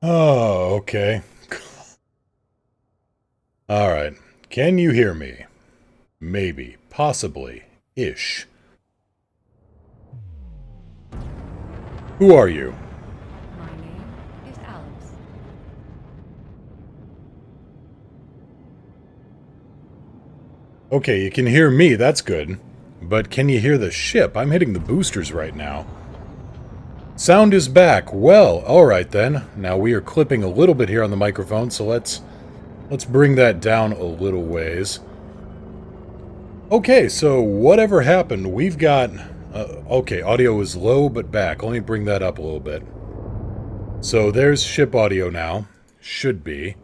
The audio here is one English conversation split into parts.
Oh, okay. Alright. Can you hear me? Maybe. Possibly. Ish. Who are you? My name is Alex. Okay, you can hear me, that's good. But can you hear the ship? I'm hitting the boosters right now. Sound is back. Well, alright then. Now we are clipping a little bit here on the microphone, so let's bring that down a little ways. Okay, so whatever happened, we've got... okay, audio is low but back. Let me bring that up a little bit. So there's ship audio now. Should be.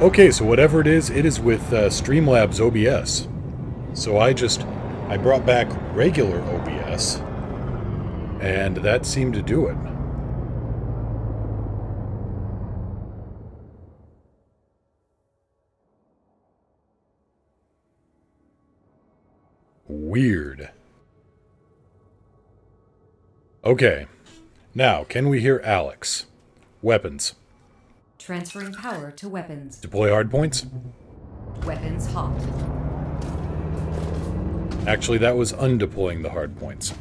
Okay, so whatever it is with Streamlabs OBS. So I brought back regular OBS, and that seemed to do it. Weird. Okay, now can we hear Alex? Weapons. Transferring power to weapons. Deploy hardpoints. Weapons hot. Actually, that was undeploying the hardpoints.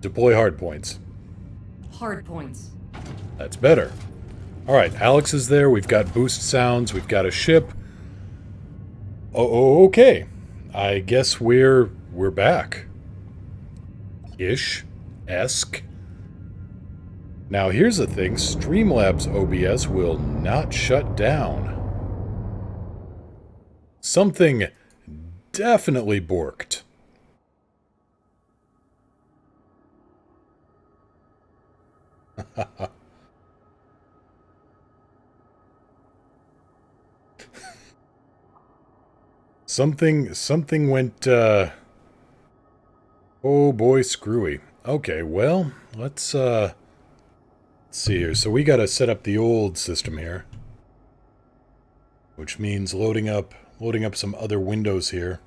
Deploy hardpoints. Hard points. That's better. Alright, Alex is there. We've got boost sounds. We've got a ship. Oh, okay. I guess we're back. Ish. Esque. Now here's the thing. Streamlabs OBS will not shut down. Something definitely borked. Something went, oh boy, screwy. Okay, well, let's see here. So we gotta set up the old system here. Which means loading up some other windows here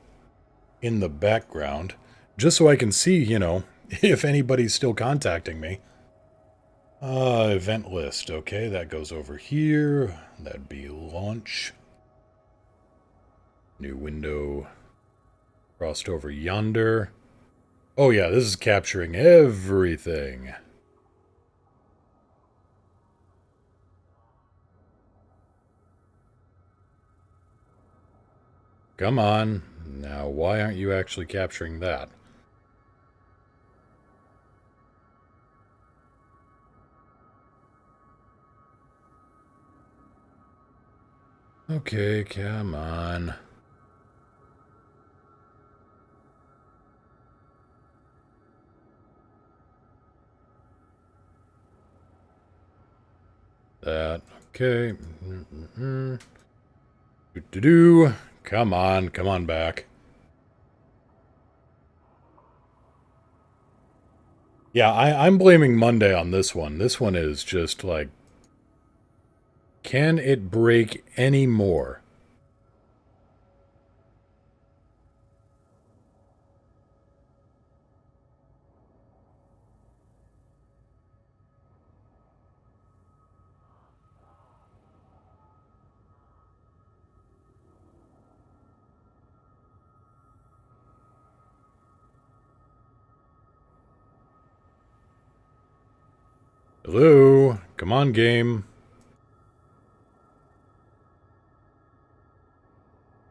in the background. Just so I can see, you know, if anybody's still contacting me. Event list. Okay, that goes over here. That'd be launch. New window. Crossed over yonder. Oh yeah, this is capturing everything. Come on. Now, why aren't you actually capturing that? Okay, come on. That. Okay. Do-do-do. Come on back. Yeah, I'm blaming Monday on this one. This one is just like... Can it break any more? Hello? Come on, game.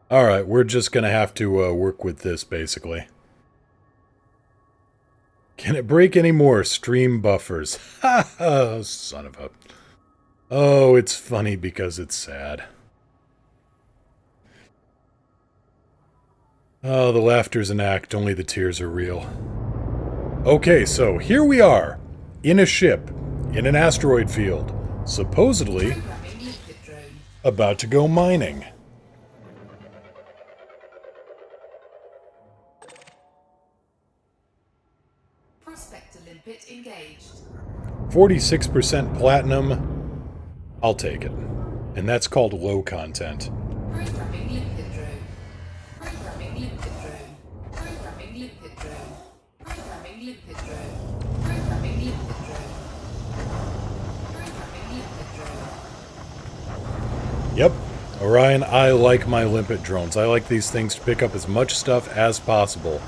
Alright, we're just gonna have to work with this, basically. Can it break any more stream buffers? Ha ha, son of a... Oh, it's funny because it's sad. Oh, the laughter's an act, only the tears are real. Okay, so here we are, in a ship, in an asteroid field, supposedly about to go mining. Prospector limpet engaged. 46% platinum. I'll take it. And that's called low content. Programming limpet drone. Programming limpet drone. Programming limpet drone. Programming limpet drone. Orion, I like my limpet drones. I like these things to pick up as much stuff as possible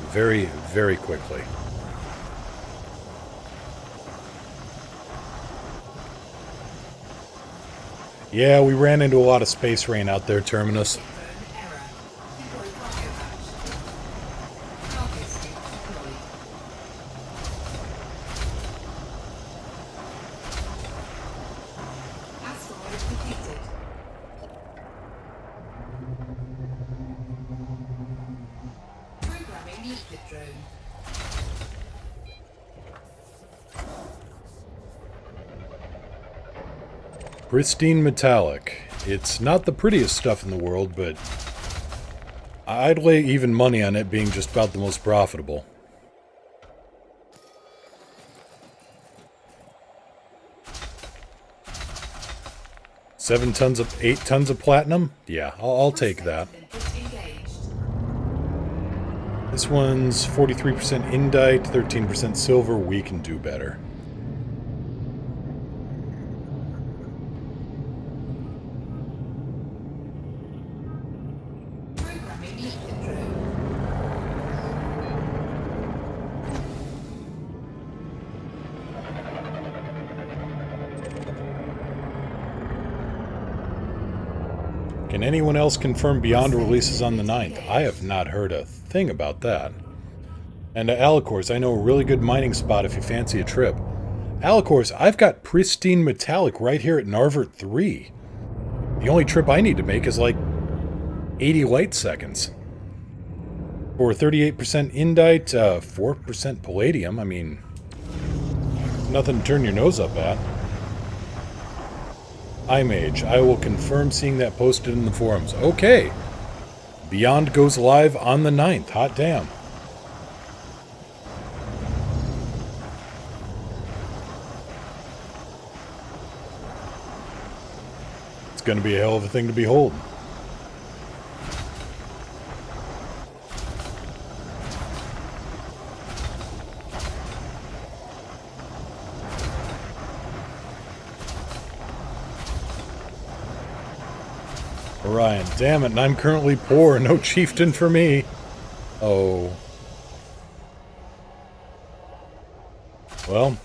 very, very quickly. Yeah, we ran into a lot of space rain out there, Terminus. Asteroid completed. Programming liquid drone. Pristine metallic. It's not the prettiest stuff in the world, but I'd lay even money on it being just about the most profitable. Eight tons of platinum? Yeah, I'll take that. This one's 43% indite, 13% silver. We can do better. Programming liquid drone. Can anyone else confirm Beyond releases on the 9th? I have not heard a thing about that. And Alicors, I know a really good mining spot if you fancy a trip. Alicors, I've got pristine metallic right here at Narvert 3. The only trip I need to make is like 80 light seconds. For 38% indite, 4% palladium, I mean, nothing to turn your nose up at. iMage, I will confirm seeing that posted in the forums. Okay. Beyond goes live on the 9th. Hot damn. It's going to be a hell of a thing to behold. Orion, damn it, and I'm currently poor. No chieftain for me. Oh. Well,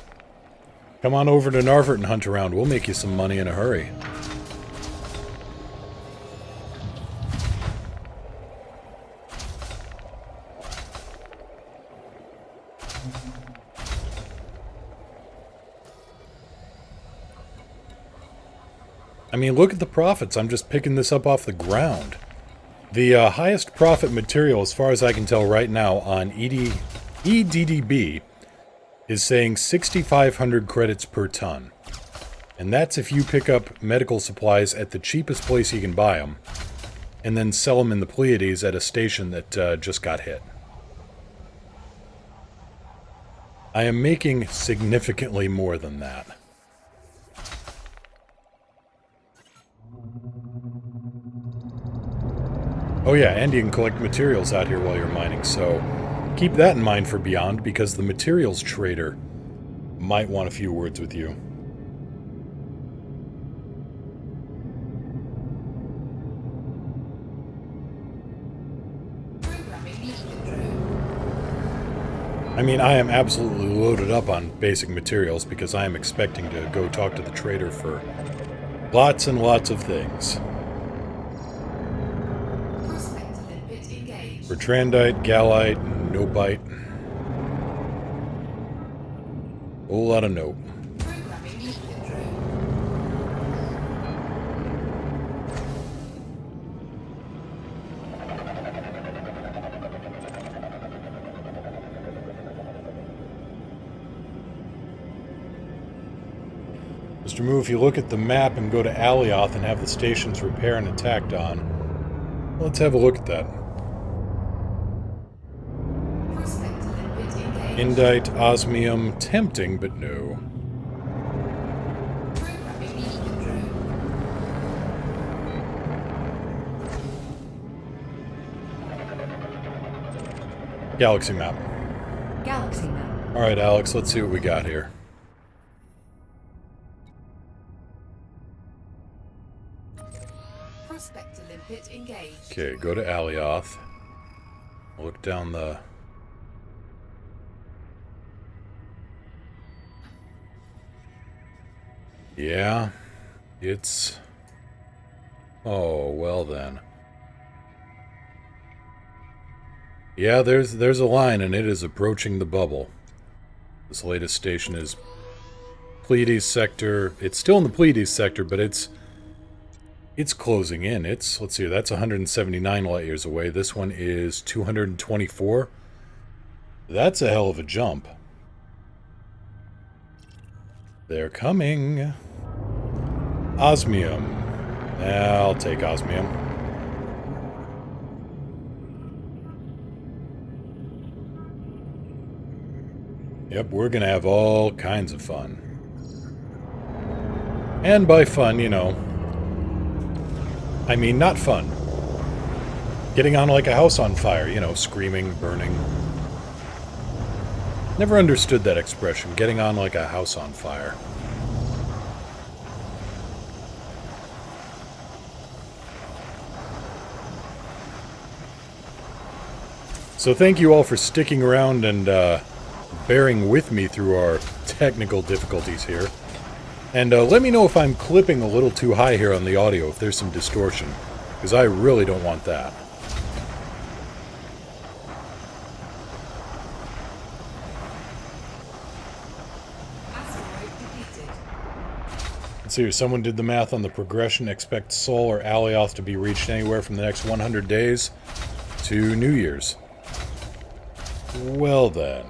come on over to Narvert and hunt around. We'll make you some money in a hurry. I mean, look at the profits. I'm just picking this up off the ground. The highest profit material, as far as I can tell right now, on EDDB is saying 6,500 credits per ton. And that's if you pick up medical supplies at the cheapest place you can buy them, and then sell them in the Pleiades at a station that just got hit. I am making significantly more than that. Oh yeah, and you can collect materials out here while you're mining, so keep that in mind for Beyond, because the materials trader might want a few words with you. I mean, I am absolutely loaded up on basic materials because I am expecting to go talk to the trader for lots and lots of things. Bertrandite, Gallite, Nopite. Whole lot of nope. Mr. Moo, if you look at the map and go to Alioth and have the stations repair and attacked on, let's have a look at that. Indite, osmium, tempting, but no. Galaxy map. Galaxy map. Alright, Alex, let's see what we got here. limpet engaged. Okay, go to Alioth. Look down the... Yeah, it's... Oh, well then. Yeah, there's a line, and it is approaching the bubble. This latest station is Pleiades sector. It's still in the Pleiades sector, but it's closing in. It's, let's see, that's 179 light years away. This one is 224. That's a hell of a jump. They're coming. Osmium. I'll take osmium. Yep, we're gonna have all kinds of fun. And by fun, you know, I mean not fun. Getting on like a house on fire, you know, screaming, burning. Never understood that expression, getting on like a house on fire. So thank you all for sticking around and bearing with me through our technical difficulties here. And let me know if I'm clipping a little too high here on the audio, if there's some distortion, because I really don't want that. Asteroid depleted. Let's see here, someone did the math on the progression. Expect Sol or Alioth to be reached anywhere from the next 100 days to New Year's. Well then.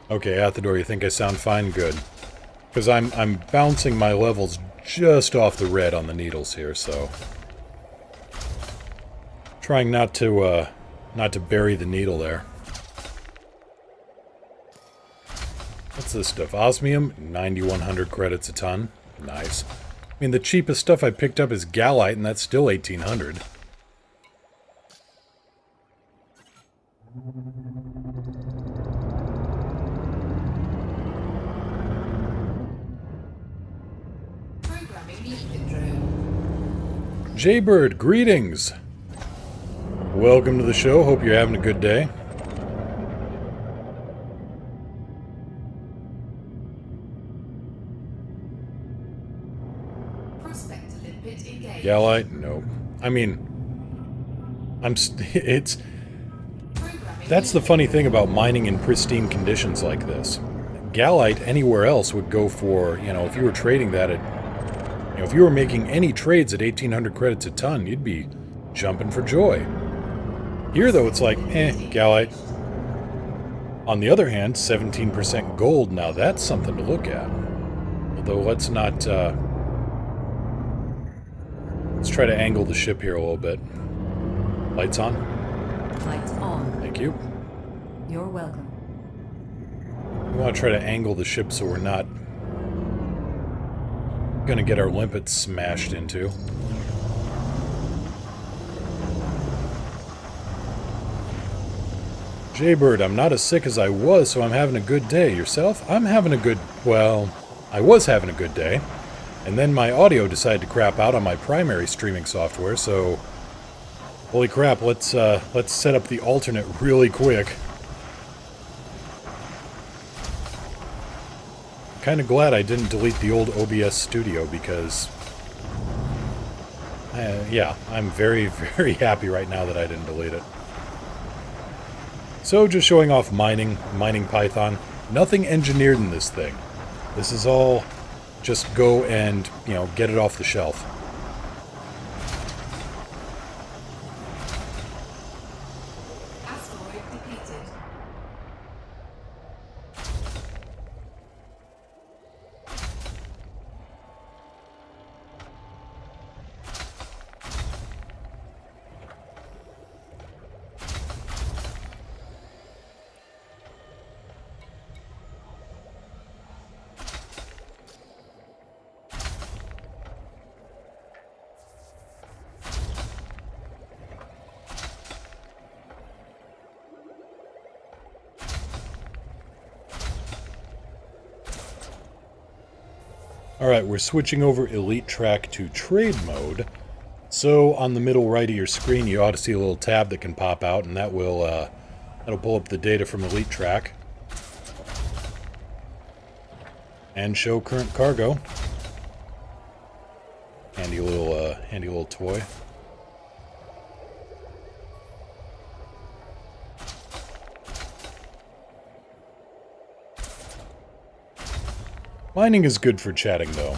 Okay, Athedor, you think I sound fine? Good. Because I'm bouncing my levels just off the red on the needles here, so... Trying not to bury the needle there. What's this stuff? Osmium, 9,100 credits a ton. Nice. I mean, the cheapest stuff I picked up is Gallite, and that's still 1,800. Programming limpet drone. Jaybird, greetings! Welcome to the show. Hope you're having a good day. Prospector limpet engaged. Gallite? Nope. I mean, it's... Programming That's the limpet funny thing about mining in pristine conditions like this. Gallite anywhere else would go for, you know, if you were trading that at... You know, if you were making any trades at 1,800 credits a ton, you'd be jumping for joy. Here, though, it's like, Gallite. On the other hand, 17% gold, now that's something to look at. Although, let's not, let's try to angle the ship here a little bit. Lights on. Lights on. Thank you. You're welcome. We want to try to angle the ship so we're not gonna get our limpets smashed into. Jaybird, I'm not as sick as I was, so I'm having a good day. Yourself? I'm having a good... Well, I was having a good day. And then my audio decided to crap out on my primary streaming software, so... Holy crap, let's set up the alternate really quick. Kind of glad I didn't delete the old OBS Studio, because... yeah, I'm very, very happy right now that I didn't delete it. So, just showing off mining Python. Nothing engineered in this thing. This is all just go and, you know, get it off the shelf. Asteroid depleted. Alright, we're switching over Elite Track to Trade Mode. So, on the middle right of your screen, you ought to see a little tab that can pop out, and that will, that'll pull up the data from Elite Track. And show current cargo. Handy little toy. Mining is good for chatting, though.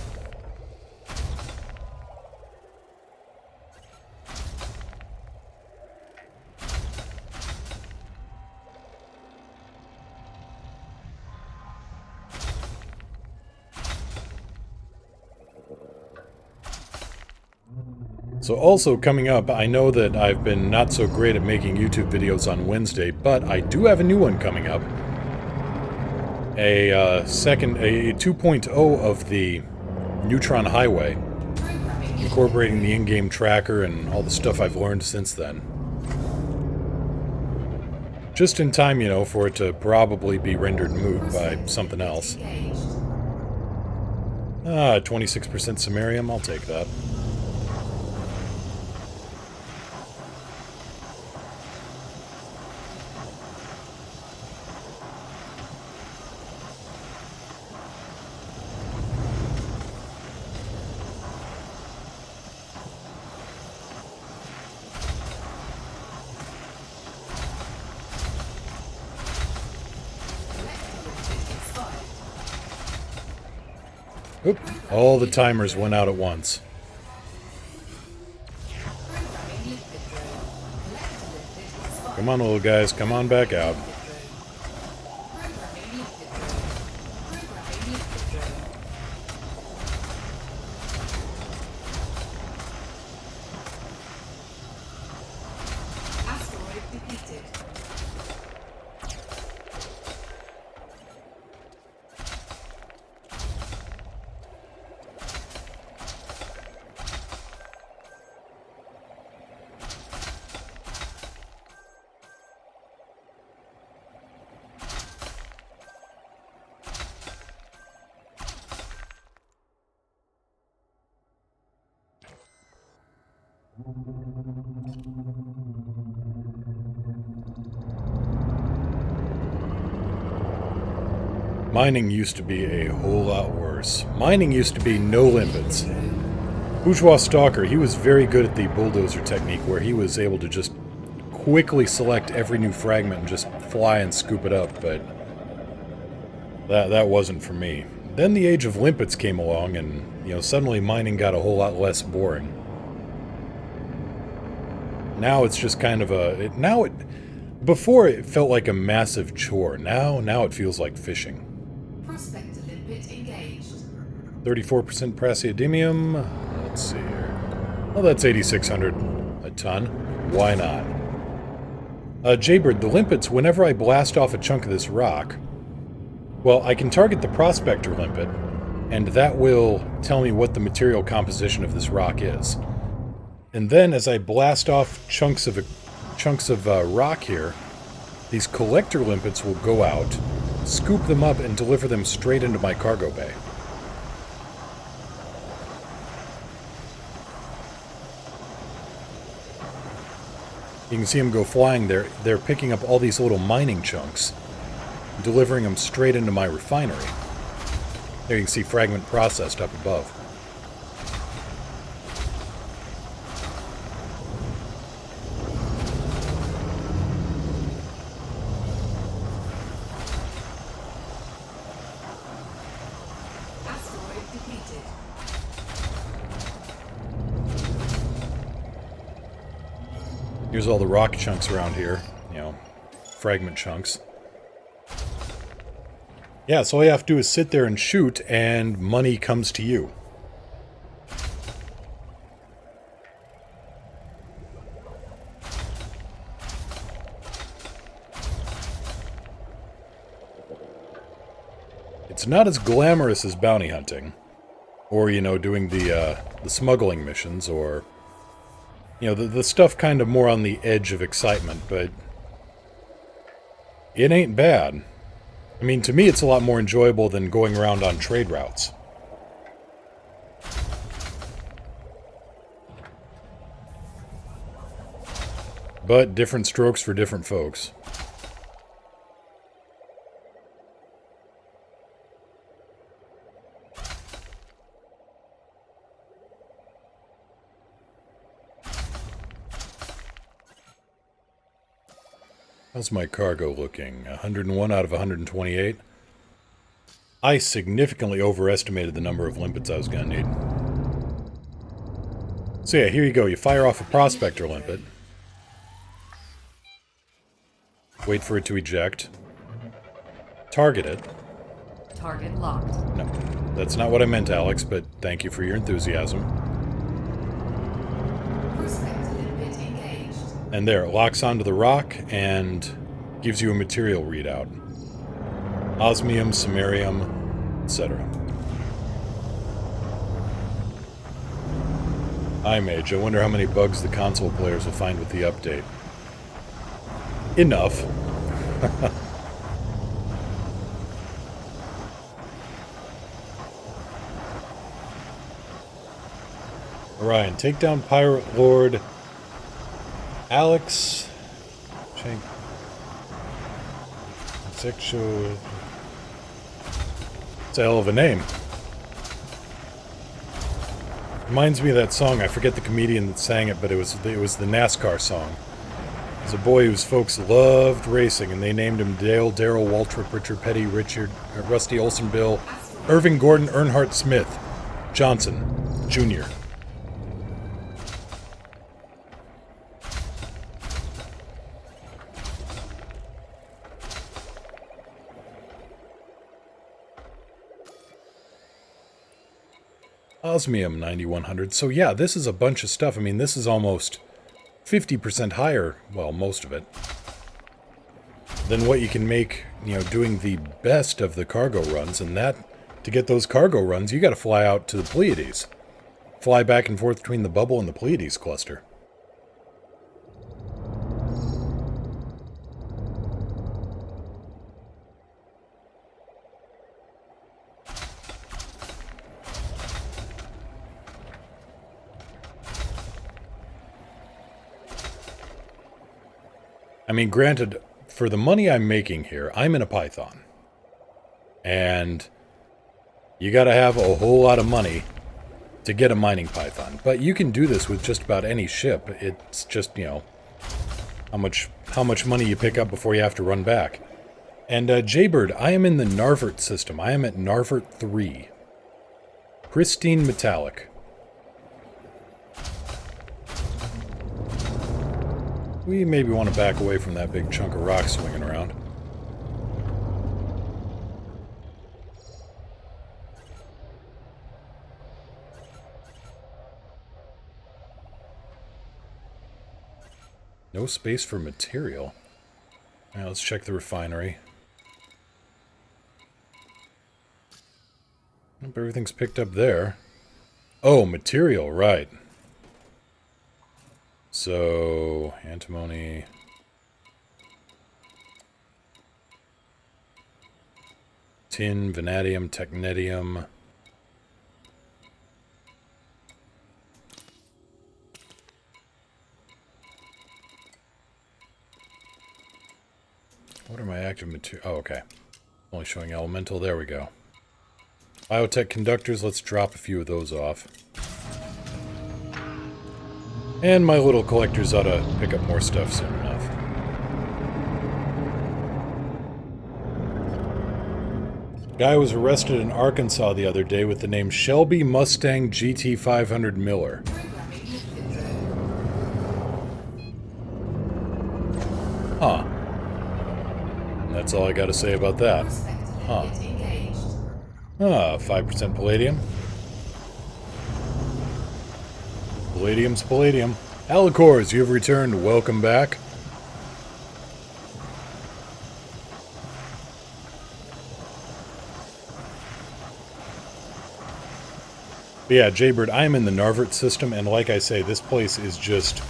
So also coming up, I know that I've been not so great at making YouTube videos on Wednesday, but I do have a new one coming up. A 2.0 of the Neutron Highway, incorporating the in-game tracker and all the stuff I've learned since then. Just in time, you know, for it to probably be rendered moot by something else. 26% samarium, I'll take that. Oop, all the timers went out at once. Come on, little guys, come on back out. Asteroid depleted. Mining used to be a whole lot worse. Mining used to be no limpets. Bourgeois Stalker, he was very good at the bulldozer technique, where he was able to just quickly select every new fragment and just fly and scoop it up, but that wasn't for me. Then the age of limpets came along, and, you know, suddenly mining got a whole lot less boring. Now it's just kind of a... Before it felt like a massive chore. Now it feels like fishing. Prospector limpet engaged. 34% praseodymium. Let's see here. Well, that's 8,600 a ton. Why not? Jaybird, the limpets, whenever I blast off a chunk of this rock, well, I can target the prospector limpet, and that will tell me what the material composition of this rock is. And then, as I blast off chunks of rock here, these collector limpets will go out, scoop them up, and deliver them straight into my cargo bay. You can see them go flying there. They're picking up all these little mining chunks, delivering them straight into my refinery. There you can see fragment processed up above. Asteroid depleted. Here's all the rock chunks around here, you know, fragment chunks. Yeah, so all you have to do is sit there and shoot, and money comes to you. It's not as glamorous as bounty hunting, or, you know, doing the smuggling missions, or, you know, the stuff kind of more on the edge of excitement, but it ain't bad. I mean, to me, it's a lot more enjoyable than going around on trade routes. But different strokes for different folks. How's my cargo looking? 101 out of 128. I significantly overestimated the number of limpets I was going to need. So yeah, here you go. You fire off a prospector limpet. Wait for it to eject. Target it. Target locked. No, that's not what I meant, Alex, but thank you for your enthusiasm. Prospector limpet engaged. And there, it locks onto the rock and gives you a material readout. Osmium, samarium, etc. iMage, I wonder how many bugs the console players will find with the update. Enough. Orion, take down Pirate Lord Alex. Sexual. It's a hell of a name. Reminds me of that song. I forget the comedian that sang it, but it was the NASCAR song. There's a boy whose folks loved racing, and they named him Dale, Darrell, Waltrip, Richard Petty, Richard, Rusty Olson, Bill, Irving Gordon, Earnhardt Smith, Johnson, Jr. Osmium 9100. So yeah, this is a bunch of stuff. I mean, this is almost 50% higher, well, most of it, than what you can make, doing the best of the cargo runs. And that, to get those cargo runs, you got to fly out to the Pleiades. Fly back and forth between the bubble and the Pleiades cluster. I mean, granted, for the money I'm making here, I'm in a Python. And you gotta have a whole lot of money to get a mining Python. But you can do this with just about any ship. It's just, how much money you pick up before you have to run back. And Jaybird, I am in the Narvert system. I am at Narvert 3. Pristine metallic. We maybe want to back away from that big chunk of rock swinging around. No space for material. Now let's check the refinery. Nope, everything's picked up there. Oh, material, right. So, antimony. Tin, vanadium, technetium. What are my active materials? Oh, okay. Only showing elemental. There we go. Biotech conductors. Let's drop a few of those off. And my little collectors ought to pick up more stuff soon enough. Guy was arrested in Arkansas the other day with the name Shelby Mustang GT500 Miller. Huh. That's all I gotta say about that. Huh. 5% palladium. Palladium's palladium. Alicors, you have returned. Welcome back. But yeah, Jaybird, I am in the Narvert system, and like I say, this place is just...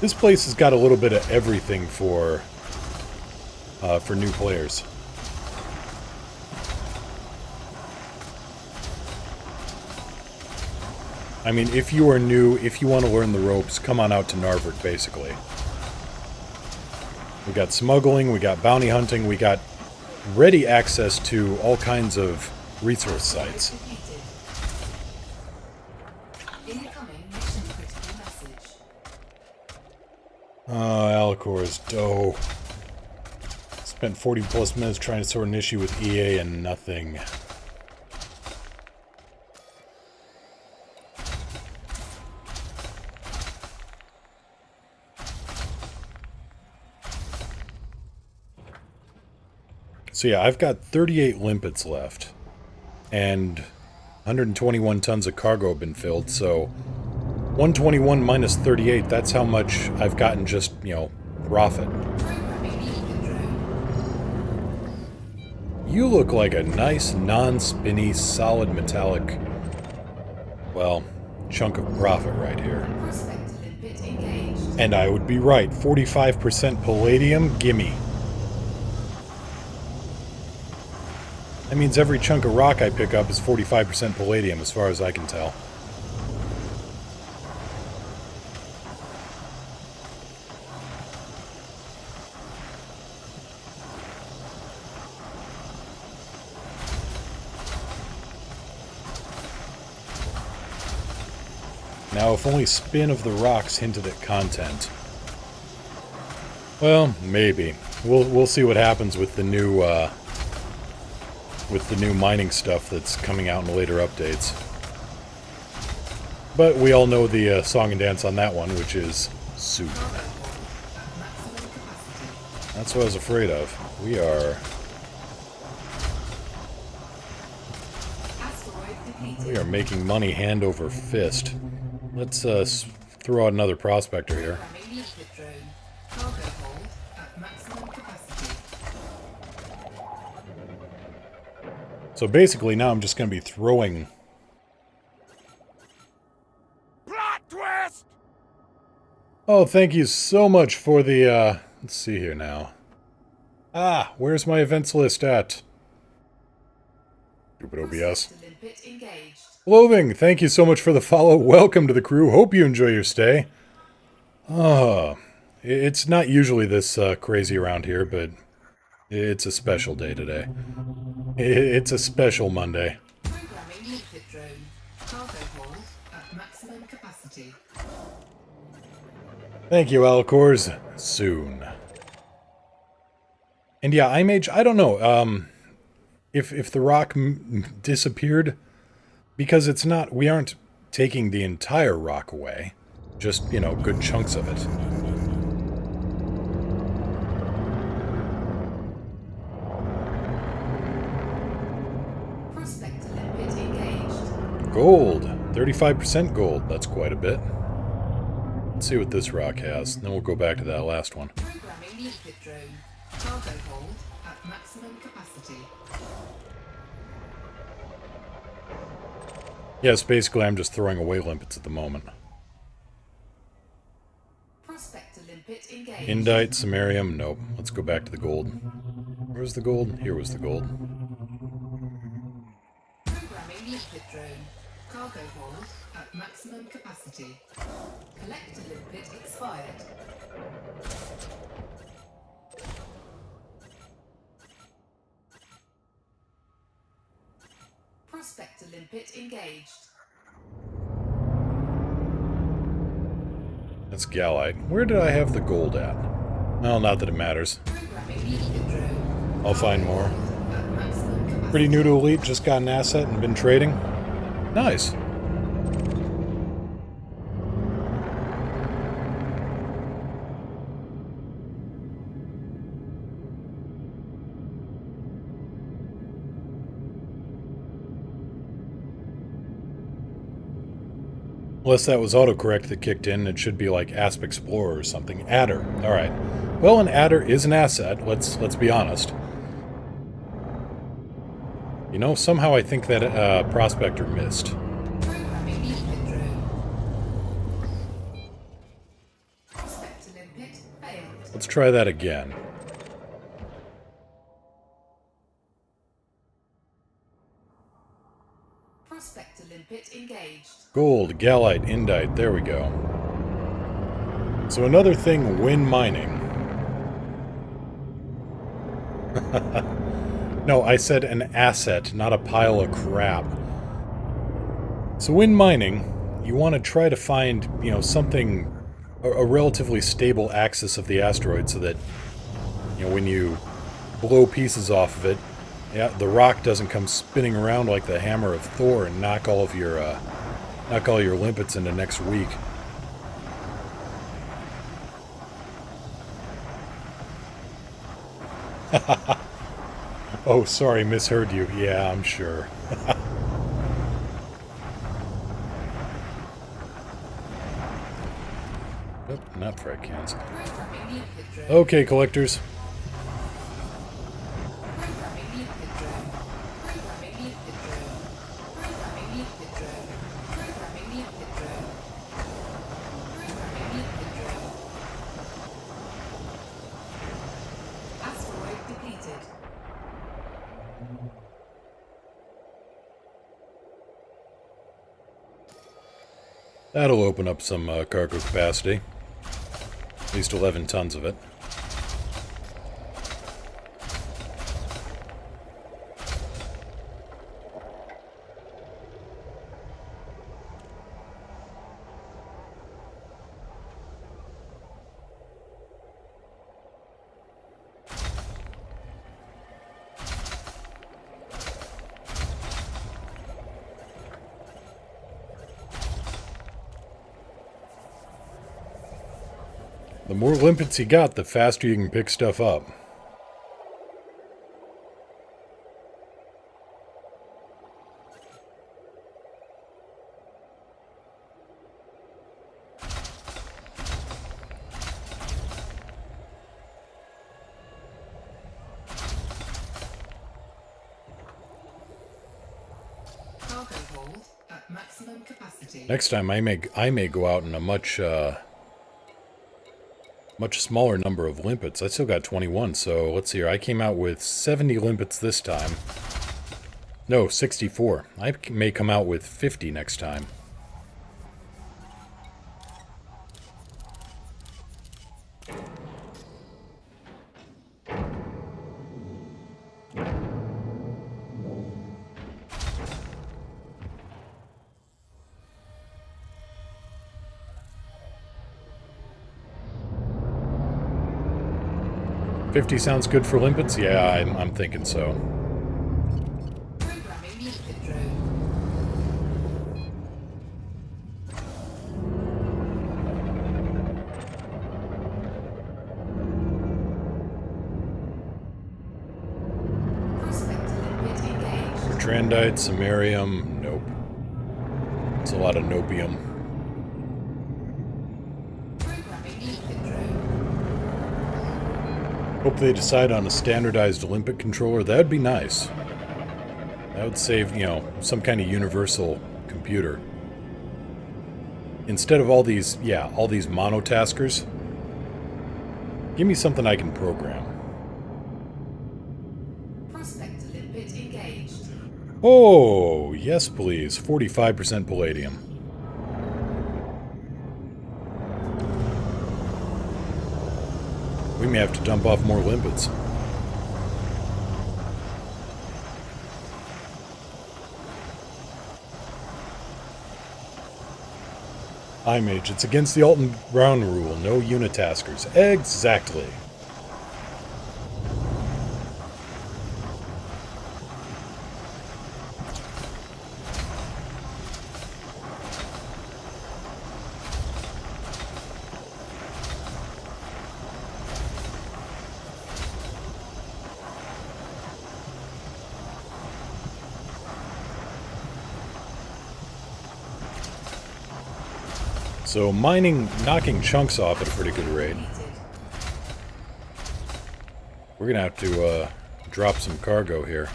This place has got a little bit of everything for new players. I mean, if you are new, if you want to learn the ropes, come on out to Narvik, basically. We got smuggling, we got bounty hunting, we got ready access to all kinds of resource sites. Incoming mission critical message. Alicor's dough. Spent 40 plus minutes trying to sort an issue with EA and nothing. So yeah, I've got 38 limpets left, and 121 tons of cargo have been filled, so 121 minus 38, that's how much I've gotten just, you know, profit. You look like a nice, non-spinny, solid metallic, well, chunk of profit right here. And I would be right, 45% palladium, gimme. That means every chunk of rock I pick up is 45% palladium, as far as I can tell. Now, if only spin of the rocks hinted at content. Well, maybe. We'll see what happens with the new mining stuff that's coming out in later updates. But we all know the song and dance on that one, which is soon. That's what I was afraid of. We are making money hand over fist. Let's throw out another prospector here. So basically now I'm just going to be throwing... Plot twist! Oh, thank you so much for the, let's see here now. Ah, where's my events list at? Stupid OBS. Loathing, thank you so much for the follow. Welcome to the crew. Hope you enjoy your stay. It's not usually this crazy around here, but it's a special day today. It's a special Monday. Programming liquid drone. Cargo hold at maximum capacity. Thank you, Alcors. Soon. And yeah, iMage, I don't know, if the rock disappeared, because it's not, we aren't taking the entire rock away, just, you know, good chunks of it. Prospector limpet engaged. Gold. 35% gold. That's quite a bit. Let's see what this rock has. Then we'll go back to that last one. Programming liquid drone. Cargo hold at maximum capacity. Yes, basically I'm just throwing away limpets at the moment. Prospector limpet engaged. Indite, samarium, nope. Let's go back to the gold. Where's the gold? Here was the gold. Programming liquid drone. Cargo hold at maximum capacity. Collector limpet expired. Prospector limpet engaged. That's Gallite. Where did I have the gold at? Well, not that it matters. Programming liquid drone. I'll find more. At maximum capacity. Pretty new to Elite, just got an asset and been trading. Nice. Unless that was autocorrect that kicked in, it should be like Asp Explorer or something. Adder. Alright. Well, an adder is an asset, let's be honest. You know, somehow I think that prospector missed. Programming liquid drone. Prospector limpet failed. Let's try that again. Prospector limpet engaged. Gold, gallite, indite, there we go. So another thing when mining. No, I said an asset, not a pile of crap. So when mining, you want to try to find, you know, something, a relatively stable axis of the asteroid so that, you know, when you blow pieces off of it, yeah, the rock doesn't come spinning around like the hammer of Thor and knock all your limpets into next week. Oh, sorry, misheard you. Yeah, I'm sure. Nope, not frag cans. Programming limpet drone. Okay, collectors. Programming limpet drone. Programming limpet drone. Programming limpet drone. Programming limpet drone. Programming limpet drone. Asteroid depleted. That'll open up some cargo capacity. At least 11 tons of it. The more limpets you got, the faster you can pick stuff up. Cargo hold at maximum capacity. Next time, I may go out in a much smaller number of limpets. I still got 21, so let's see here. I came out with 70 limpets this time. No, 64. I may come out with 50 next time. $50 sounds good for limpets? Yeah, I'm thinking so. Programming limpet drone. Prospector limpet engaged. Bertrandite, samarium, nope. It's a lot of nopium. Programming limpet drone. Hope they decide on a standardized limpet controller. That'd be nice. That would save, you know, some kind of universal computer. Instead of all these monotaskers, give me something I can program. Prospector limpet engaged. Oh, yes please. 45% palladium. We may have to dump off more limpets. iMage, it's against the Alton Brown rule. No unitaskers. Exactly. So mining, knocking chunks off at a pretty good rate. We're gonna have to drop some cargo here.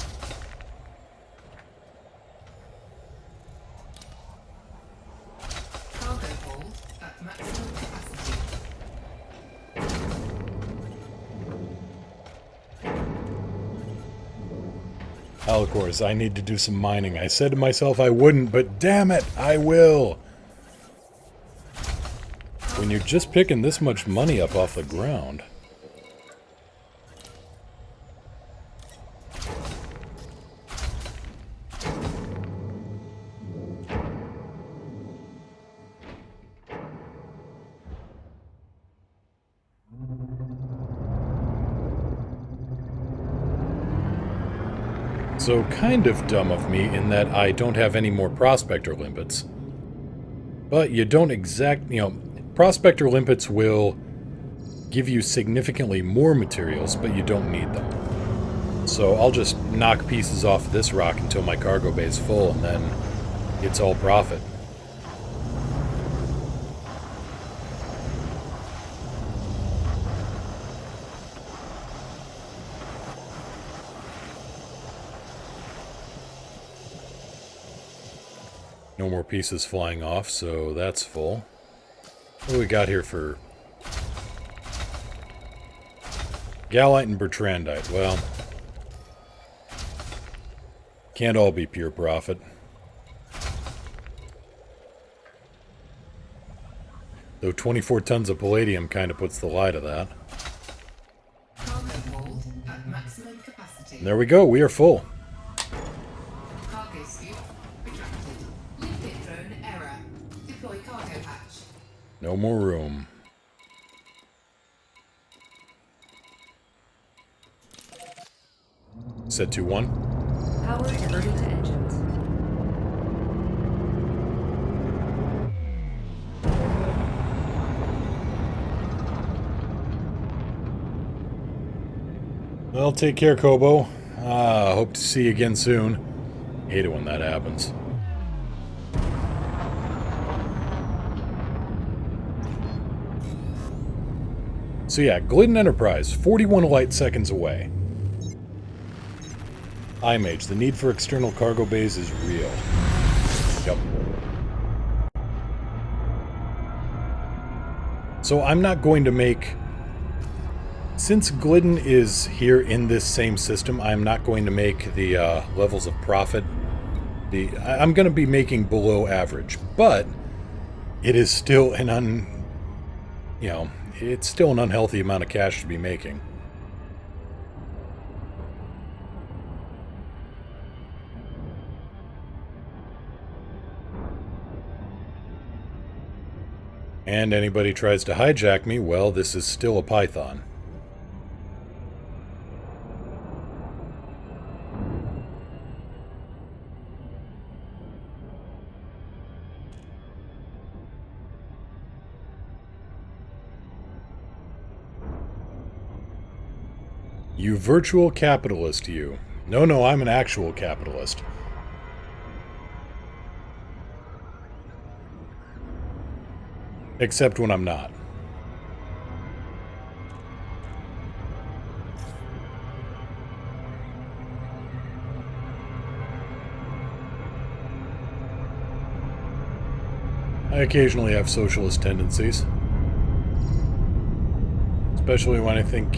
Cargo hold at maximum capacity. Hell, of course, I need to do some mining. I said to myself I wouldn't, but damn it, I will! When you're just picking this much money up off the ground... So, kind of dumb of me in that I don't have any more Prospector Limpets. But you don't Prospector Limpets will give you significantly more materials, but you don't need them. So I'll just knock pieces off this rock until my cargo bay is full, and then it's all profit. No more pieces flying off, so that's full. What do we got here for... Gallite and Bertrandite. Well, can't all be pure profit. Though 24 tons of palladium kind of puts the lie to that. Cargo hold at maximum capacity. And there we go, we are full. Cargo scoop retracted. Limpet drone error. Deploy cargo hatch. No more room. Set to 1. Power diverted to engines. Well, take care, Kobo. Hope to see you again soon. Hate it when that happens. So yeah, Glidden Enterprise, 41 light seconds away. iMage, the need for external cargo bays is real. Yep. So I'm not going to make... Since Glidden is here in this same system, I'm not going to make the levels of profit. I'm going to be making below average, but it is still an it's still an unhealthy amount of cash to be making. And anybody tries to hijack me, well, this is still a Python. You virtual capitalist, you. No, I'm an actual capitalist. Except when I'm not. I occasionally have socialist tendencies. Especially when I think,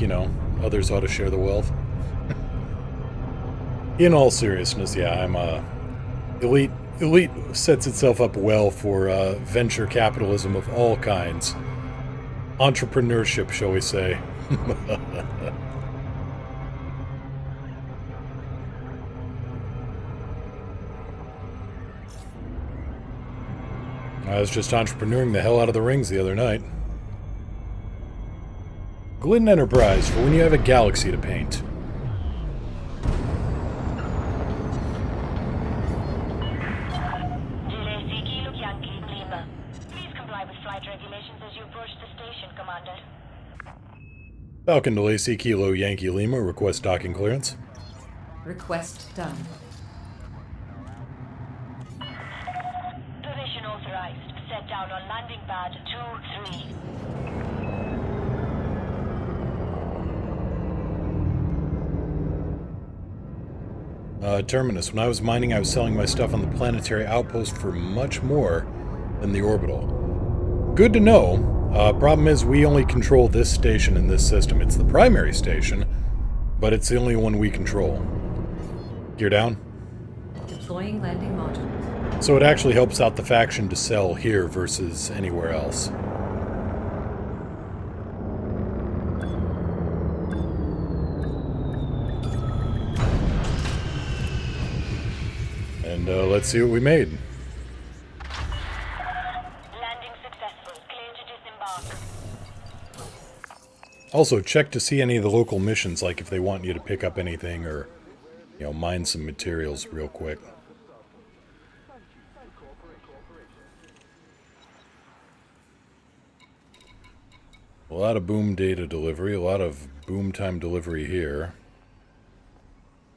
others ought to share the wealth. In all seriousness, yeah, I'm elite sets itself up well for venture capitalism of all kinds. Entrepreneurship, shall we say. I was just entrepreneuring the hell out of the rings the other night. Glidden Enterprise, for when you have a galaxy to paint. Please comply with flight regulations as you approach the station, Commander. Falcon to Lacey, Kilo Yankee Lima, request docking clearance. Request done. Position authorized. Set down on landing pad 2-3. Terminus. When I was mining, I was selling my stuff on the planetary outpost for much more than the orbital. Good to know. Problem is, we only control this station in this system. It's the primary station, but it's the only one we control. You're down? Deploying landing modules. So it actually helps out the faction to sell here versus anywhere else. And let's see what we made. Landing successful. Clear to disembark. Also, check to see any of the local missions, like if they want you to pick up anything or, you know, mine some materials real quick. A lot of boom data delivery, a lot of boom time delivery here.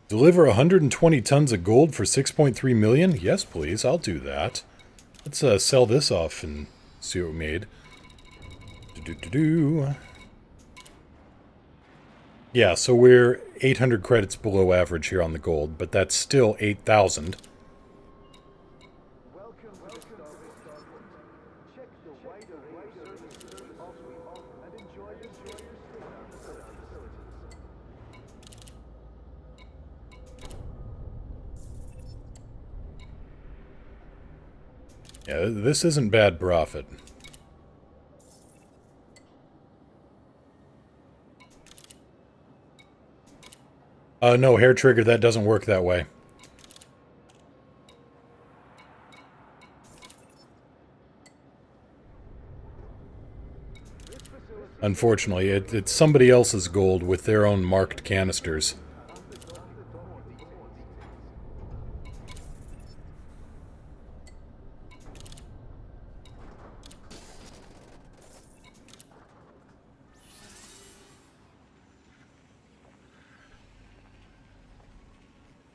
Deliver 120 tons of gold for 6.3 million? Yes, please, I'll do that. Let's sell this off and see what we made. Yeah, so we're 800 credits below average here on the gold, but that's still 8,000. Yeah, this isn't bad profit. No, hair trigger, that doesn't work that way. Unfortunately, it's somebody else's gold with their own marked canisters.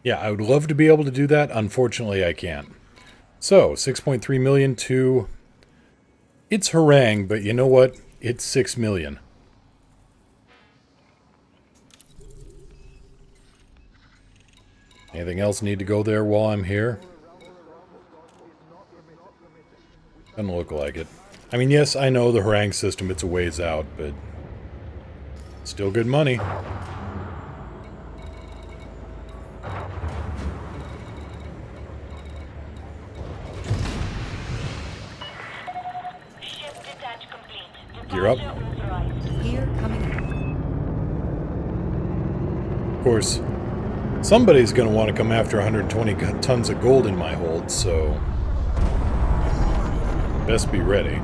Yeah, I would love to be able to do that. Unfortunately, I can't. So, 6.3 million to... It's harangue, but you know what? It's 6 million. Anything else need to go there while I'm here? Doesn't look like it. I mean, yes, I know the harangue system, it's a ways out, but... Still good money. Gear up. Gear coming in. Of course, somebody's going to want to come after 120 tons of gold in my hold, so... Best be ready.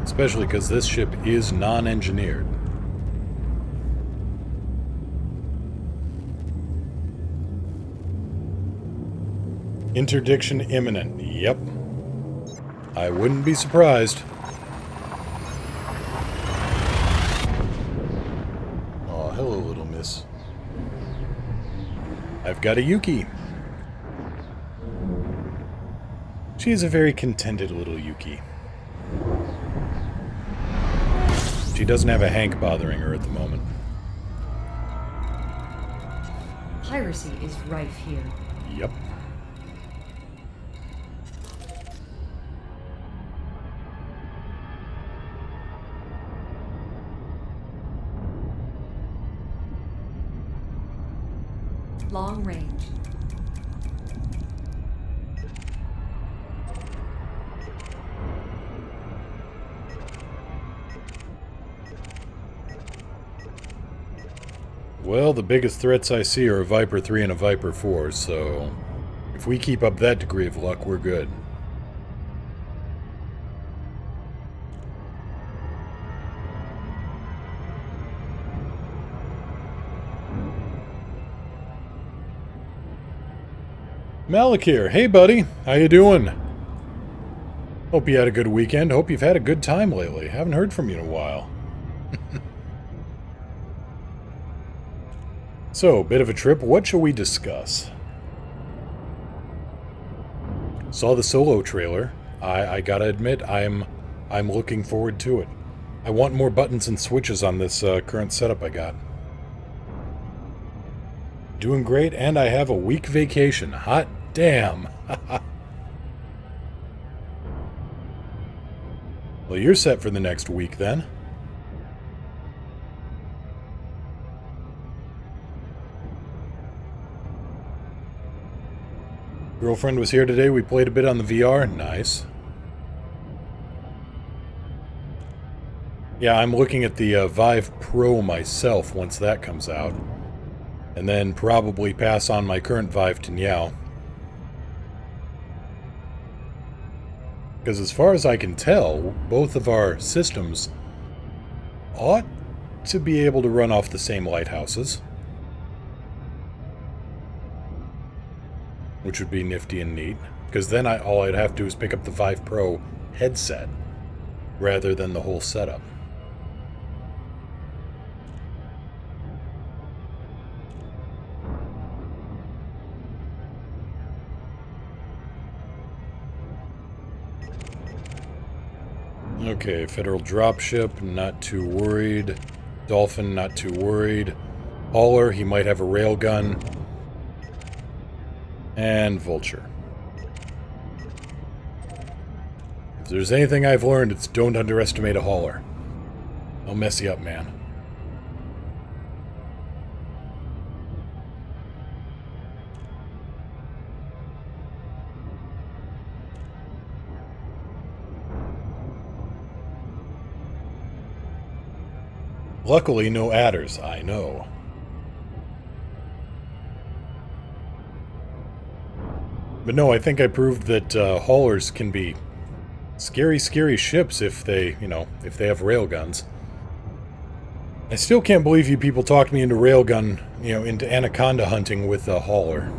Especially because this ship is non-engineered. Interdiction imminent. Yep. I wouldn't be surprised. Oh, hello, little miss. I've got a Yuki. She is a very contented little Yuki. She doesn't have a Hank bothering her at the moment. Piracy is rife here. Yep. Long range. Well, the biggest threats I see are a Viper 3 and a Viper 4, so if we keep up that degree of luck, we're good. Malik here. Hey, buddy. How you doing? Hope you had a good weekend. Hope you've had a good time lately. Haven't heard from you in a while. So, bit of a trip. What shall we discuss? Saw the Solo trailer. I gotta admit, I'm looking forward to it. I want more buttons and switches on this current setup I got. Doing great, and I have a week vacation. Hot damn. Well, you're set for the next week, then. Girlfriend was here today. We played a bit on the VR. Nice. Yeah, I'm looking at the Vive Pro myself once that comes out. And then probably pass on my current Vive to Niao. Because as far as I can tell, both of our systems ought to be able to run off the same lighthouses. Which would be nifty and neat. Because then all I'd have to do is pick up the Vive Pro headset, rather than the whole setup. Okay, Federal Dropship, not too worried. Dolphin, not too worried. Hauler, he might have a railgun. And Vulture. If there's anything I've learned, it's don't underestimate a hauler. They'll mess you up, man. Luckily, no adders, I know. But no, I think I proved that haulers can be scary, scary ships if they, if they have railguns. I still can't believe you people talked me into railgun, into anaconda hunting with a hauler.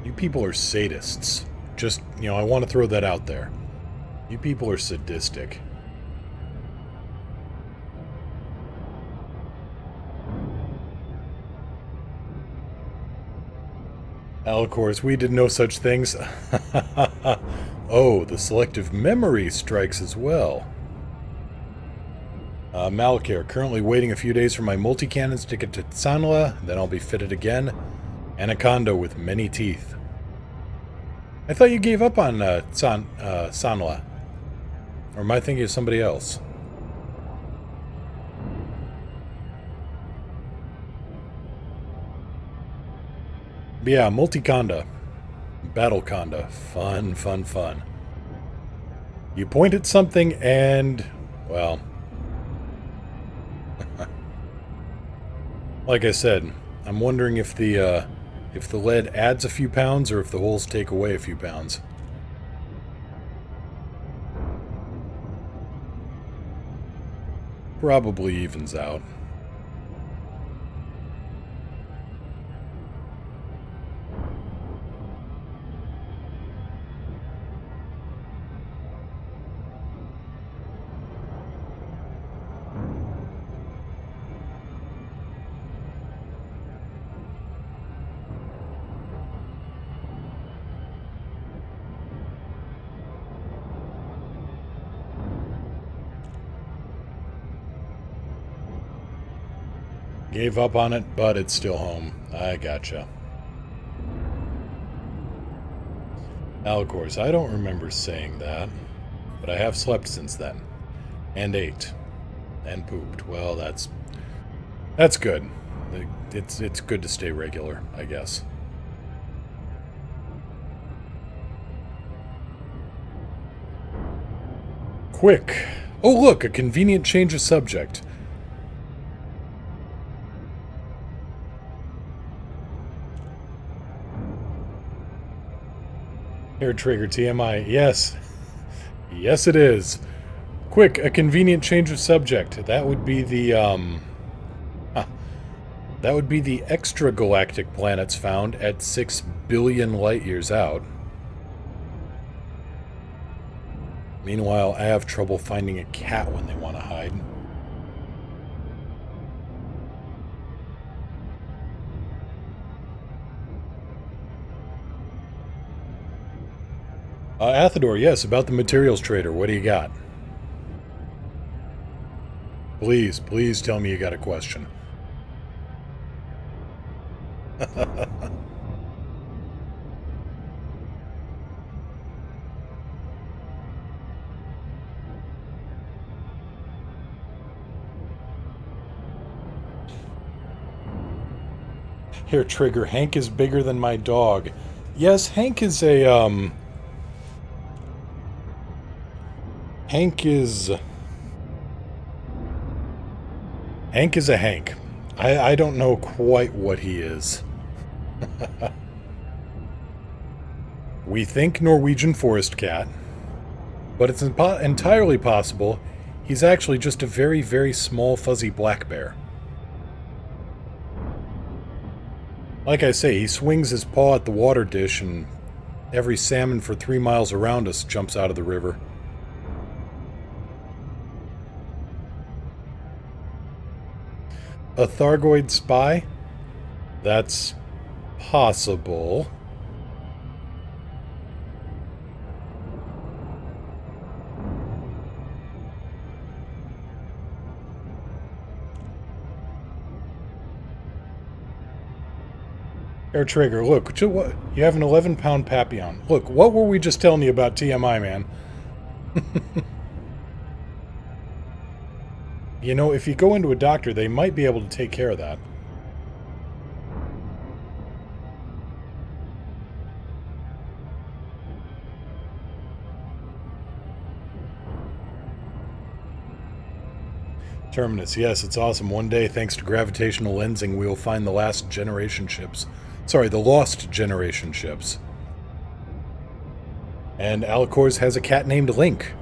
You people are sadists. Just, I want to throw that out there. You people are sadistic. Of course, we did no such things. Oh, the selective memory strikes as well. Malcare, currently waiting a few days for my multi-cannons to get to Tsanla, then I'll be fitted again. Anaconda with many teeth. I thought you gave up on Sanla. Or am I thinking of somebody else? But yeah, Multiconda. Battleconda. Fun, fun, fun. You point at something and, well... like I said, I'm wondering if the lead adds a few pounds or if the holes take away a few pounds. Probably evens out. Gave up on it, but it's still home. I gotcha. Now, of course, I don't remember saying that, but I have slept since then. And ate. And pooped. Well, that's good. It's good to stay regular, I guess. Quick. Oh, look, a convenient change of subject. Hair trigger TMI. Yes. Yes, it is. Quick, a convenient change of subject. That would be the, that would be the extragalactic planets found at 6 billion light years out. Meanwhile, I have trouble finding a cat when they want to hide. Athedor, yes, about the materials trader. What do you got? Please, please tell me you got a question. Here, Trigger, Hank is bigger than my dog. Yes, Hank is a, Hank is a Hank. I don't know quite what he is. We think Norwegian forest cat, but it's entirely possible he's actually just a very, very small fuzzy black bear. Like I say, he swings his paw at the water dish and every salmon for 3 miles around us jumps out of the river. A Thargoid spy? That's possible. Air Trigger, look, you have an 11-pound Papillon. Look, what were we just telling you about TMI, man? You know, if you go into a doctor, they might be able to take care of that. Terminus, yes, it's awesome. One day, thanks to gravitational lensing, we will find the last generation ships. Sorry, the lost generation ships. And Alacors has a cat named Link.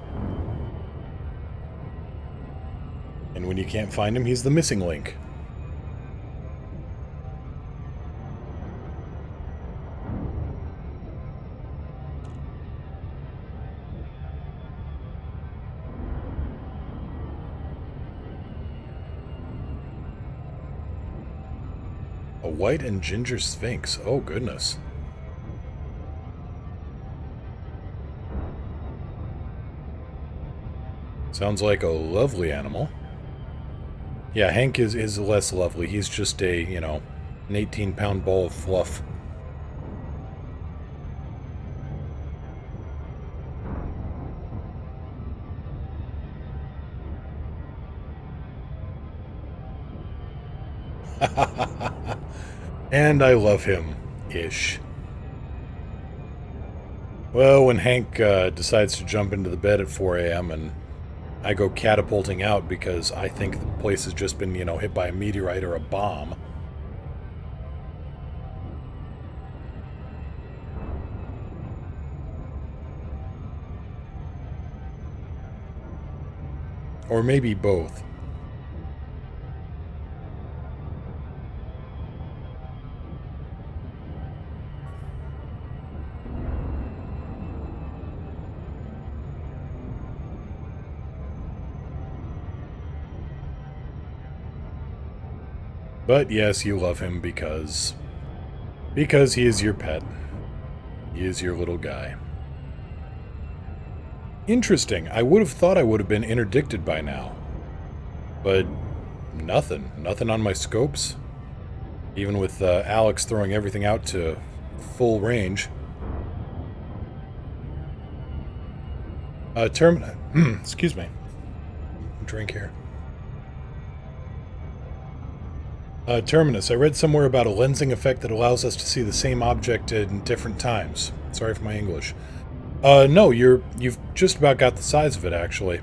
And when you can't find him, he's the missing link. A white and ginger sphinx. Oh, goodness. Sounds like a lovely animal. Yeah, Hank is less lovely. He's just a, you know, an 18-pound ball of fluff. And I love him-ish. Well, when Hank decides to jump into the bed at 4 a.m. and I go catapulting out because I think the place has just been, you know, hit by a meteorite or a bomb. Or maybe both. But yes, you love him because he is your pet. He is your little guy. Interesting. I would have thought I would have been interdicted by now. But nothing. Nothing on my scopes. Even with Alex throwing everything out to full range. Excuse me. Drink here. Terminus, I read somewhere about a lensing effect that allows us to see the same object in different times. Sorry for my English. No, you've just about got the size of it, actually.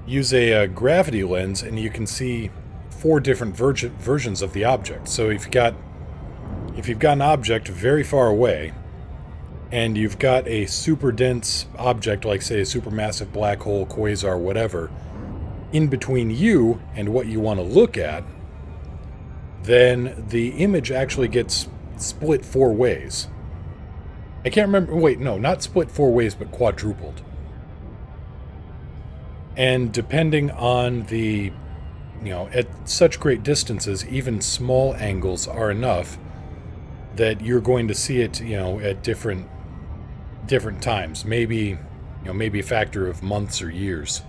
Use a gravity lens, and you can see 4 different versions of the object. So if you've got an object very far away, and you've got a super dense object, like say a supermassive black hole, quasar, whatever, in between you and what you want to look at, then the image actually gets split 4 ways. I can't remember, wait, no, not split 4 ways, but quadrupled. And depending on the, you know, at such great distances, even small angles are enough that you're going to see it, you know, at different different times. Maybe, maybe a factor of months or years.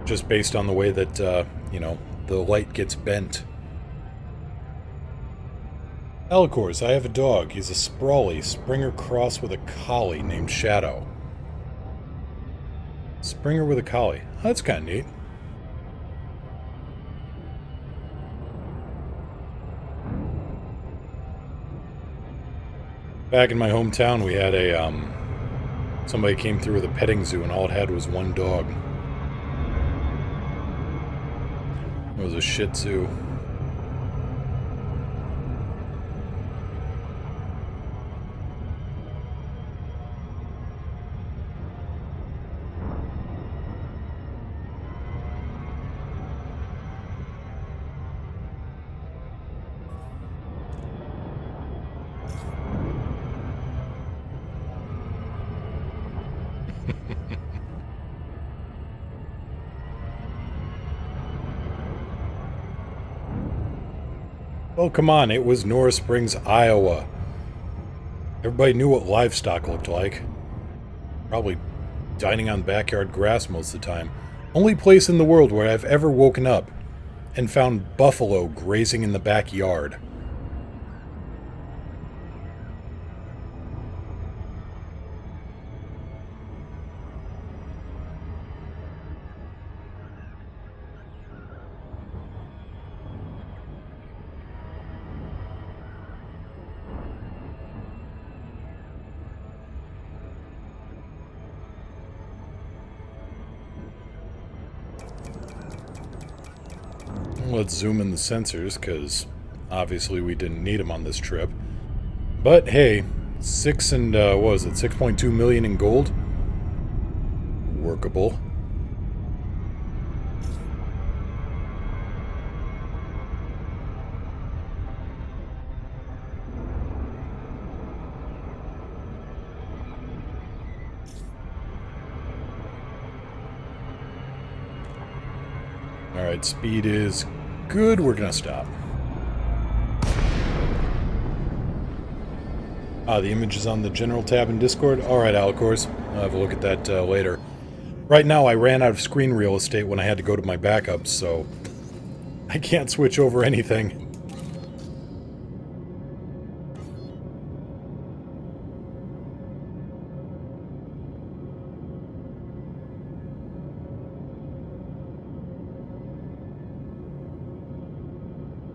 Just based on the way that, the light gets bent. Alcors, I have a dog. He's a sprawly Springer cross with a collie named Shadow. Springer with a collie. Oh, that's kind of neat. Back in my hometown, we had somebody came through with a petting zoo and all it had was one dog. It was a Shih Tzu. Oh, come on, it was Norris Springs, Iowa. Everybody knew what livestock looked like. Probably dining on backyard grass most of the time. Only place in the world where I've ever woken up and found buffalo grazing in the backyard. Let's zoom in the sensors, because obviously we didn't need them on this trip. But hey, 6.2 million in gold? Workable. Alright, speed is good. We're gonna stop. The image is on the general tab in Discord. Alright, Alcors. I'll have a look at that later. Right now, I ran out of screen real estate when I had to go to my backups, so I can't switch over anything.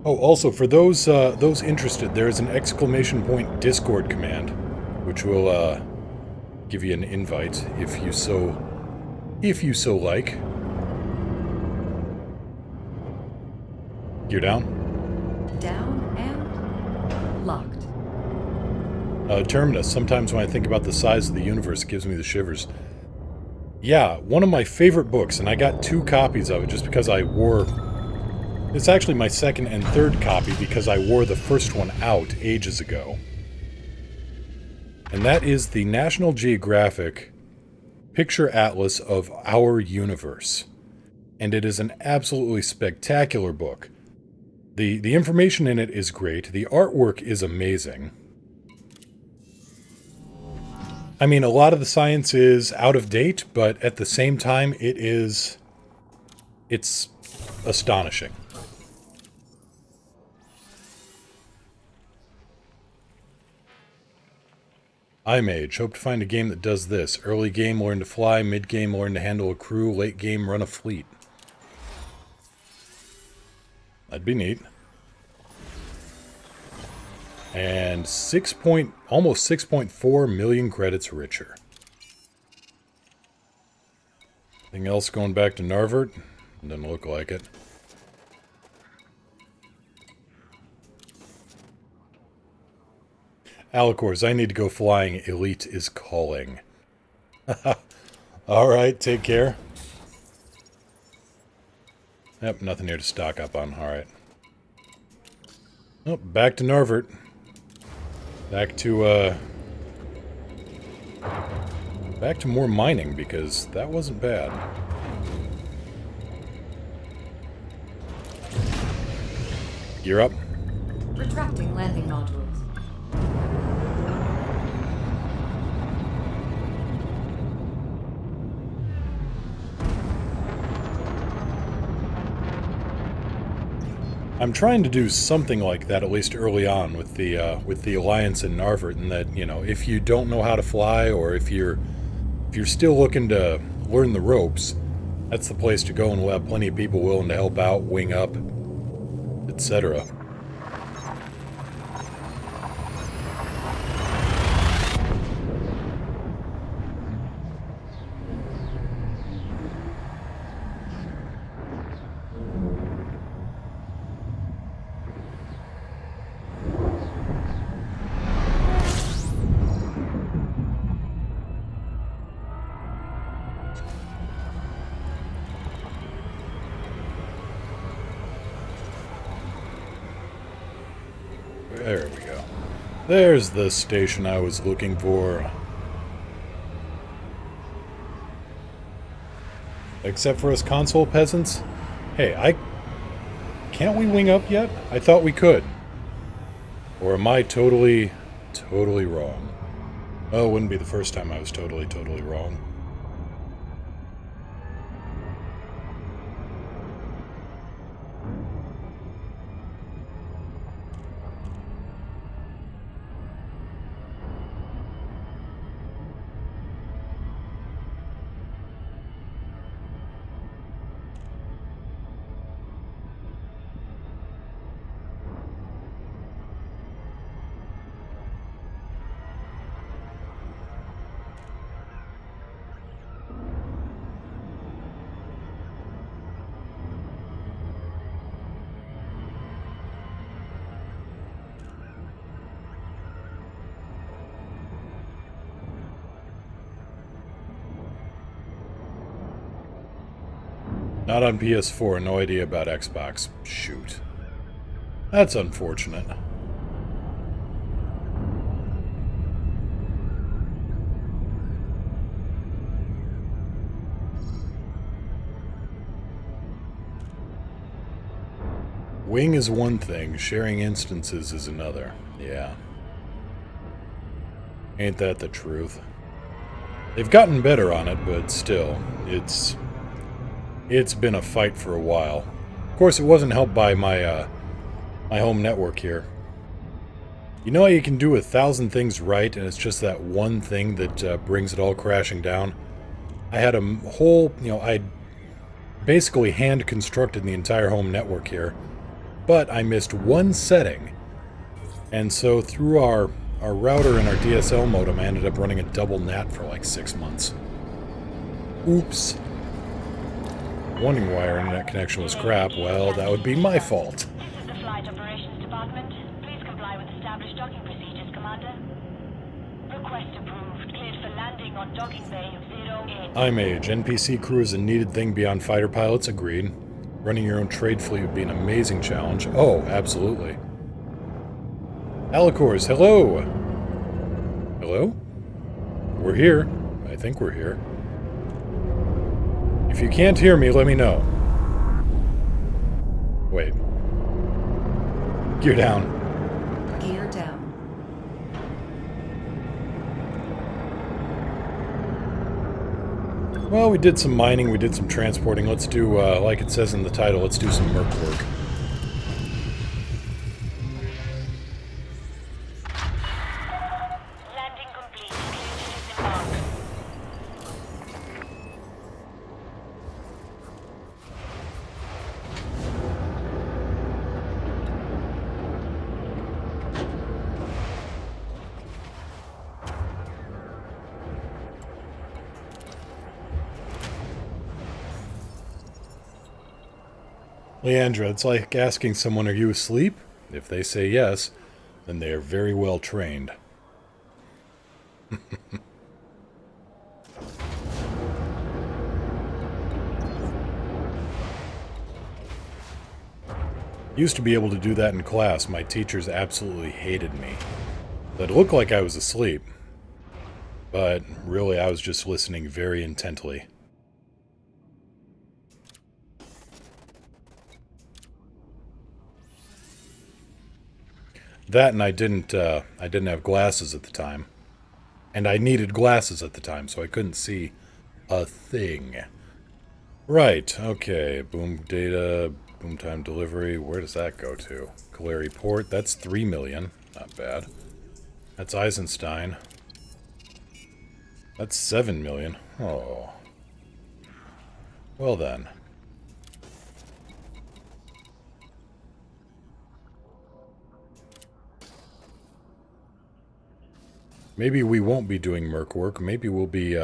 Oh, also, for those interested, there is an ! Discord command, which will give you an invite if you so like. You're down? Down and locked. Terminus. Sometimes when I think about the size of the universe, it gives me the shivers. Yeah, one of my favorite books, and I got 2 copies of it just because I wore... It's actually my second and third copy because I wore the first one out ages ago. And that is the National Geographic Picture Atlas of Our Universe. And it is an absolutely spectacular book. The information in it is great. The artwork is amazing. I mean, a lot of the science is out of date, but at the same time, it's astonishing. iMage. Hope to find a game that does this. Early game, learn to fly. Mid game, learn to handle a crew. Late game, run a fleet. That'd be neat. And almost 6.4 million credits richer. Anything else going back to Narvert? Doesn't look like it. Alcors, I need to go flying. Elite is calling. Alright, take care. Yep, nothing here to stock up on. Alright. Oh, back to Narvert. Back to more mining, because that wasn't bad. Gear up. Retracting landing modules. I'm trying to do something like that, at least early on, with the Alliance in Narvert, and that, you know, if you don't know how to fly, or if you're still looking to learn the ropes, that's the place to go, and we'll have plenty of people willing to help out, wing up, etc. There we go. There's the station I was looking for. Except for us console peasants? Hey, can't we wing up yet? I thought we could. Or am I totally wrong? Oh, it wouldn't be the first time I was totally wrong. Not on PS4, no idea about Xbox. Shoot. That's unfortunate. Wing is one thing, sharing instances is another. Yeah. Ain't that the truth? They've gotten better on it, but still, it's been a fight for a while. Of course, it wasn't helped by my my home network here. You know how you can do 1,000 things right, and it's just that one thing that brings it all crashing down? I had a whole, you know, I basically hand-constructed the entire home network here, but I missed one setting, and so through our router and our DSL modem, I ended up running a double NAT for like 6 months. Oops. Wondering why our internet connection was crap. Well, that would be my fault. This is the Flight Operations Department. Please comply with established docking procedures, Commander. Request approved. Cleared for landing on docking bay 08. IMAGE. NPC crew is a needed thing beyond fighter pilots. Agreed. Running your own trade fleet would be an amazing challenge. Oh, absolutely. Alicors, hello! Hello? We're here. I think we're here. If you can't hear me, let me know. Wait. Gear down. Gear down. Well, we did some mining, we did some transporting. Let's do, like it says in the title, let's do some merc work. Landing complete. Cleared to disembark. Leandra, it's like asking someone, are you asleep? If they say yes, then they are very well trained. Used to be able to do that in class. My teachers absolutely hated me. It looked like I was asleep, but really I was just listening very intently. That, and I didn't have glasses at the time. And I needed glasses at the time, so I couldn't see a thing. Right, okay. Boom data, Boom time delivery. Where does that go to? Caleri Port. That's 3 million. Not bad. That's Eisenstein. That's 7 million. Oh. Well then. Maybe we won't be doing merc work. Maybe we'll be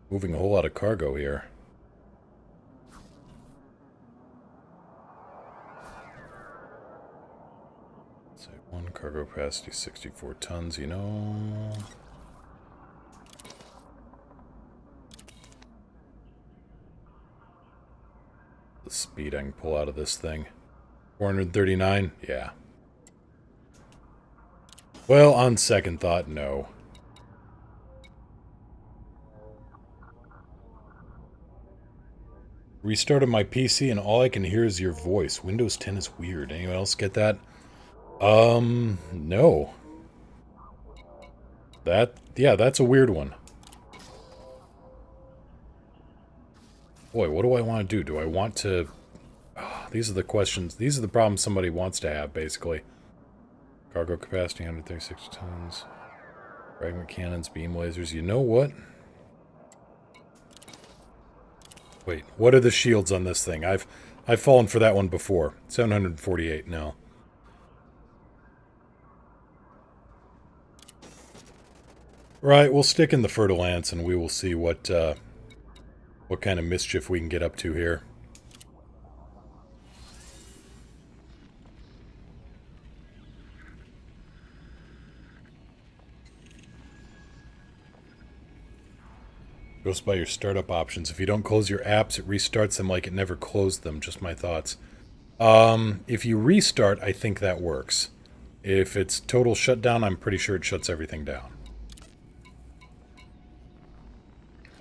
moving a whole lot of cargo here. So one cargo capacity, 64 tons, you know. The speed I can pull out of this thing. 439? Yeah. Well, on second thought, no. Restarted my PC and all I can hear is your voice. Windows 10 is weird. Anyone else get that? No. Yeah, that's a weird one. Boy, what do I want to do? Do I want to... Oh, these are the questions. These are the problems somebody wants to have, basically. Cargo capacity, 136 tons. Fragment cannons, beam lasers. You know what? Wait, what are the shields on this thing? I've fallen for that one before. 748, no. Right, we'll stick in the Fertile Ants and we will see what kind of mischief we can get up to here. Goes by your startup options. If you don't close your apps, it restarts them like it never closed them. Just my thoughts. If you restart, I think that works. If it's total shutdown, I'm pretty sure it shuts everything down.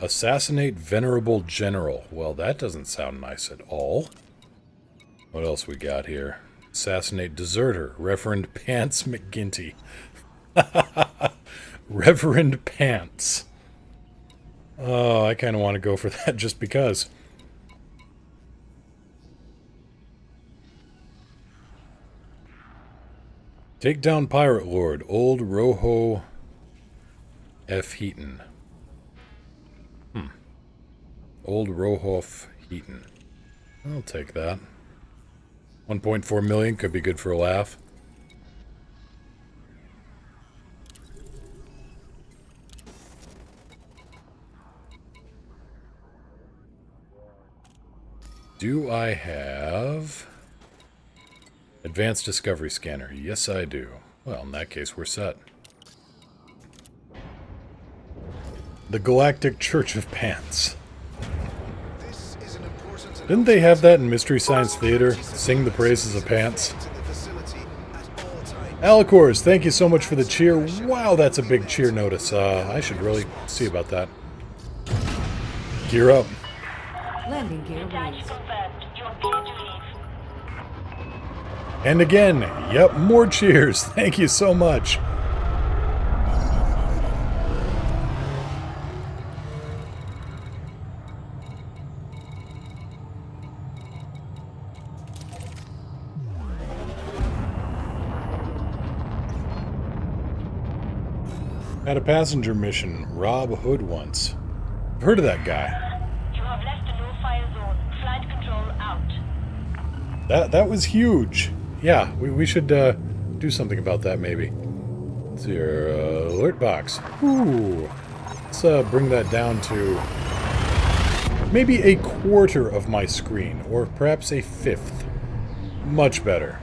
Assassinate Venerable General. Well, that doesn't sound nice at all. What else we got here? Assassinate Deserter. Reverend Pants McGinty. Reverend Pants. Oh, I kind of want to go for that just because. Take down Pirate Lord. Old Rojo F. Heaton. Old Rohof Heaton. I'll take that. 1.4 million could be good for a laugh. Do I have Advanced Discovery Scanner? Yes, I do. Well, in that case, we're set. The Galactic Church of Pants. Didn't they have that in Mystery Science Theater? Sing the praises of pants. Alicors, thank you so much for the cheer. Wow, that's a big cheer notice. I should really see about that. Gear up. Landing gear raised. Confirmed. You're clear to leave. And again, yep, more cheers. Thank you so much. Had a passenger mission, Rob Hood once. I've heard of that guy. You have left the no-fire zone. Flight control out. That was huge. Yeah, we should do something about that maybe. Let's see your alert box. Ooh. Let's bring that down to maybe a quarter of my screen, or perhaps a fifth. Much better.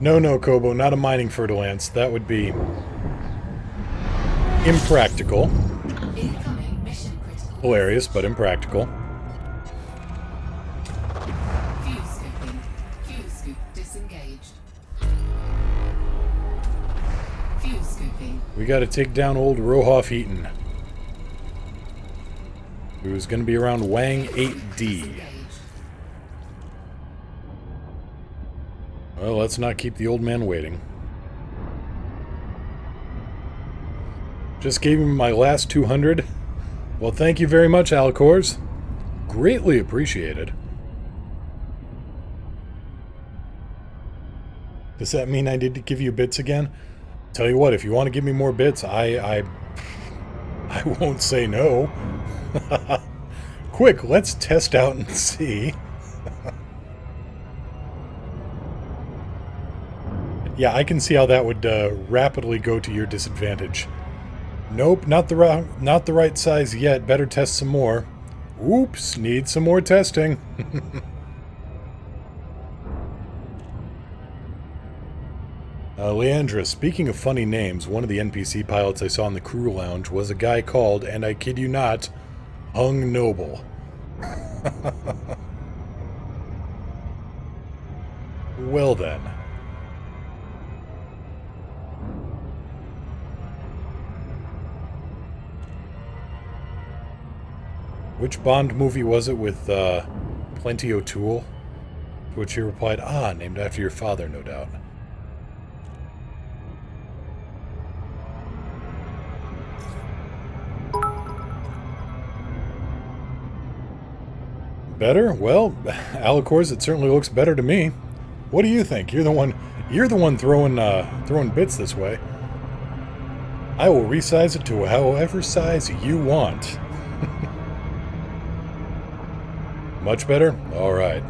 No, Kobo, not a mining Fertile Ants. That would be impractical. Incoming mission critical. Hilarious, but impractical. Fuse scooping. Fuse scoop disengaged. Fuse scooping. We gotta take down old Rohoff Heaton. Who's gonna be around Wang 8D. Disengaged. Well, let's not keep the old man waiting. Just gave him my last 200. Well, thank you very much, Alicors. Greatly appreciated. Does that mean I need to give you bits again? Tell you what, if you want to give me more bits, I won't say no. Quick, let's test out and see. Yeah, I can see how that would rapidly go to your disadvantage. Nope, not the right size yet. Better test some more. Oops, need some more testing. Leandra, speaking of funny names, one of the NPC pilots I saw in the crew lounge was a guy called, and I kid you not, Hung Noble. Well then. Which Bond movie was it with Plenty O'Toole? To which he replied, ah, named after your father, no doubt. Better? Well, Alicors, it certainly looks better to me. What do you think? You're the one throwing bits this way. I will resize it to however size you want. Much better? All right.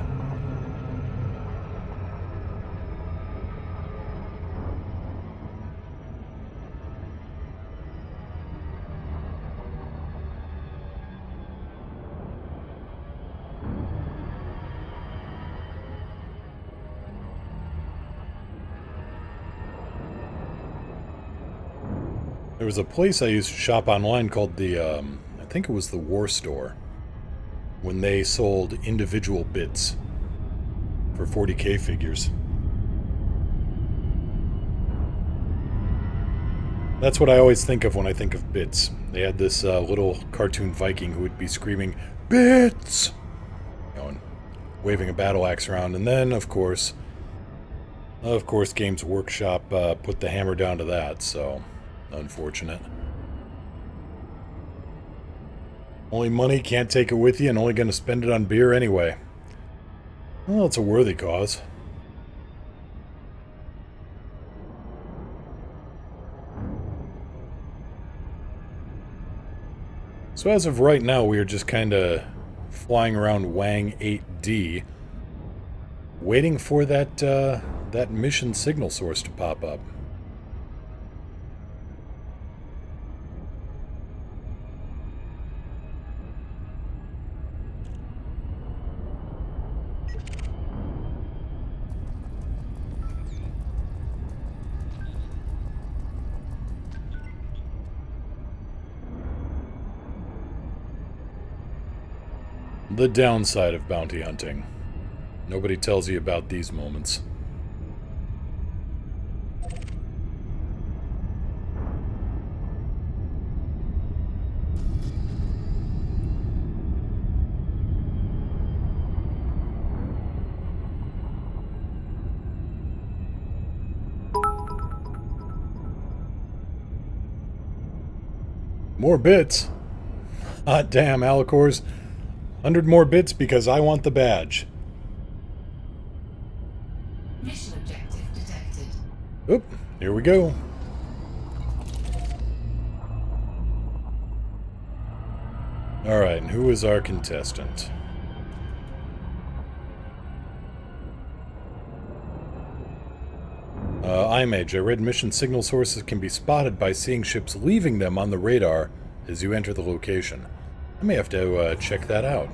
There was a place I used to shop online called the, I think it was the War Store, when they sold individual bits for 40k figures. That's what I always think of when I think of bits. They had this little cartoon Viking who would be screaming, "Bits!" You know, and waving a battle axe around, and then, of course, Games Workshop put the hammer down to that, so unfortunate. Only money, can't take it with you, and only going to spend it on beer anyway. Well, it's a worthy cause. So as of right now, we are just kind of flying around Wang 8D, waiting for that mission signal source to pop up. The downside of bounty hunting. Nobody tells you about these moments. More bits. Hot damn, Alicors. 100 more bits because I want the badge. Mission objective detected. Oop, here we go. Alright, and who is our contestant? iMage, I read mission signal sources can be spotted by seeing ships leaving them on the radar as you enter the location. I may have to check that out.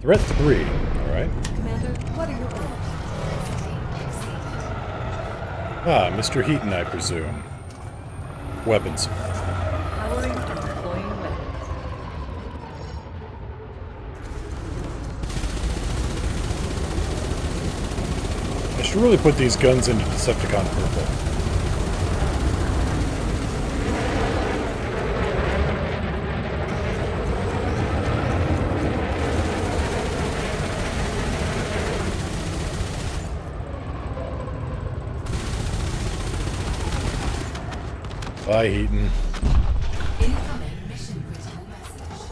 Threat 3, alright. Commander, what are your orders? Ah, Mr. Heaton, I presume. Weapons. Powering and deploying weapons. I should really put these guns into Decepticon Purple. Bye, Heaton. Incoming mission critical message.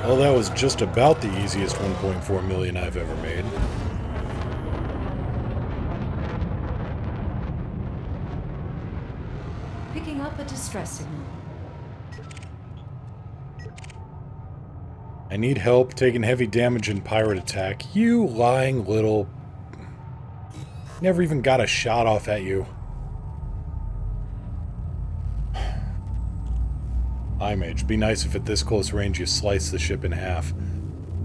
Well, that was just about the easiest 1.4 million I've ever made. Picking up a distress signal. I need help taking heavy damage in pirate attack. You lying little... Never even got a shot off at you. Mage, be nice if at this close range you slice the ship in half.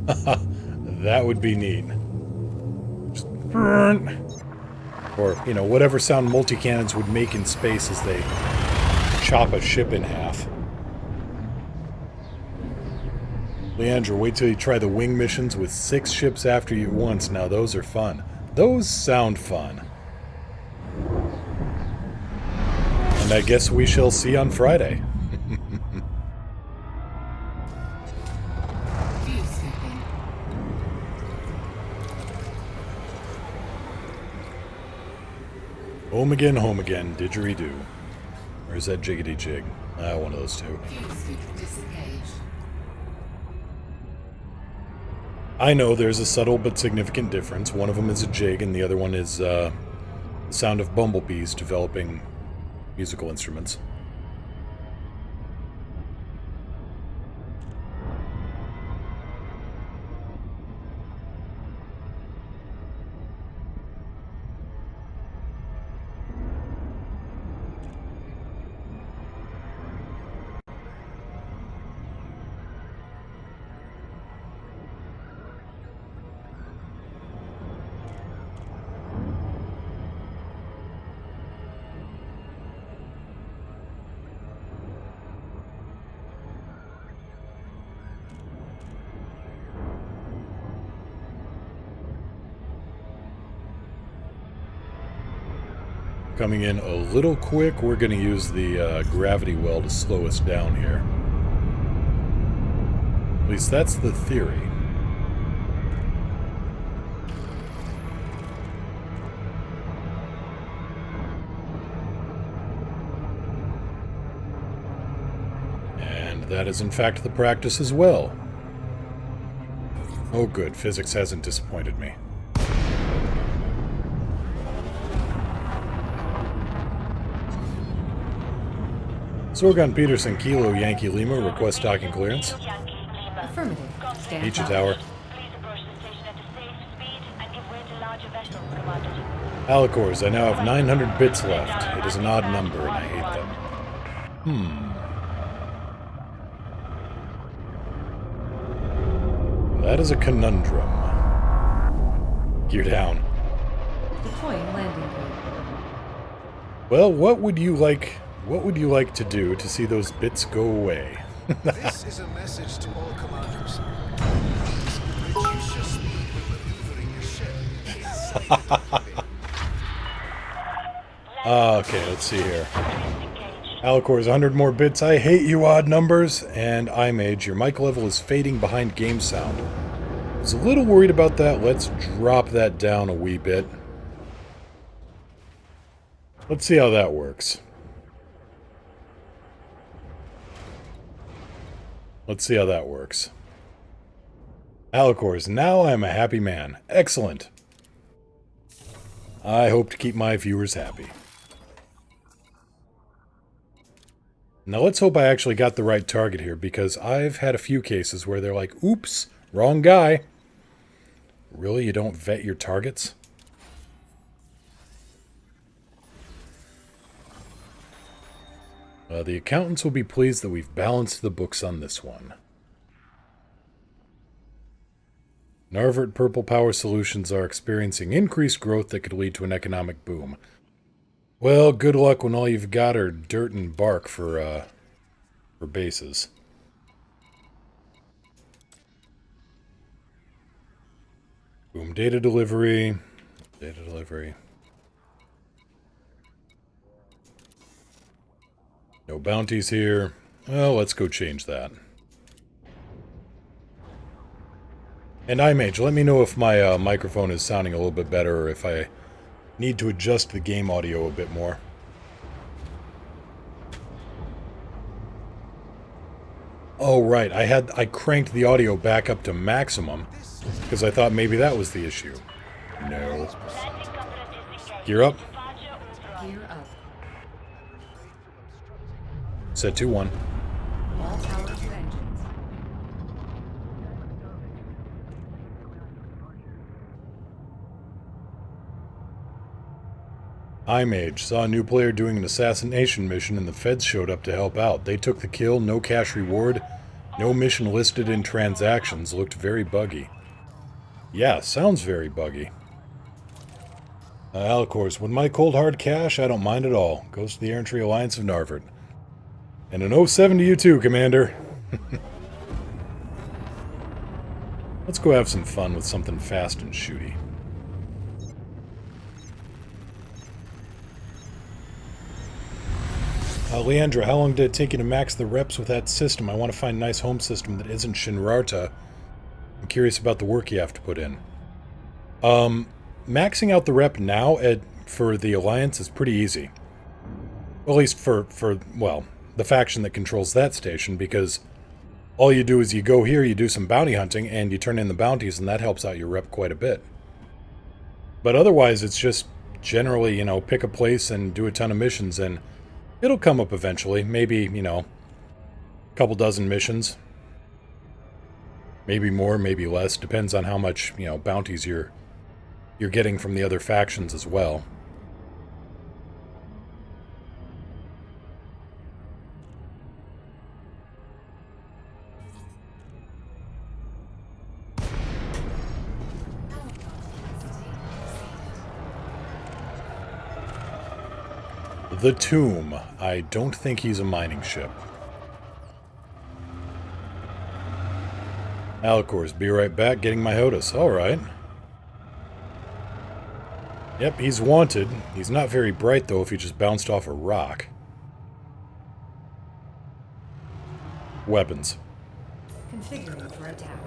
That would be neat. Just... Or, you know, whatever sound multi-cannons would make in space as they chop a ship in half. Leandra, wait till you try the wing missions with 6 ships after you at once. Now those are fun. Those sound fun. And I guess we shall see on Friday. Fuel skipping. Home again, didgeridoo. Or is that jiggity jig? One of those two. Fuel skip disengaged. I know there's a subtle but significant difference. One of them is a jig, and the other one is the sound of bumblebees developing musical instruments. Coming in a little quick, we're going to use the gravity well to slow us down here. At least that's the theory. And that is in fact the practice as well. Oh good, physics hasn't disappointed me. Sorgon Peterson, Kilo, Yankee Lima, request docking clearance. Affirmative. Stand Each by. tower. Please approach the station at a safe speed and give way to larger vessels, Commander. Alicors, I now have 900 bits left. It is an odd number, and I hate them. That is a conundrum. Gear down. Deploying landing gear. Well, what would you like to do to see those bits go away? This is a message to all commanders. Please reduce your speed when maneuvering your ship. Okay, let's see here. Alicors, 100 more bits. I hate you odd numbers. And Mage, your mic level is fading behind game sound. I was a little worried about that. Let's drop that down a wee bit. Let's see how that works. Alicors, now I'm a happy man. Excellent. I hope to keep my viewers happy. Now let's hope I actually got the right target here, because I've had a few cases where they're like, oops, wrong guy. Really? You don't vet your targets? The accountants will be pleased that we've balanced the books on this one. Narvert Purple Power Solutions are experiencing increased growth that could lead to an economic boom. Well, good luck when all you've got are dirt and bark for bases. Boom, data delivery. No bounties here. Well, let's go change that. And Mage, let me know if my microphone is sounding a little bit better, or if I need to adjust the game audio a bit more. Oh, right. I cranked the audio back up to maximum because I thought maybe that was the issue. No. Gear up. Gear up. Set 2-1. All power to engines. iMage saw a new player doing an assassination mission and the feds showed up to help out. They took the kill, no cash reward, no mission listed in transactions, looked very buggy. Yeah, sounds very buggy. Alcors, with my cold hard cash, I don't mind at all. Goes to the Errantry Alliance of Narvert. And an 07 to you too, Commander. Let's go have some fun with something fast and shooty. Leandra, how long did it take you to max the reps with that system? I want to find a nice home system that isn't Shinrarta. I'm curious about the work you have to put in. Maxing out the rep now for the Alliance is pretty easy. At least for, well, the faction that controls that station, because all you do is you go here, you do some bounty hunting, and you turn in the bounties, and that helps out your rep quite a bit. But otherwise, it's just generally, you know, pick a place and do a ton of missions, and it'll come up eventually. Maybe, you know, a couple dozen missions. Maybe more, maybe less. Depends on how much, you know, bounties you're getting from the other factions as well. The Tomb. I don't think he's a mining ship. Alcors, be right back, getting my HOTUS. Alright. Yep, he's wanted. He's not very bright, though, if he just bounced off a rock. Weapons. Configuring for attack.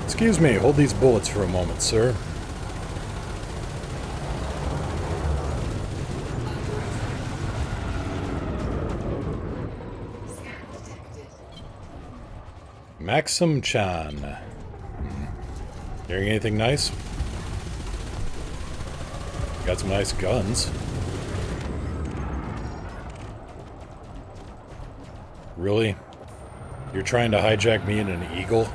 Excuse me, hold these bullets for a moment, sir. Maxim Chan. Hearing anything nice? Got some nice guns. Really? You're trying to hijack me in an Eagle?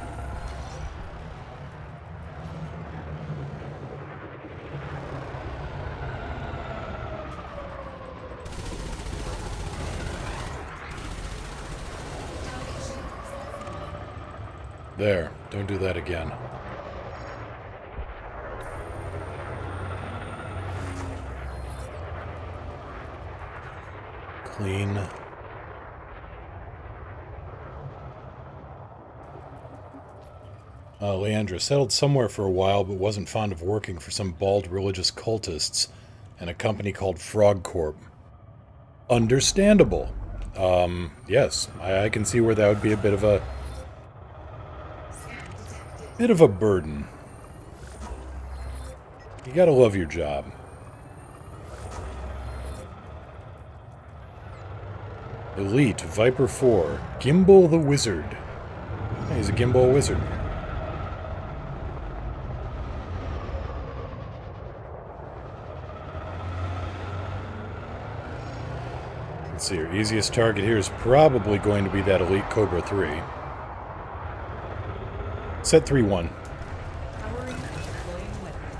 There, don't do that again. Clean. Leandra settled somewhere for a while, but wasn't fond of working for some bald religious cultists and a company called Frog Corp. Understandable. Yes, I can see where that would be a bit of a burden. You gotta love your job. Elite, Viper 4, Gimbal the Wizard. Hey, he's a Gimbal Wizard. Let's see, our easiest target here is probably going to be that Elite Cobra 3. Set 3-1. Powering and deploying weapons.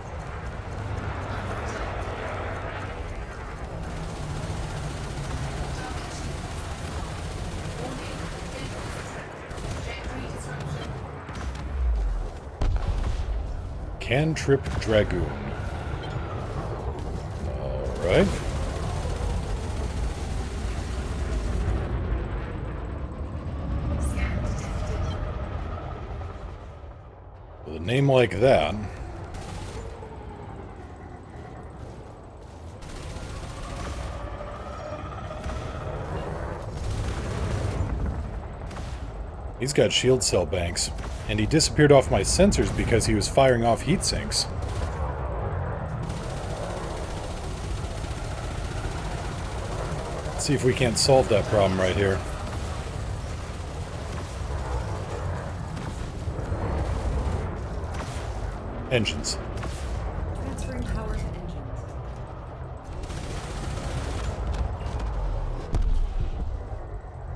Cantrip Dragoon. Alright. With a name like that, he's got shield cell banks, and he disappeared off my sensors because he was firing off heat sinks. See if we can't solve that problem right here. Engines. Transferring power to engines.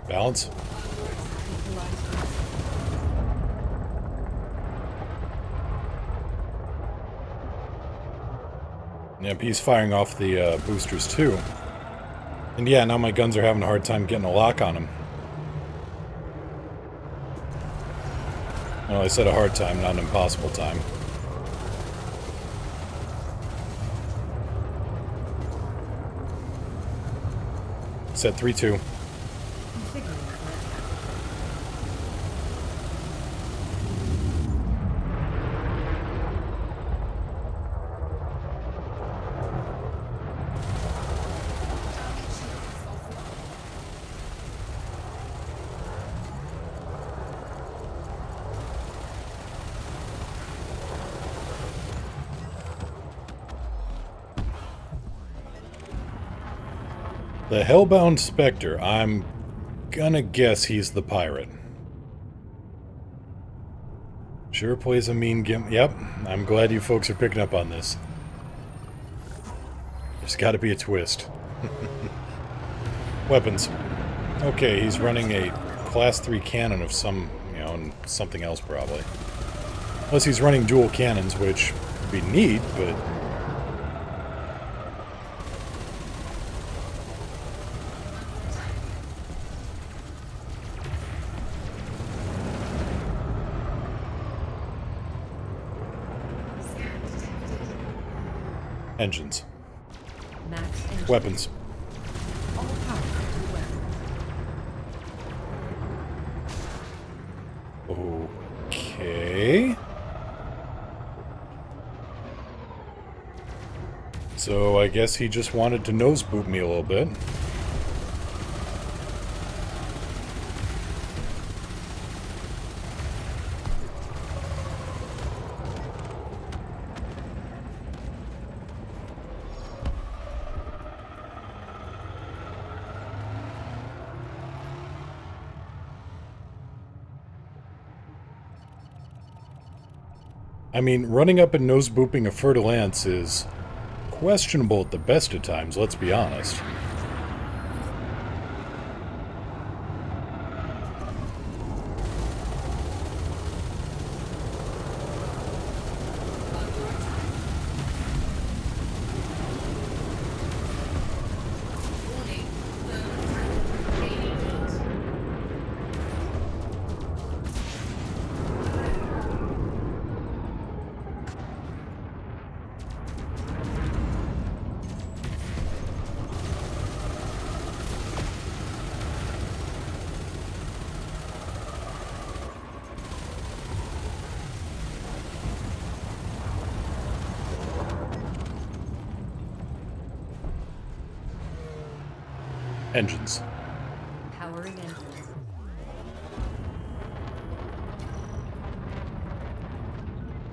Balance. Equalized. Yep, he's firing off the boosters too. And yeah, now my guns are having a hard time getting a lock on him. Well, I said a hard time, not an impossible time. Set 3-2. Configuring for attack. The Hellbound Spectre. I'm gonna guess he's the pirate. Sure plays a mean gimp. Yep, I'm glad you folks are picking up on this. There's gotta be a twist. Weapons. Okay, he's running a Class 3 cannon of some, you know, and something else probably. Unless he's running dual cannons, which would be neat, but... Engines. Max engine. Weapons. All power to weapons. Okay. So I guess he just wanted to nose boot me a little bit. I mean, running up and nose booping a fertile ants is questionable at the best of times, let's be honest. Engines. Powering engines.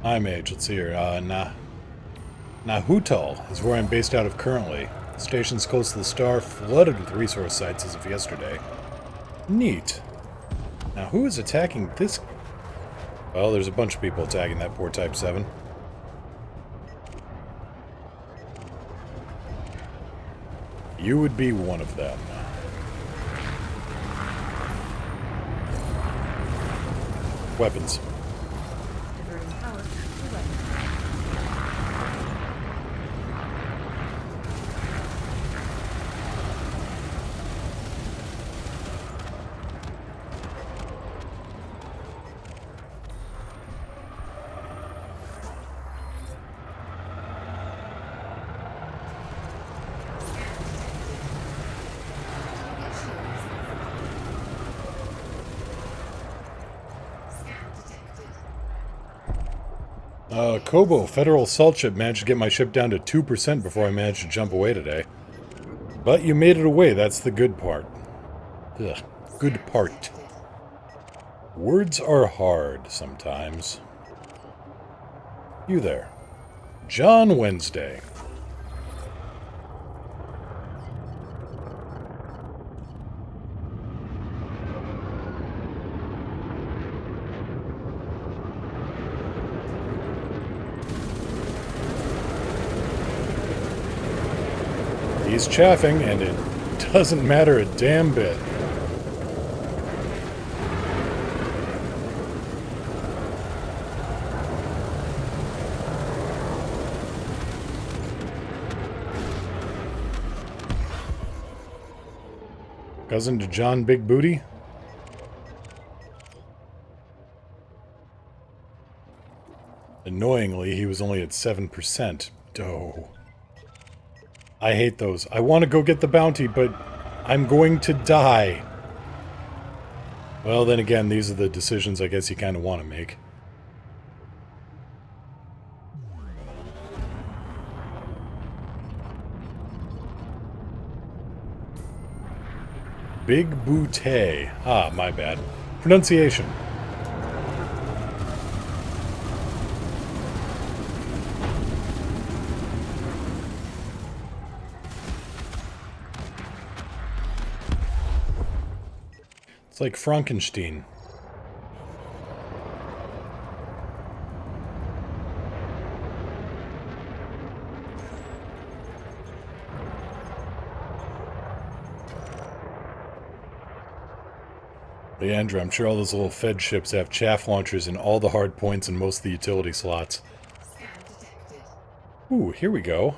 Mage, let's see here. Nahutal is where I'm based out of currently. The station's close to the star, flooded with resource sites as of yesterday. Neat. Now, who is attacking this? Well, there's a bunch of people attacking that poor Type 7. You would be one of them. Weapons. Diverting power to weapons. Kobo, Federal Assault Ship managed to get my ship down to 2% before I managed to jump away today. But you made it away, that's the good part. Ugh, good part. Words are hard sometimes. You there. John Wednesday. He's chaffing, and it doesn't matter a damn bit. Cousin to John Big Booty? Annoyingly, he was only at 7%. Oh. I hate those. I want to go get the bounty, but I'm going to die. Well, then again, these are the decisions I guess you kind of want to make. Big Bootay. Ah, my bad. Pronunciation. It's like Frankenstein. Leandra, I'm sure all those little Fed ships have chaff launchers in all the hard points and most of the utility slots. Scan detected. Ooh, here we go.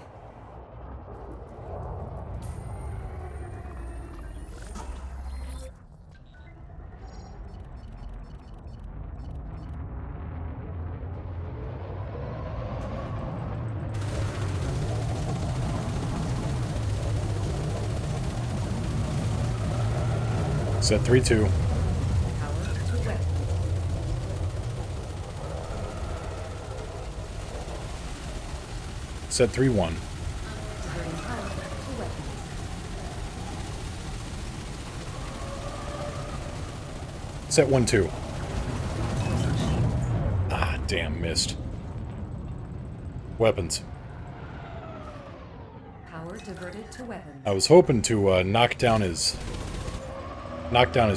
Set 3-2. Power to weapons. Set 3-1. Diverting power to weapons. Set 1-2. Ah, damn, missed. Weapons. Power diverted to weapons. I was hoping to knock down his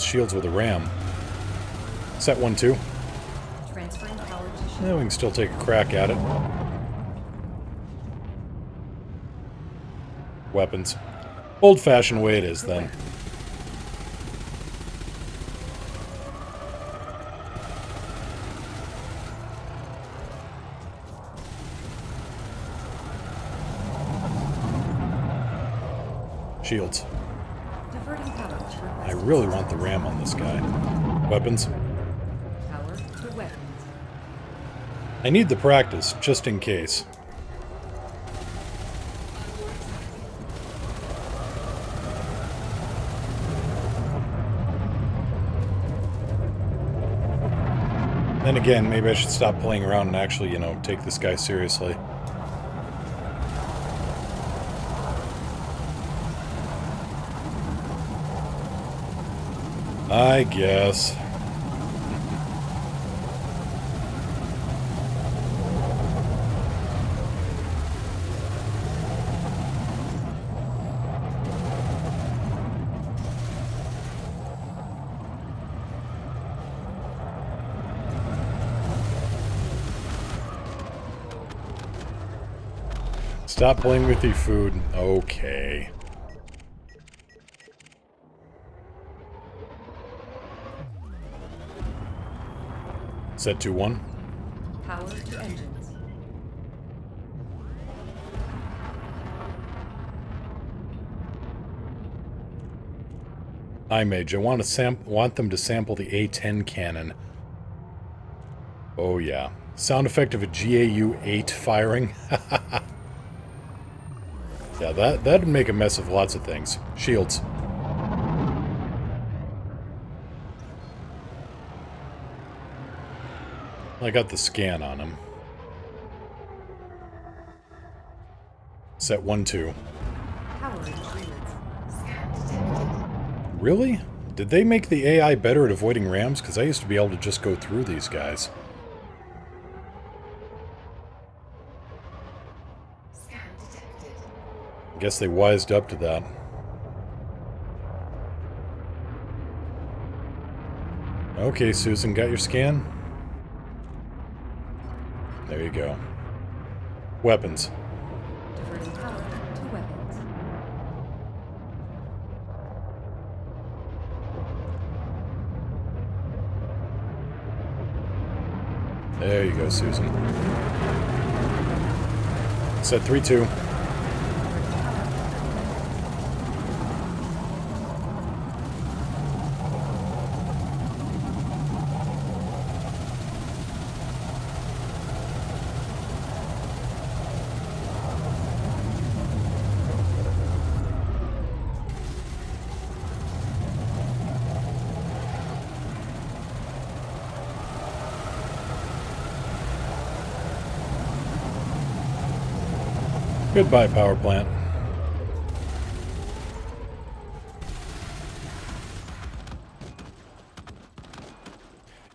shields with a ram. Set 1-2. Transferring power to Yeah, shield. we can still take a crack at it. Weapons. Old-fashioned way it is, then. Shields. Diverting power to I request. really want the ram on this guy. Weapons. Power to weapons. I need the practice, just in case. Then again, maybe I should stop playing around and actually, take this guy seriously. I guess. Stop playing with your food. Okay. Set 2-1. Power to engines. Hi, Mage. I want them to sample the A10 cannon. Oh yeah. Sound effect of a GAU-8 firing. Yeah, that'd make a mess of lots of things. Shields. I got the scan on him. Set 1-2. Power to shields. Scan detected. Really? Did they make the AI better at avoiding rams? Because I used to be able to just go through these guys. Scan detected. I guess they wised up to that. Okay, Susan, got your scan? There you go. Weapons. Diverting power to weapons. There you go, Susan. Set 3-2. Goodbye, power plant.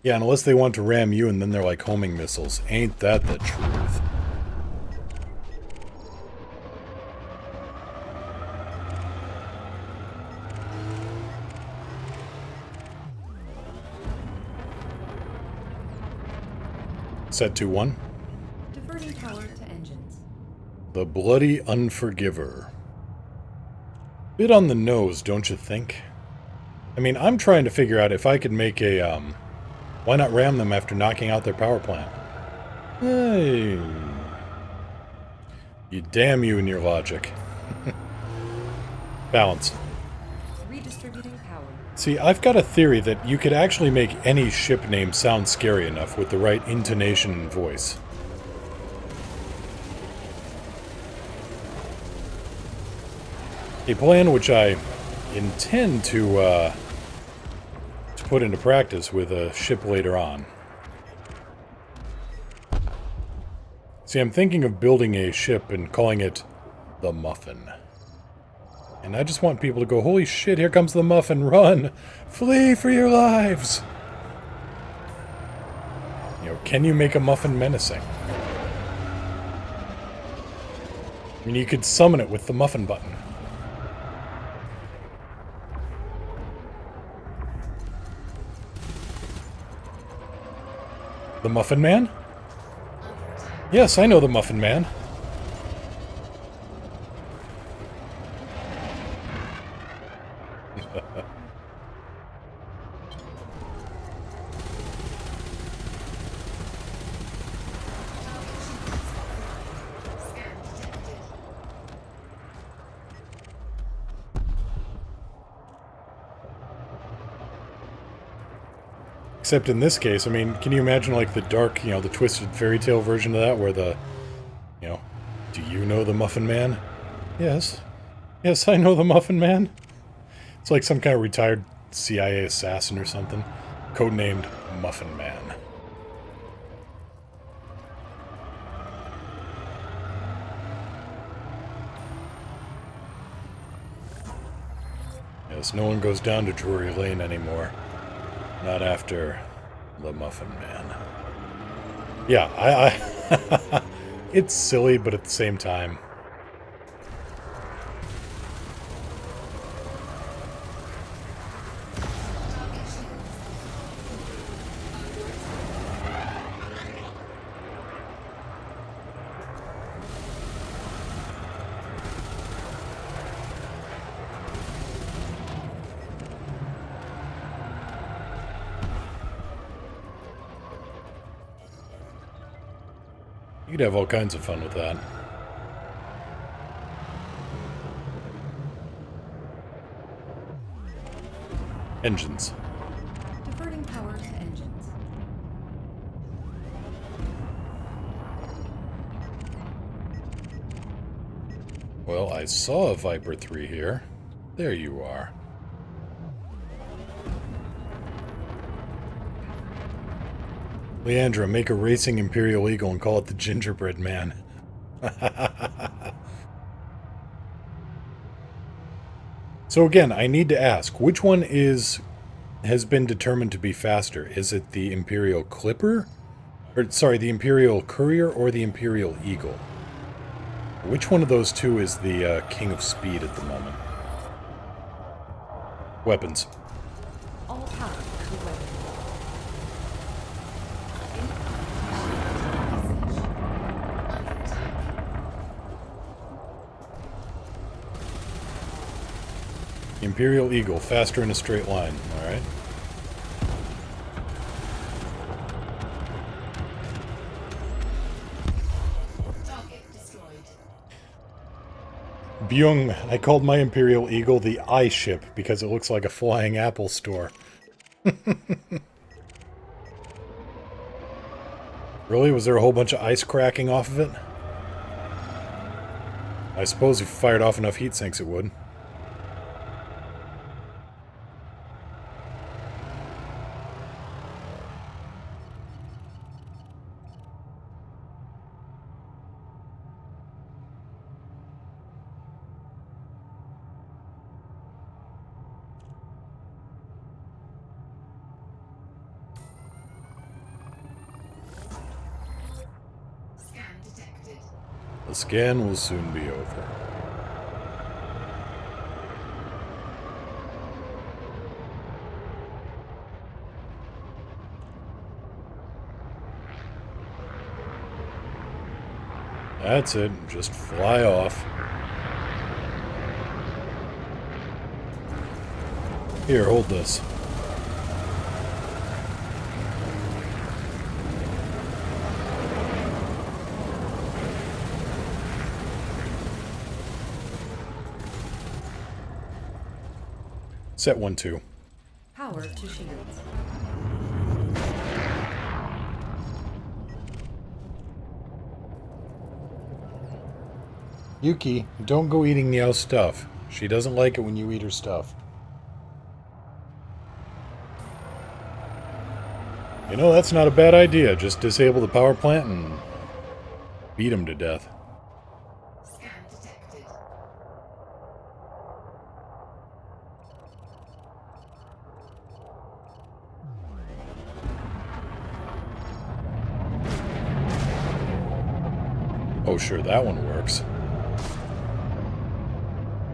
Yeah, unless they want to ram you and then they're like homing missiles. Ain't that the truth? Set 2-1. Diverting power to engines. The Bloody Unforgiver. Bit on the nose, don't you think? I mean, I'm trying to figure out if I could make a, why not ram them after knocking out their power plant? Hey. You damn you and your logic. Balance. Redistributing power. See, I've got a theory that you could actually make any ship name sound scary enough with the right intonation and voice. A plan which I intend to put into practice with a ship later on. See, I'm thinking of building a ship and calling it the Muffin. And I just want people to go, holy shit, here comes the Muffin, run! Flee for your lives! You know, can you make a Muffin menacing? I mean, you could summon it with the Muffin button. The Muffin Man? Yes, I know the Muffin Man. Except in this case, I mean, can you imagine like the dark, you know, the twisted fairy tale version of that where the, you know, do you know the Muffin Man? Yes. Yes, I know the Muffin Man. It's like some kind of retired CIA assassin or something. Codenamed Muffin Man. Yes, no one goes down to Drury Lane anymore. Not after the Muffin Man. Yeah, I it's silly, but at the same time. You'd have all kinds of fun with that. Engines. Diverting power to engines. Well, I saw a Viper 3 here. There you are. Leandra, make a racing Imperial Eagle and call it the Gingerbread Man. So again, I need to ask, which one has been determined to be faster? Is it the Imperial Clipper? Or, sorry, the Imperial Courier or the Imperial Eagle? Which one of those two is the king of speed at the moment? Weapons. All power to weapon. Imperial Eagle, faster in a straight line. Alright. Byung, I called my Imperial Eagle the Eye Ship because it looks like a flying Apple store. Really? Was there a whole bunch of ice cracking off of it? I suppose if you fired off enough heat sinks it would. Scan detected. The scan will soon be over. That's it. Just fly off. Here, hold this. Set 1-2. Power to shields. Yuki, don't go eating Niao's stuff. She doesn't like it when you eat her stuff. You know, that's not a bad idea. Just disable the power plant and beat him to death. Scan detected. Oh, sure, that one works.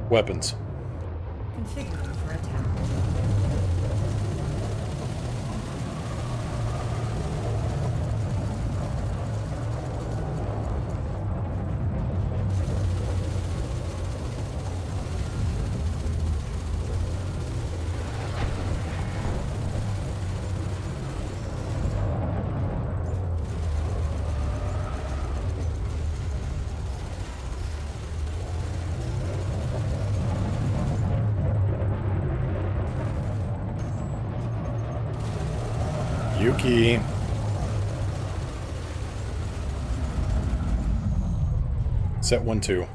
Weapons. Configuring for attack. Yuki. Set 1-2.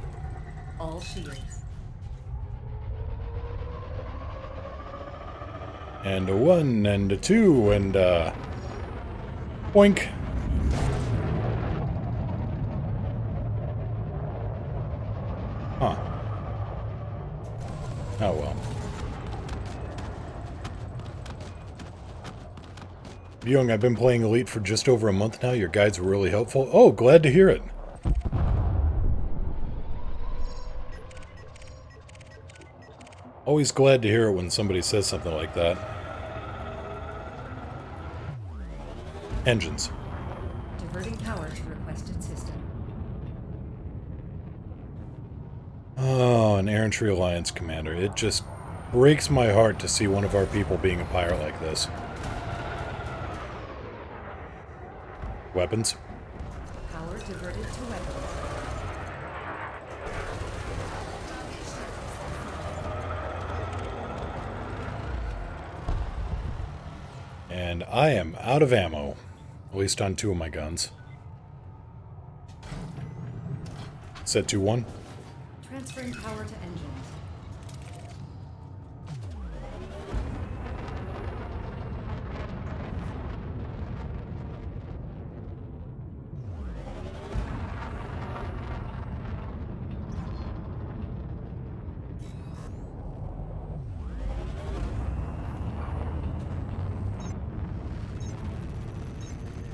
All shields. And a 1, and a 2, and boink. Huh. Oh well. Byung, I've been playing Elite for just over a month now. Your guides were really helpful. Oh, glad to hear it. Always glad to hear it when somebody says something like that. Engines. Diverting power to requested system. Oh, an Errantry Alliance commander. It just breaks my heart to see one of our people being a pirate like this. Weapons. Power diverted to weapons. And I am out of ammo. At least on 2 of my guns. Set 2-1. Transferring power to engines.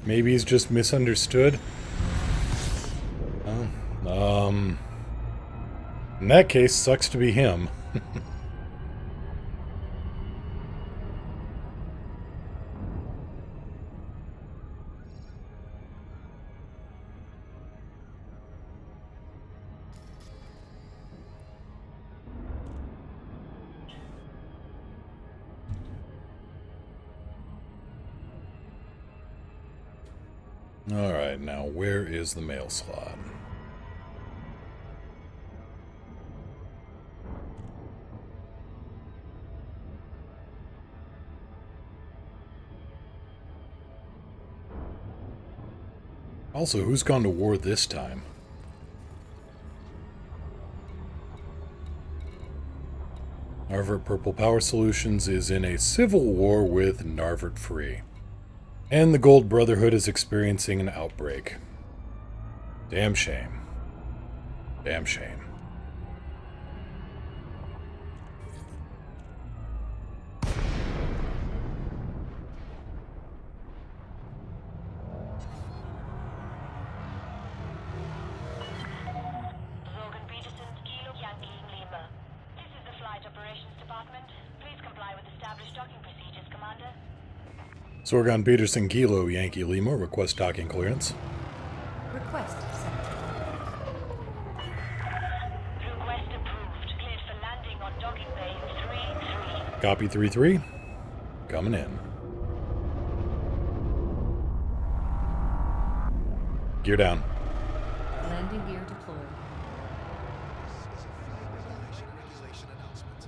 Maybe he's just misunderstood. In that case, sucks to be him. Alright, now where is the mail slot? Also, who's gone to war this time? Narvert Purple Power Solutions is in a civil war with Narvert Free. And the Gold Brotherhood is experiencing an outbreak. Damn shame. Damn shame. Logan Peterson, Kilo Yankee Lima. This is the Flight Operations Department. Please comply with established docking procedures, Commander. Sorgon Peterson Kilo Yankee Lima, request docking clearance. Request accepted. Request approved. Cleared for landing on docking bay 3-3. Copy 3-3. Coming in. Gear down. Landing gear deployed. This is a flight regulation announcement.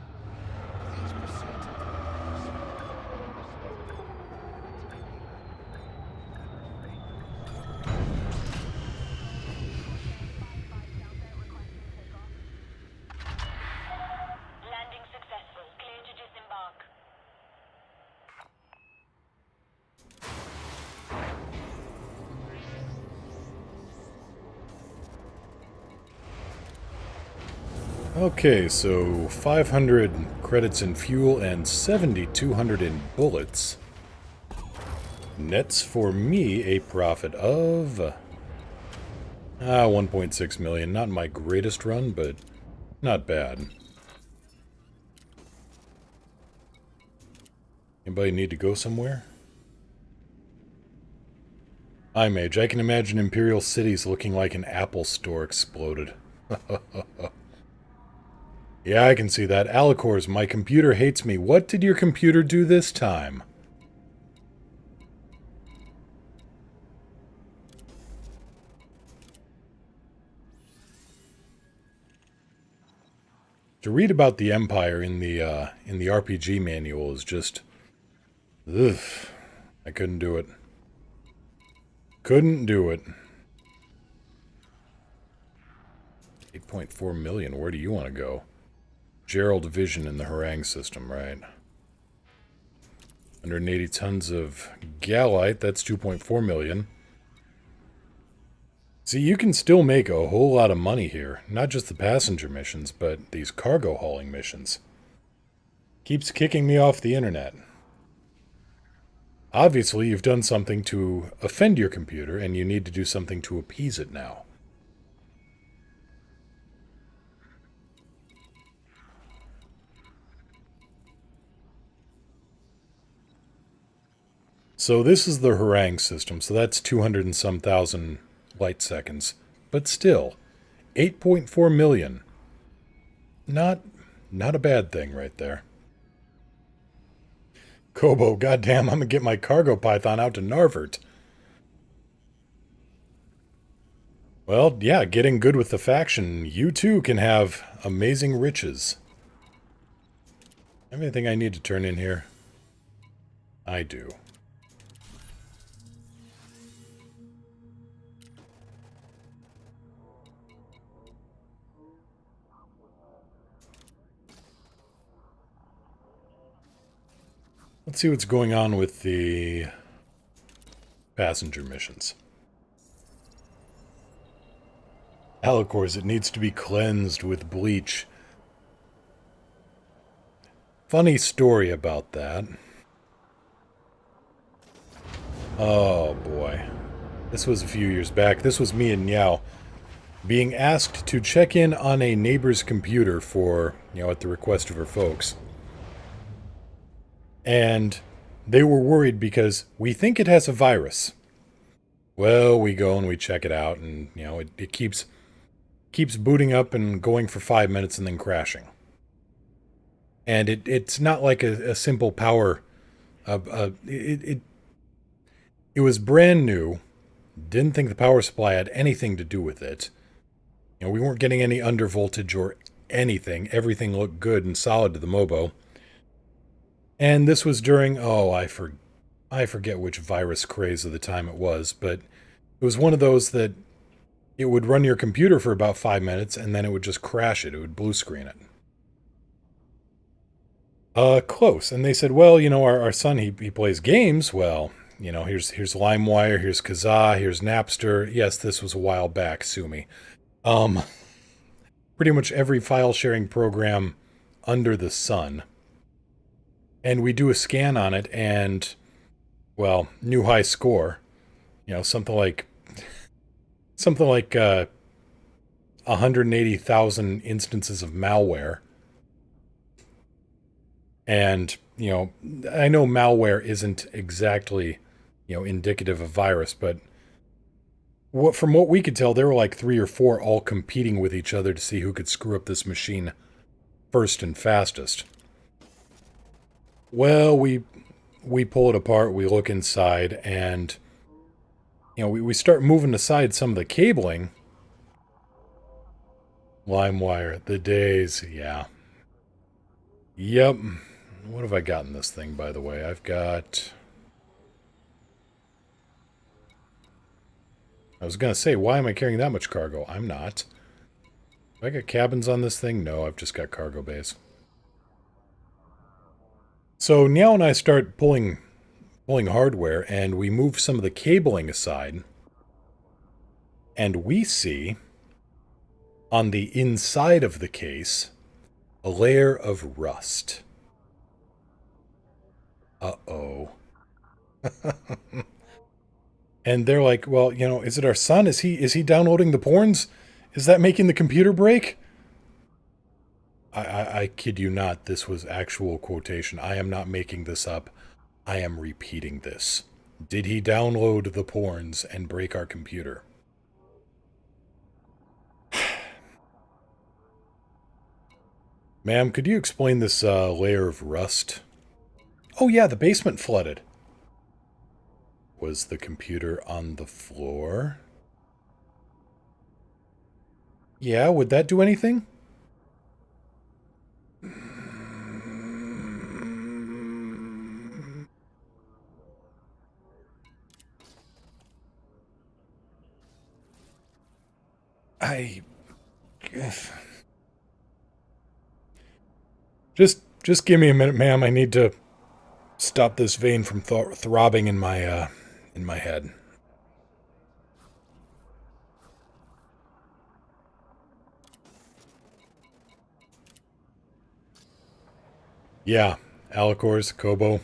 Please proceed to Landing successful. Clear to disembark. Okay, so 500 credits in fuel and 7,200 in bullets. Nets for me a profit of 1.6 million. Not my greatest run, but not bad. Anybody need to go somewhere? Mage, I can imagine Imperial cities looking like an Apple store exploded. Yeah, I can see that. Alicors, my computer hates me. What did your computer do this time? To read about the Empire in the RPG manual is just... ugh. I couldn't do it. Couldn't do it. 8.4 million, where do you want to go? Gerald Vision in the Harang system, right? 180 tons of Gallite, that's 2.4 million. See, you can still make a whole lot of money here. Not just the passenger missions, but these cargo hauling missions. Keeps kicking me off the internet. Obviously, you've done something to offend your computer, and you need to do something to appease it now. So this is the Harang system, so that's 200 and some thousand light seconds. But still, 8.4 million. Not a bad thing right there. Kobo, goddamn, I'm gonna get my cargo python out to Narvert. Well, yeah, getting good with the faction. You too can have amazing riches. Anything I need to turn in here? I do. Let's see what's going on with the passenger missions. Alicors, it needs to be cleansed with bleach. Funny story about that. Oh boy. This was a few years back. This was me and Niao being asked to check in on a neighbor's computer for, at the request of her folks. And they were worried because we think it has a virus. Well, we go and we check it out, and it keeps booting up and going for 5 minutes and then crashing. And it's not like a simple power. It was brand new. Didn't think the power supply had anything to do with it. We weren't getting any undervoltage or anything. Everything looked good and solid to the Mobo. And this was during, I forget which virus craze of the time it was, but It was one of those that it would run your computer for about 5 minutes, and then it would just crash it. It would blue screen it. Close. And they said, well, you know, our son, he plays games. Well, you know, here's LimeWire, here's Kazaa, here's Napster. Yes, this was a while back, sue me. Pretty much every file sharing program under the sun. And we do a scan on it, and, well, new high score. You know, something like 180,000 instances of malware. And, you know, I know malware isn't exactly, you know, indicative of virus, but from what we could tell, there were like 3 or 4 all competing with each other to see who could screw up this machine first and fastest. Well, we pull it apart, we look inside, and, you know, we start moving aside some of the cabling. LimeWire, the days, yeah. Yep. What have I got in this thing, by the way? I've got... I was going to say, why am I carrying that much cargo? I'm not. Have I got cabins on this thing? No, I've just got cargo bays. So Niao and I start pulling hardware, and we move some of the cabling aside, and we see, on the inside of the case, a layer of rust. Uh-oh. And they're like, well, you know, is it our son? Is he downloading the porns? Is that making the computer break? I kid you not, this was actual quotation. I am not making this up. I am repeating this. Did he download the porns and break our computer? Ma'am, could you explain this layer of rust? Oh yeah, the basement flooded. Was the computer on the floor? Yeah, would that do anything? Just give me a minute, ma'am. I need to stop this vein from throbbing in my head. Yeah, Alicors, Kobo.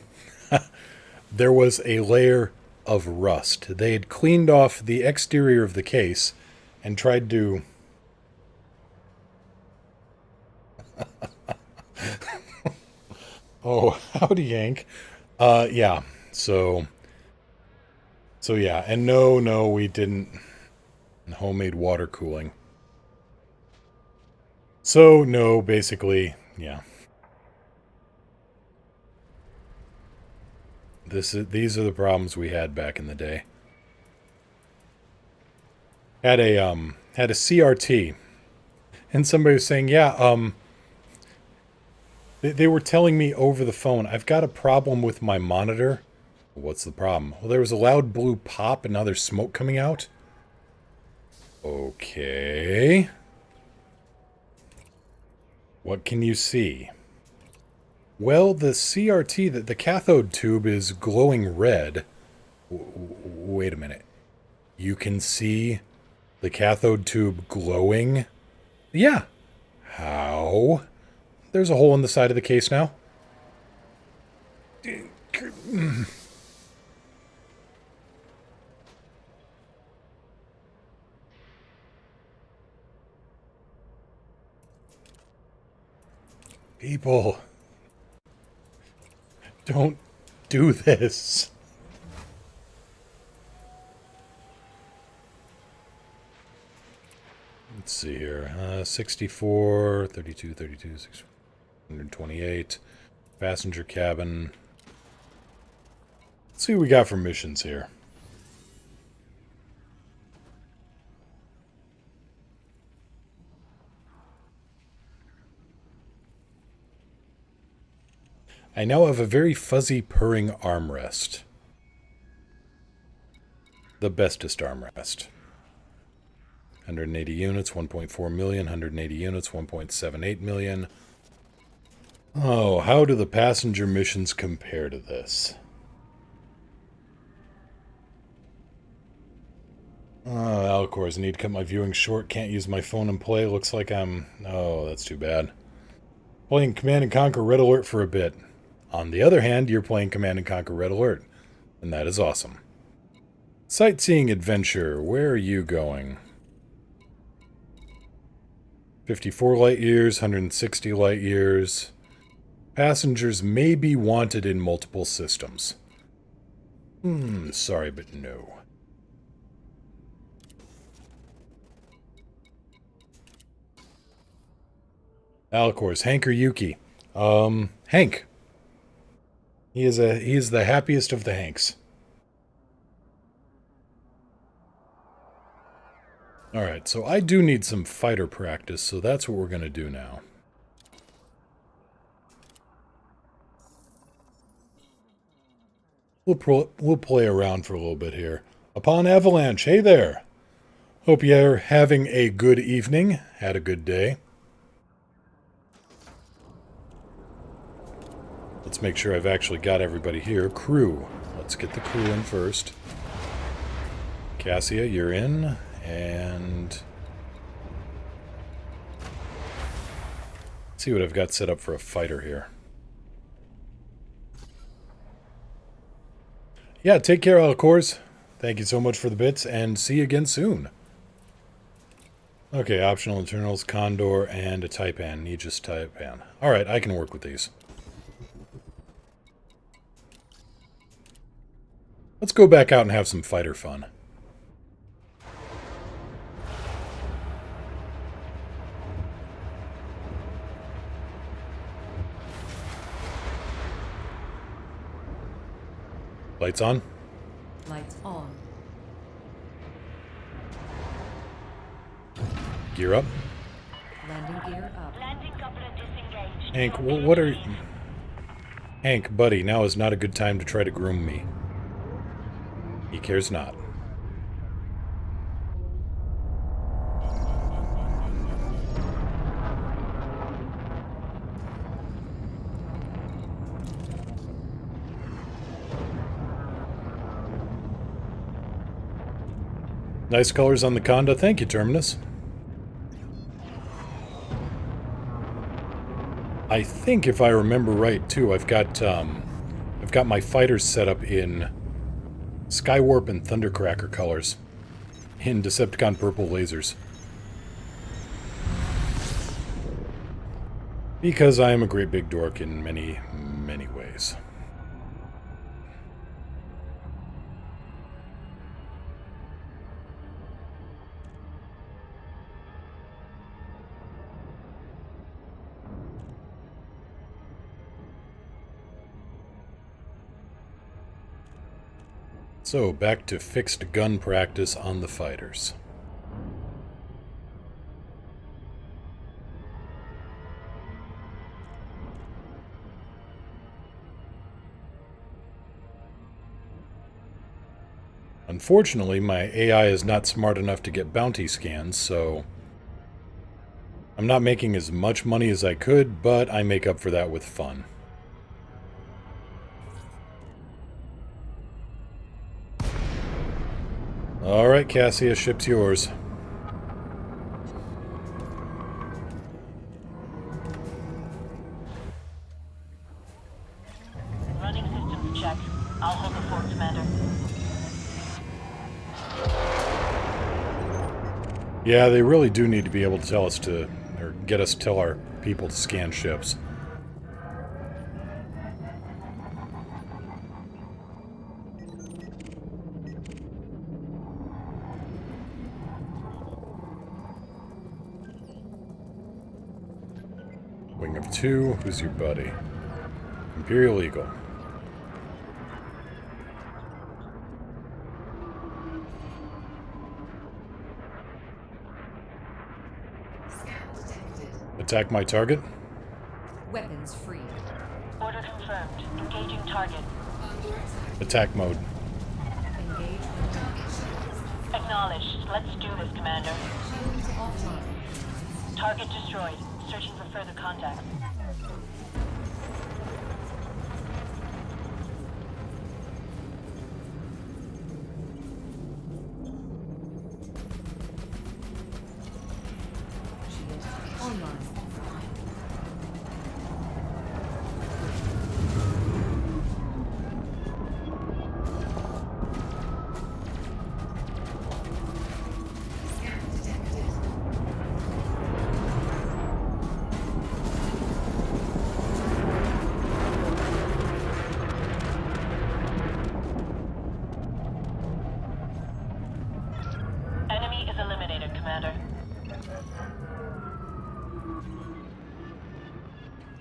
There was a layer of rust. They had cleaned off the exterior of the case and tried to... Oh, howdy, Yank. Yeah, so yeah, and no, we didn't. Homemade water cooling. So, no, basically, yeah. These are the problems we had back in the day. Had a CRT, and somebody was saying, yeah, they were telling me over the phone, I've got a problem with my monitor. What's the problem? Well, there was a loud blue pop, and now there's smoke coming out. Okay. What can you see? Well, the CRT, the cathode tube is glowing red. Wait a minute. You can see the cathode tube glowing? Yeah. How? There's a hole in the side of the case now. People, don't do this. Let's see here. 64, 32, 32, 628. Passenger cabin. Let's see what we got for missions here. I now have a very fuzzy purring armrest. the bestest armrest. 180 units, 1.4 million. 180 units, 1.78 million. Oh, how do the passenger missions compare to this? Alcors, need to cut my viewing short. Can't use my phone and play. Looks like I'm... Oh, that's too bad. Playing Command & Conquer Red Alert for a bit. On the other hand, you're playing Command & Conquer Red Alert. And that is awesome. Sightseeing adventure. Where are you going? 54 light years, 160 light years. Passengers may be wanted in multiple systems. Sorry, but no. Alcors, Hank or Yuki? Hank. He is the happiest of the Hanks. Alright, so I do need some fighter practice, so that's what we're going to do now. We'll play around for a little bit here. Upon Avalanche, hey there! Hope you're having a good evening. Had a good day. Let's make sure I've actually got everybody here. Crew. Let's get the crew in first. Cassia, you're in. And... let's see what I've got set up for a fighter here. Yeah, take care, Alcors. Thank you so much for the bits, and see you again soon. Okay, optional internals, Condor, and a Taipan. Aegis Taipan. Alright, I can work with these. Let's go back out and have some fighter fun. Lights on? Lights on. Gear up? Landing gear up. Landing coupler disengaged. Hank, what are... Hank, buddy, now is not a good time to try to groom me. He cares not. Nice colors on the Conda. Thank you, Terminus. I think, if I remember right, too, I've got my fighters set up in Skywarp and Thundercracker colors in Decepticon purple lasers. Because I am a great big dork in many, many ways. So, back to fixed gun practice on the fighters. Unfortunately, my AI is not smart enough to get bounty scans, so I'm not making as much money as I could, but I make up for that with fun. Alright, Cassia, ship's yours. Running systems check. I'll hold the fort, Commander. Yeah, they really do need to be able to tell us to, or get us to tell our people to scan ships. Wing of 2, who's your buddy? Imperial Eagle. Scan detected. Attack my target. Weapons free. Order confirmed. Engaging target. Under attack. Attack mode. Engage with target. Acknowledged. Let's do this, Commander. Shields offline. Target destroyed. Searching for further contacts. Shields online. Scan detected. Enemy is eliminated, Commander.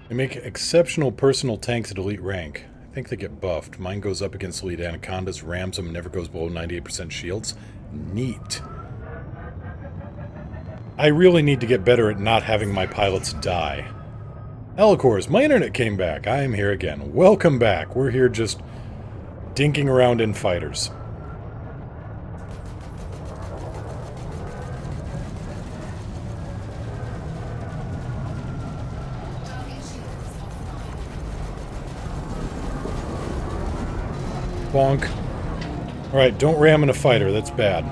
They make exceptional personal tanks at elite rank. I think they get buffed. Mine goes up against elite anacondas, rams them, never goes below 98% shields. Neat. I really need to get better at not having my pilots die. Elicors, my internet came back. I am here again. Welcome back. We're here just dinking around in fighters. Target shields offline. Bonk. Alright, don't ram in a fighter. That's bad.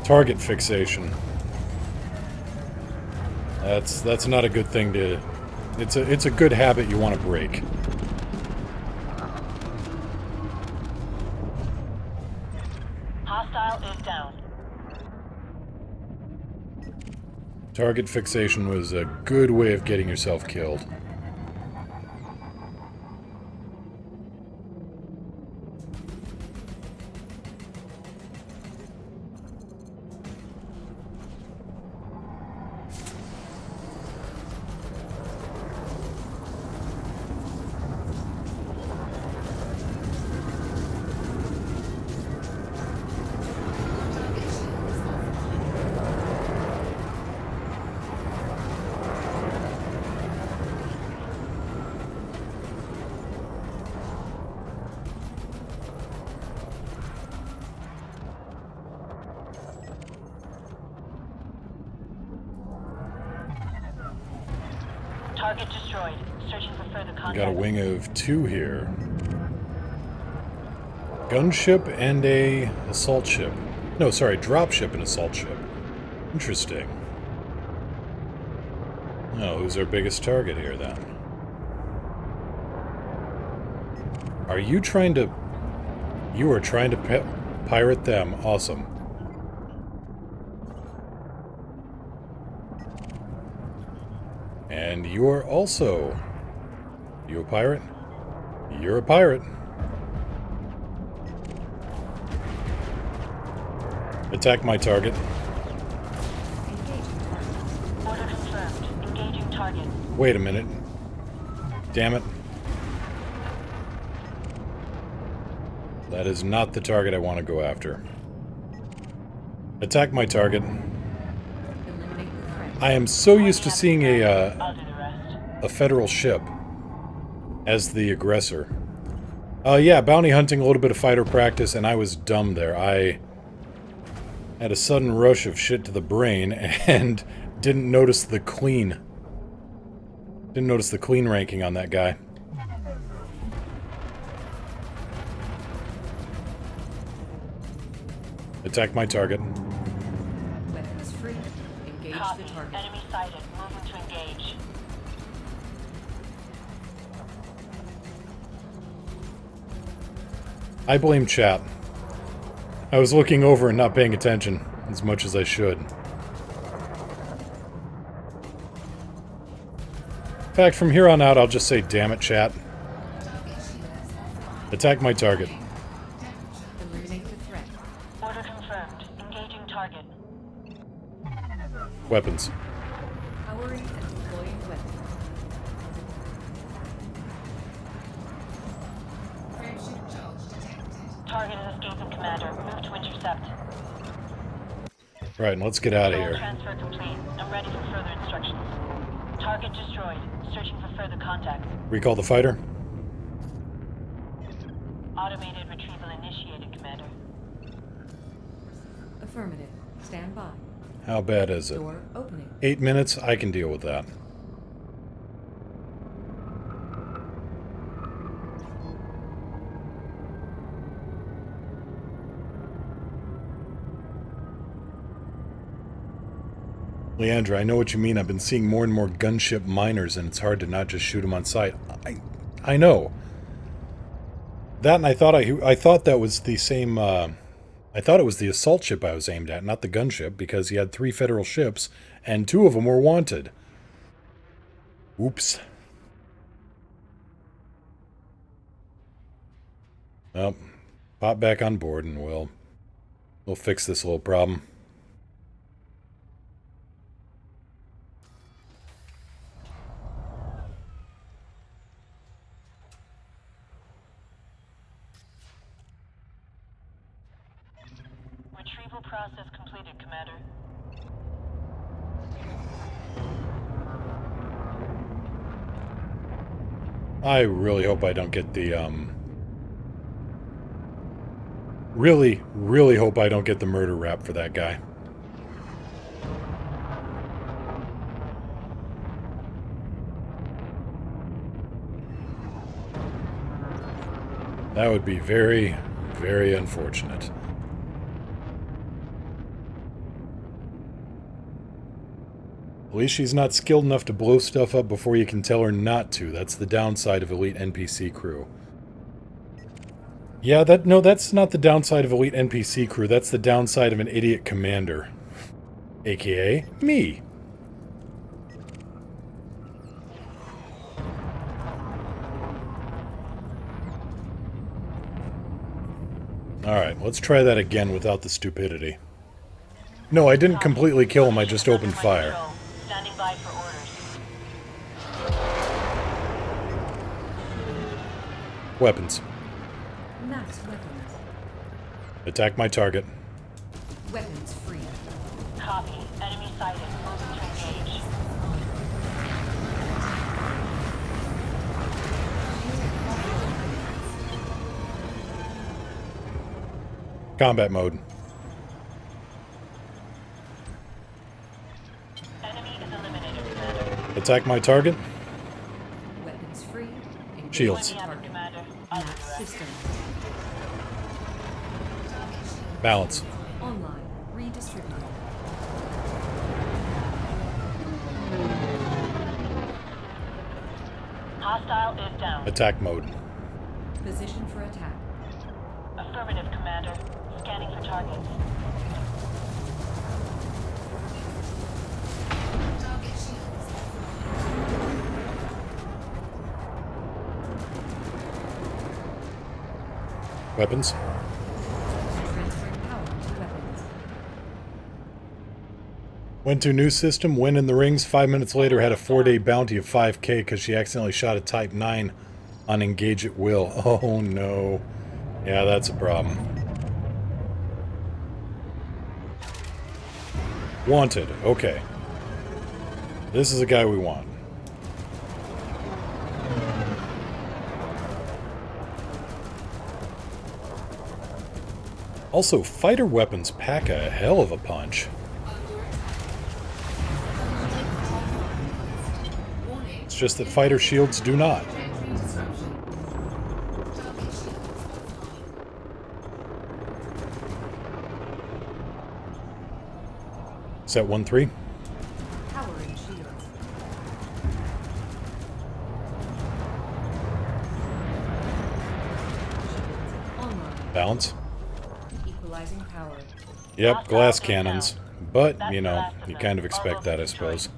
Target fixation. That's not a good thing to... It's a good habit you want to break. Hostile is down. Target fixation was a good way of getting yourself killed. Target shields offline. Target destroyed. Searching for further contacts. We got a wing of 2 here. Gunship and a assault ship. No, sorry, dropship and assault ship. Interesting. Oh, who's our biggest target here then? Are you trying to... You are trying to pirate them. Awesome. And you are also... You a pirate? You're a pirate. Attack my target. Engaging target. Order confirmed. Engaging target. Wait a minute. Damn it. That is not the target I want to go after. Attack my target. Eliminate the threat. I am so used to seeing I'll do the rest. a federal ship as the aggressor. Yeah, bounty hunting, a little bit of fighter practice, and I was dumb there. I had a sudden rush of shit to the brain and didn't notice the clean. Didn't notice the clean ranking on that guy. Attack my target. Weapons free. Engage Copy. the target. Enemy sighted. Moving to engage. I blame chat. I was looking over and not paying attention as much as I should. In fact, from here on out, I'll just say, damn it, chat. Target shields offline. Attack my target. Eliminate the threat. Order confirmed. Engaging target. Weapons. Powering and deploying weapon. Frameship charge detected. Target is escaping, Commander. Move to intercept. Right, and let's get out of Control here. transfer complete. I'm ready for further instructions. Target destroyed. Searching for further contacts. Recall the fighter. Automated retrieval initiated, Commander. Affirmative. Stand by. How bad is it? Door opening. 8 minutes? I can deal with that. Leandra, I know what you mean. I've been seeing more and more gunship miners, and it's hard to not just shoot them on sight. I know. That, and I thought that was the same. I thought it was the assault ship I was aimed at, not the gunship, because he had 3 federal ships, and 2 of them were wanted. Oops. Well, pop back on board, and we'll fix this little problem. Retrieval process completed, Commander. I really hope I don't get the, really, really hope I don't get the murder rap for that guy. That would be very, very unfortunate. At least she's not skilled enough to blow stuff up before you can tell her not to. That's the downside of elite NPC crew. Yeah, that's not the downside of elite NPC crew. That's the downside of an idiot commander. AKA me. Alright, let's try that again without the stupidity. No, I didn't completely kill him, I just opened fire. Standing by for orders. Weapons. Max weapons. Attack my target. Weapons free. Copy. Enemy sighted. Moving to engage. Combat mode. Enemy is eliminated, Commander. Attack my target. Weapons free. Engage Shields. target. Commander. Max system. Balance. Online. Redistributed. Hostile is down. Attack mode. Position for attack. Affirmative, Commander. Scanning for targets. Target shields. Weapons. Transferring power to weapons. Went to new system, went in the rings, 5 minutes later had a 4-day bounty of 5k because she accidentally shot a Type 9 on Engage at Will. Oh no. Yeah, that's a problem. Wanted. Okay. This is a guy we want. Also, fighter weapons pack a hell of a punch. Warning. It's just that fighter shields do not. Trajectory disruption. Target shields offline. Set 1-3. Powering shields. Online. Balance. Equalizing power. Yep, glass cannons. But, you know, you kind of expect that, I suppose.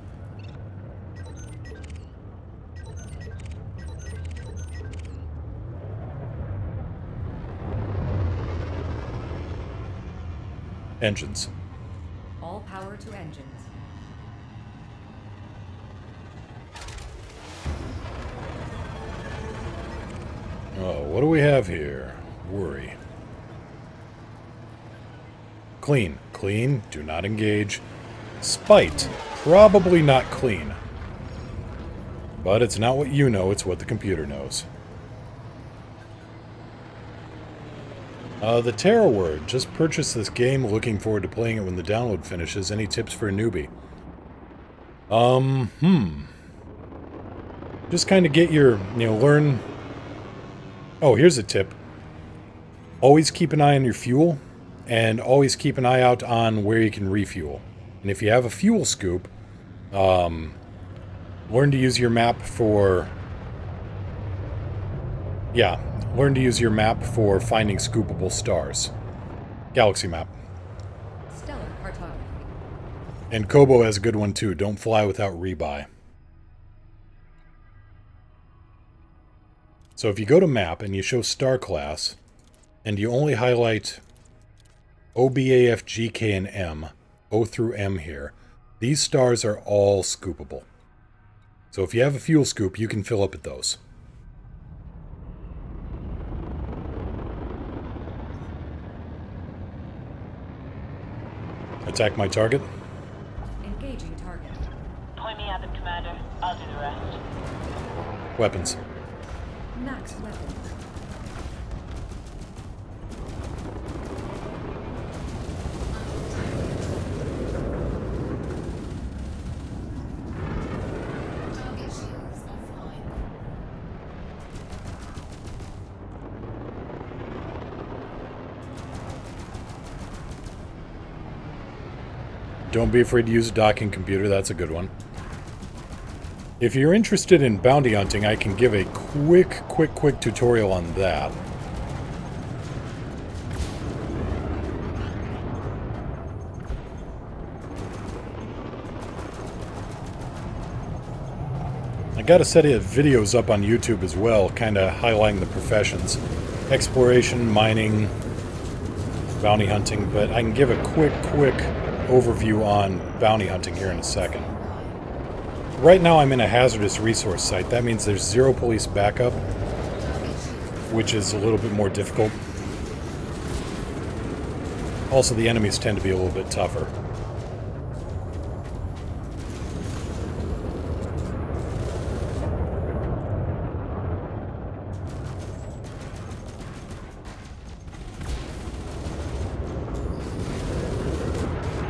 Engines. All power to engines. Oh, what do we have here? Worry. Clean. Clean. Do not engage. Spite. Probably not clean. But it's not what you know, it's what the computer knows. The Terror Word. Just purchased this game. Looking forward to playing it when the download finishes. Any tips for a newbie? Just kind of get your, learn... Oh, here's a tip. Always keep an eye on your fuel, and always keep an eye out on where you can refuel. And if you have a fuel scoop, learn to use your map for... Yeah, learn to use your map for finding scoopable stars. Galaxy map. Stellar cartography. And Kobo has a good one too. Don't fly without rebuy. So if you go to map and you show star class, and you only highlight O, B, A, F, G, K, and M, O through M here, these stars are all scoopable. So if you have a fuel scoop, you can fill up at those. Attack my target. Engaging target. Point me at them, Commander. I'll do the rest. Weapons. Max weapon. Target shields offline. Don't be afraid to use a docking computer. That's a good one. If you're interested in bounty hunting, I can give a quick tutorial on that. I got a set of videos up on YouTube as well, kind of highlighting the professions. Exploration, mining, bounty hunting, but I can give a quick overview on bounty hunting here in a second. Right now I'm in a hazardous resource site. That means there's 0 police backup, which is a little bit more difficult. Also, the enemies tend to be a little bit tougher.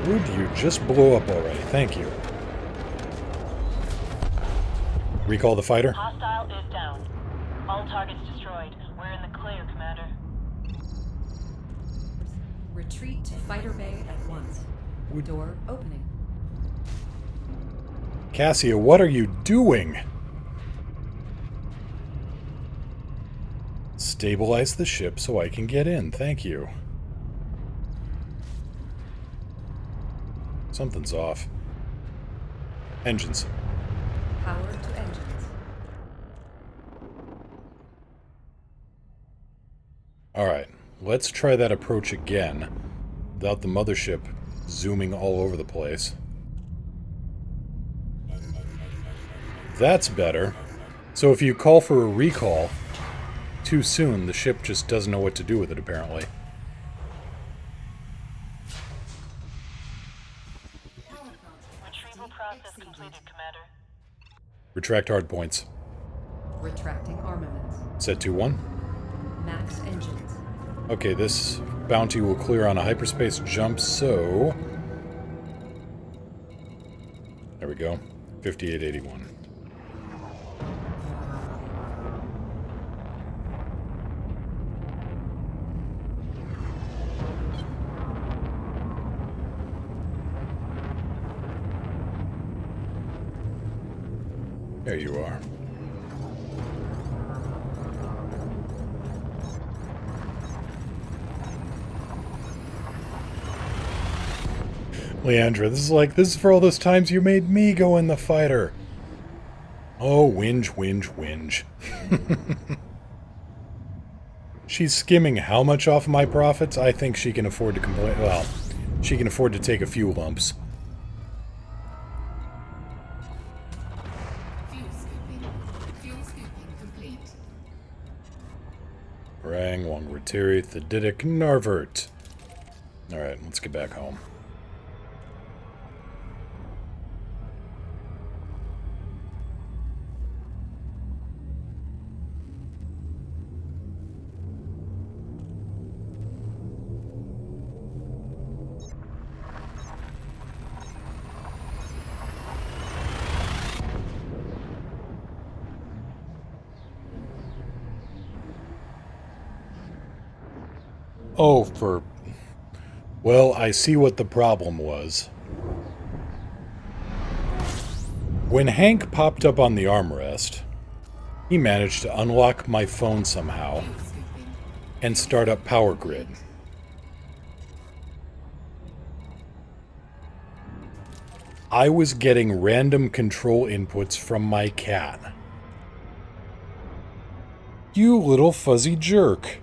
Would you just blow up already? Thank you. Recall the fighter. Hostile is down. All targets destroyed. We're in the clear, Commander. Retreat to fighter bay at once. Door opening. Cassia, what are you doing? Stabilize the ship so I can get in. Thank you. Something's off. Engines. Power to engines. Alright, let's try that approach again, without the mothership zooming all over the place. That's better. So if you call for a recall too soon, the ship just doesn't know what to do with it, apparently. Retrieval process completed, Commander. Retract hardpoints. Retracting armaments. Set 2-1. Max engines. Okay, this bounty will clear on a hyperspace jump, so... There we go. 5881. There you are. Leandra, this is for all those times you made me go in the fighter. Oh, whinge. She's skimming how much off my profits? I think she can afford to complain. Well, she can afford to take a few lumps. Fuel scooping complete. Rang, Wongratiri, Thedidic, Narvert. Alright, let's get back home. Oh, well, I see what the problem was. When Hank popped up on the armrest, he managed to unlock my phone somehow and start up Power Grid. I was getting random control inputs from my cat. You little fuzzy jerk.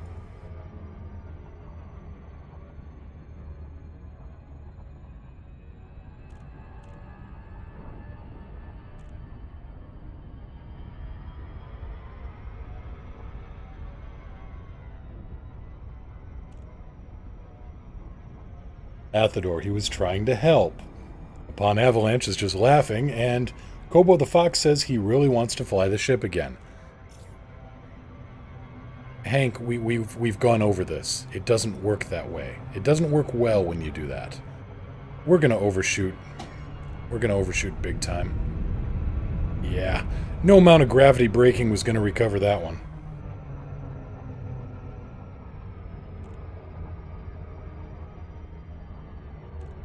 Atherodor, he was trying to help. Upon Avalanche is just laughing, and Kobo the Fox says he really wants to fly the ship again. Hank, we've gone over this. It doesn't work that way. It doesn't work well when you do that. We're gonna overshoot. We're gonna overshoot big time. Yeah, no amount of gravity braking was gonna recover that one.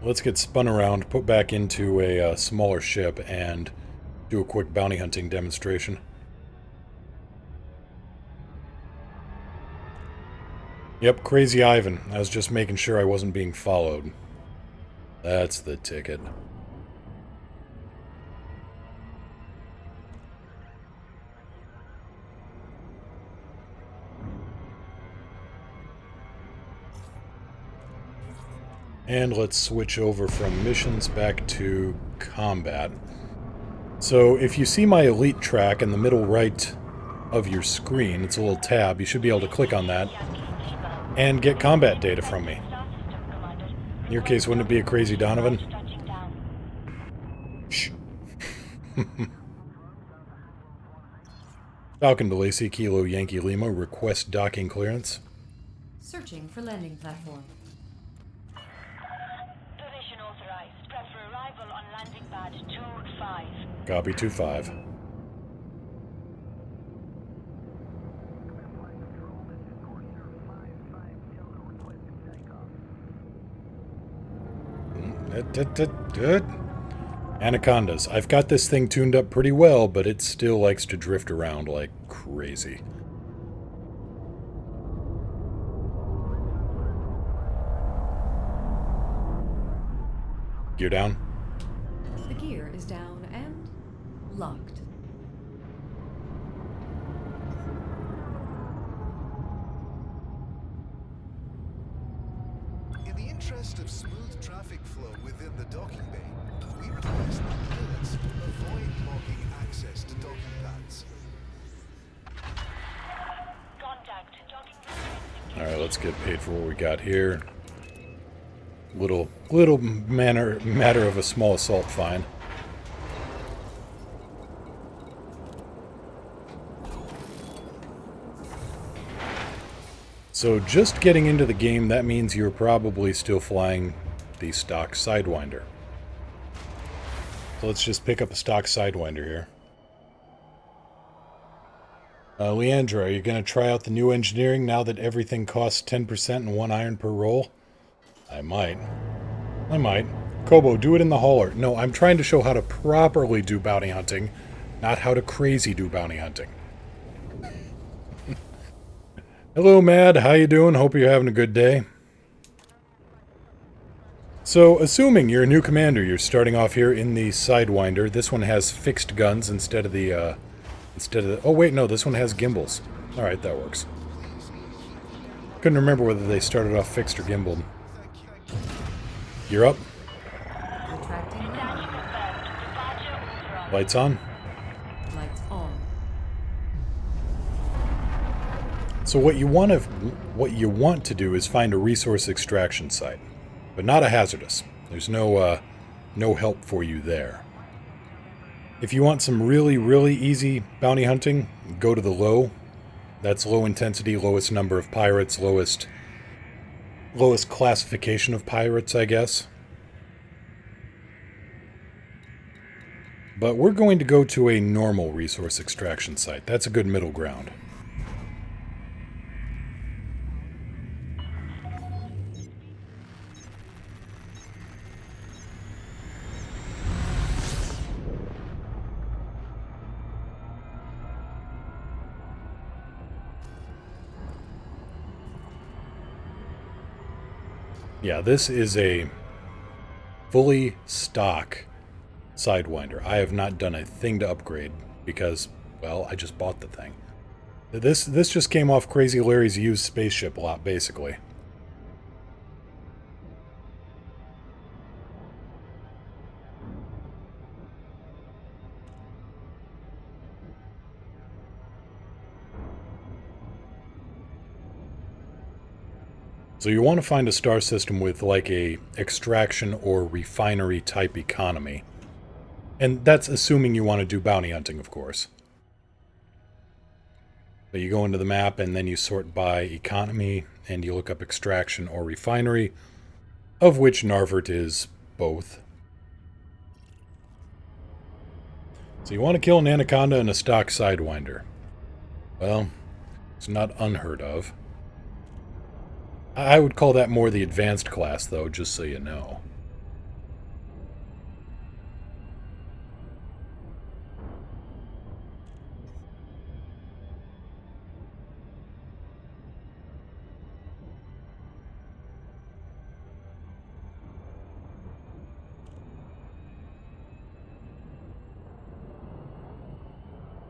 Let's get spun around, put back into a smaller ship, and do a quick bounty hunting demonstration. Yep, Crazy Ivan. I was just making sure I wasn't being followed. That's the ticket. And let's switch over from missions back to combat. So if you see my elite track in the middle right of your screen, it's a little tab, you should be able to click on that and get combat data from me. In your case, wouldn't it be a Crazy Donovan? Shh. Falcon to Lacey, Kilo Yankee Lima, request docking clearance. Searching for landing platform. Position authorized. Prep for arrival on landing pad 2-5. Copy 2-5. Anacondas. I've got this thing tuned up pretty well, but it still likes to drift around like crazy. Gear down. The gear is down and locked. In the interest of smooth traffic flow within the docking bay, we request that pilots avoid blocking access to docking pads. Contact. Docking restricted. Alright, let's get paid for what we got here. Little matter of a small assault fine. So just getting into the game, that means you're probably still flying the stock Sidewinder. So let's just pick up a stock Sidewinder here. Leandra, are you going to try out the new engineering now that everything costs 10% and 1 iron per roll? I might. Kobo, do it in the hauler. No, I'm trying to show how to properly do bounty hunting, not how to crazy do bounty hunting. Hello, Mad. How you doing? Hope you're having a good day. So, assuming you're a new commander, you're starting off here in the Sidewinder. This one has fixed guns instead of the, oh wait, no, this one has gimbals. Alright, that works. Couldn't remember whether they started off fixed or gimbaled. You're up. Retracting landing. Lights on. Lights on. So what you want to do is find a resource extraction site, but not a hazardous. There's no help for you there. If you want some really, really easy bounty hunting, go to the low. That's low intensity, lowest number of pirates, lowest classification of pirates, I guess. But we're going to go to a normal resource extraction site. That's a good middle ground. Yeah, this is a fully stock Sidewinder. I have not done a thing to upgrade because, well, I just bought the thing. This just came off Crazy Larry's used spaceship lot, basically. So you want to find a star system with like a extraction or refinery type economy. And that's assuming you want to do bounty hunting, of course. But you go into the map and then you sort by economy and you look up extraction or refinery, of which Narvert is both. So you want to kill an anaconda and a stock Sidewinder. Well, it's not unheard of. I would call that more the advanced class, though, just so you know.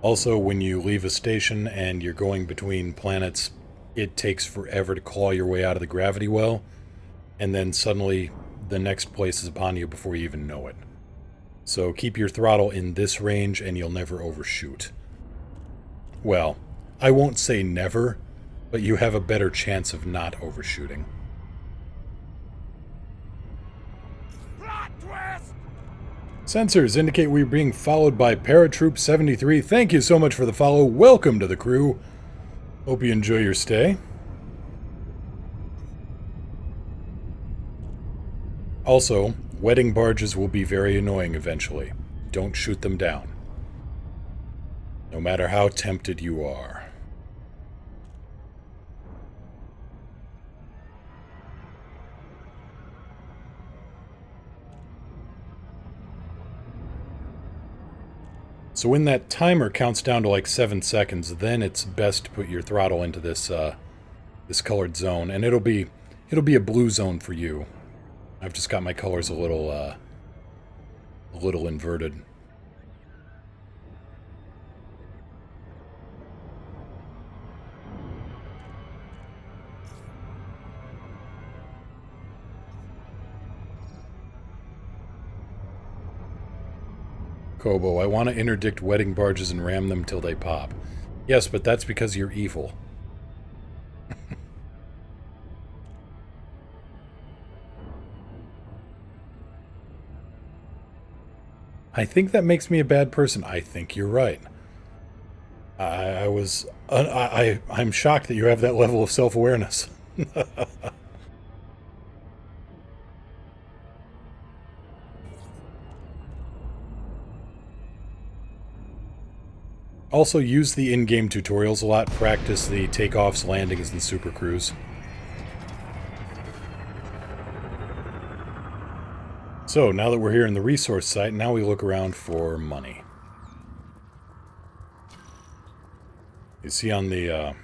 Also, when you leave a station and you're going between planets, it takes forever to claw your way out of the gravity well, and then suddenly the next place is upon you before you even know it. So keep your throttle in this range and you'll never overshoot. Well, I won't say never, but you have a better chance of not overshooting. Plot twist! Sensors indicate we're being followed by Paratroop 73. Thank you so much for the follow. Welcome to the crew. Hope you enjoy your stay. Also, wedding barges will be very annoying eventually. Don't shoot them down. No matter how tempted you are. So when that timer counts down to like 7 seconds, then it's best to put your throttle into this this colored zone, and it'll be a blue zone for you. I've just got my colors a little inverted. Kobo, I want to interdict wedding barges and ram them till they pop. Yes, but that's because you're evil. I think that makes me a bad person. I think you're right. I'm shocked that you have that level of self-awareness. Also, use the in-game tutorials a lot. Practice the takeoffs, landings, and super cruise. So, now that we're here in the resource site, now we look around for money. You see on the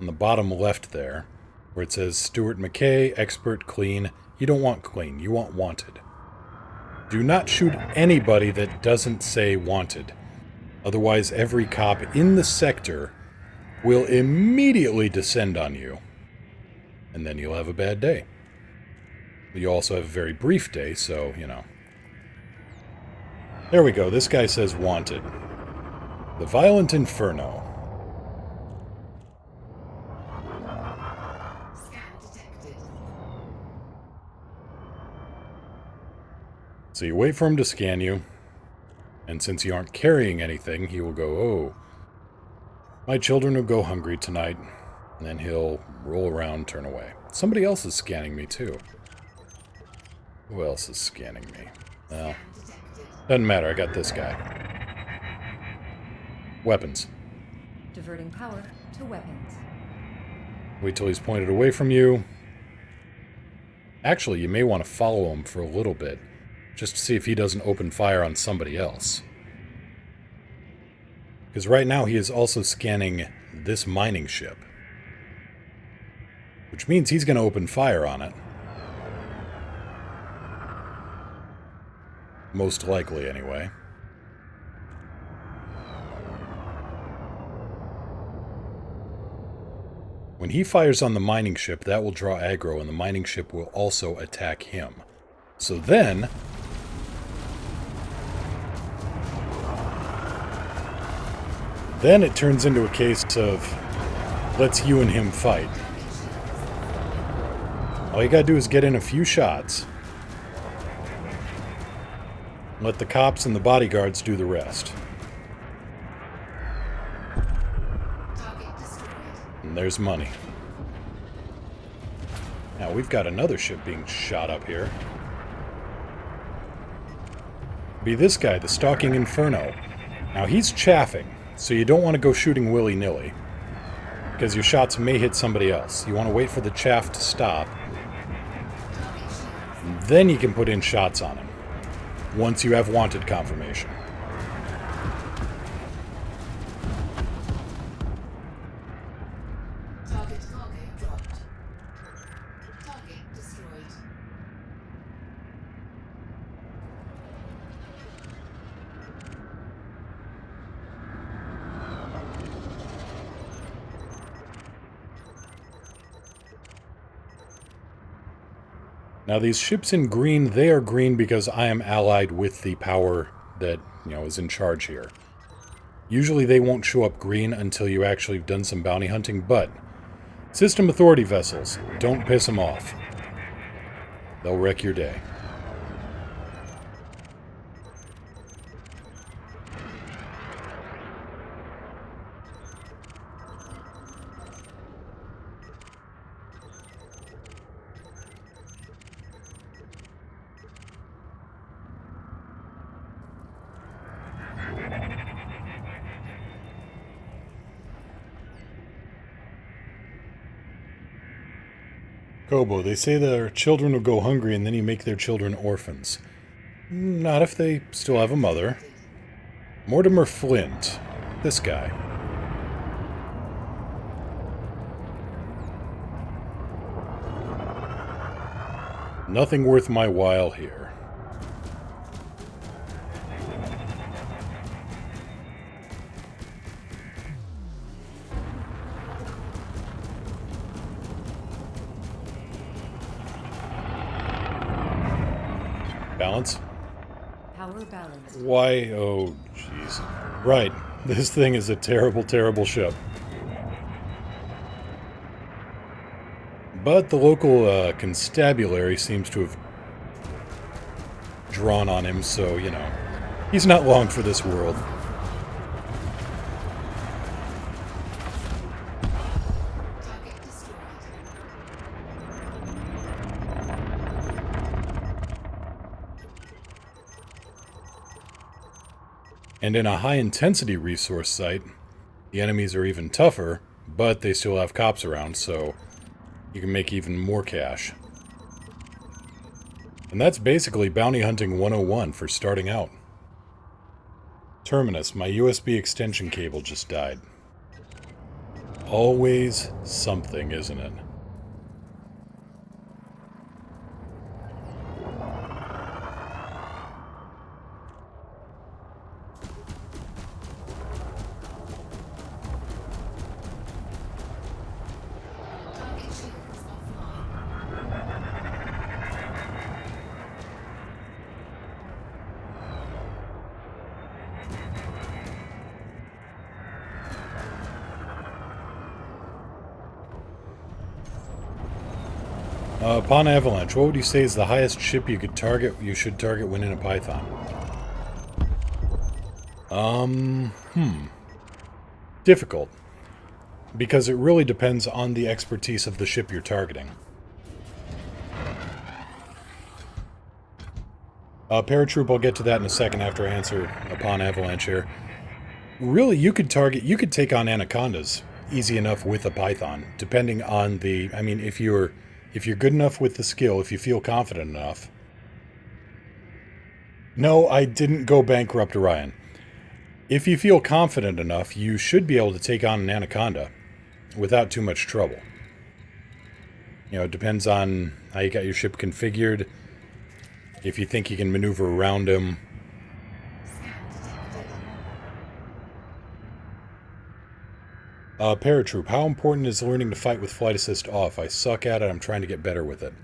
bottom left there, where it says Stuart McKay, expert, clean. You don't want clean, you want wanted. Do not shoot anybody that doesn't say wanted. Otherwise, every cop in the sector will immediately descend on you. And then you'll have a bad day. You also have a very brief day, so, you know. There we go. This guy says wanted. The Violent Inferno. Scan detected. So you wait for him to scan you. And since you aren't carrying anything, he will go, oh, my children will go hungry tonight. And then he'll roll around, turn away. Somebody else is scanning me, too. Who else is scanning me? Well, doesn't matter. I got this guy. Weapons. Diverting power to weapons. Wait till he's pointed away from you. Actually, you may want to follow him for a little bit, just to see if he doesn't open fire on somebody else. Because right now he is also scanning this mining ship. Which means he's going to open fire on it. Most likely, anyway. When he fires on the mining ship, that will draw aggro, and the mining ship will also attack him. So then... then it turns into a case of, let's you and him fight. All you gotta do is get in a few shots. Let the cops and the bodyguards do the rest. And there's money. Now we've got another ship being shot up here. Be this guy, the Stalking Inferno. Now he's chaffing, so you don't want to go shooting willy-nilly, because your shots may hit somebody else. You want to wait for the chaff to stop, and then you can put in shots on him, once you have wanted confirmation. Target cargo dropped. Target destroyed. Now these ships in green, they are green because I am allied with the power that, is in charge here. Usually they won't show up green until you actually have done some bounty hunting, but System Authority vessels, don't piss them off. They'll wreck your day. Kobo, they say their children will go hungry and then you make their children orphans. Not if they still have a mother. Mortimer Flint. This guy. Nothing worth my while here. Balance? Power balanced. Why? Oh, jeez. Right. This thing is a terrible, terrible ship. But the local constabulary seems to have drawn on him, so, he's not long for this world. Target destroyed. And in a high-intensity resource site, the enemies are even tougher, but they still have cops around, so you can make even more cash. And that's basically Bounty Hunting 101 for starting out. Terminus, my USB extension cable just died. Always something, isn't it? Target shields offline. Upon avalanche, what would you say is the highest ship you should target when in a Python? Difficult. Because it really depends on the expertise of the ship you're targeting. Paratroop, I'll get to that in a second after I answer upon avalanche here. Really, you could take on anacondas easy enough with a Python, depending on the, if you're good enough with the skill, if you feel confident enough. No, I didn't go bankrupt Orion. If you feel confident enough, you should be able to take on an anaconda without too much trouble. It depends on how you got your ship configured. If you think you can maneuver around him. Paratroop, how important is learning to fight with flight assist off? I suck at it. I'm trying to get better with it.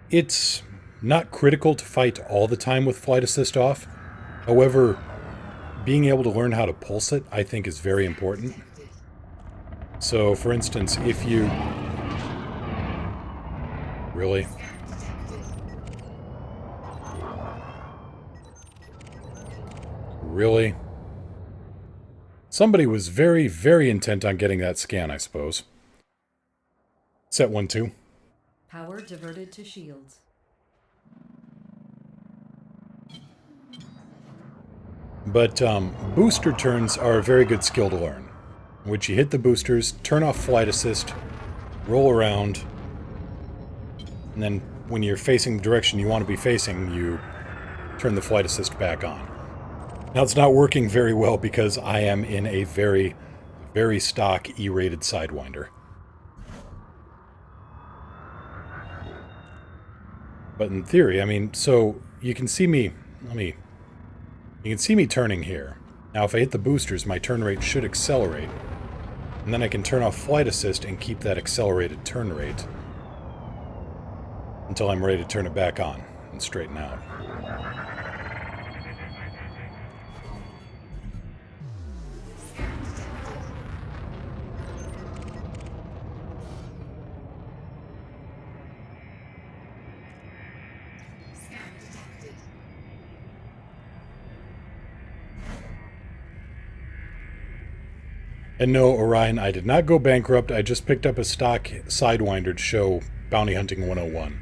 It's not critical to fight all the time with flight assist off. However, being able to learn how to pulse it, I think, is very important. So, for instance, if you... Really? Really? Somebody was very, very intent on getting that scan, I suppose. Set 1-2. Power diverted to shields. But booster turns are a very good skill to learn. In which you hit the boosters, turn off flight assist, roll around, and then when you're facing the direction you want to be facing, you turn the flight assist back on. Now, it's not working very well because I am in a very, very stock E-rated Sidewinder. But in theory, I mean, so you can see me, you can see me turning here. Now, if I hit the boosters, my turn rate should accelerate. And then I can turn off flight assist and keep that accelerated turn rate until I'm ready to turn it back on and straighten out. And no, Orion, I did not go bankrupt. I just picked up a stock Sidewinder to show Bounty Hunting 101.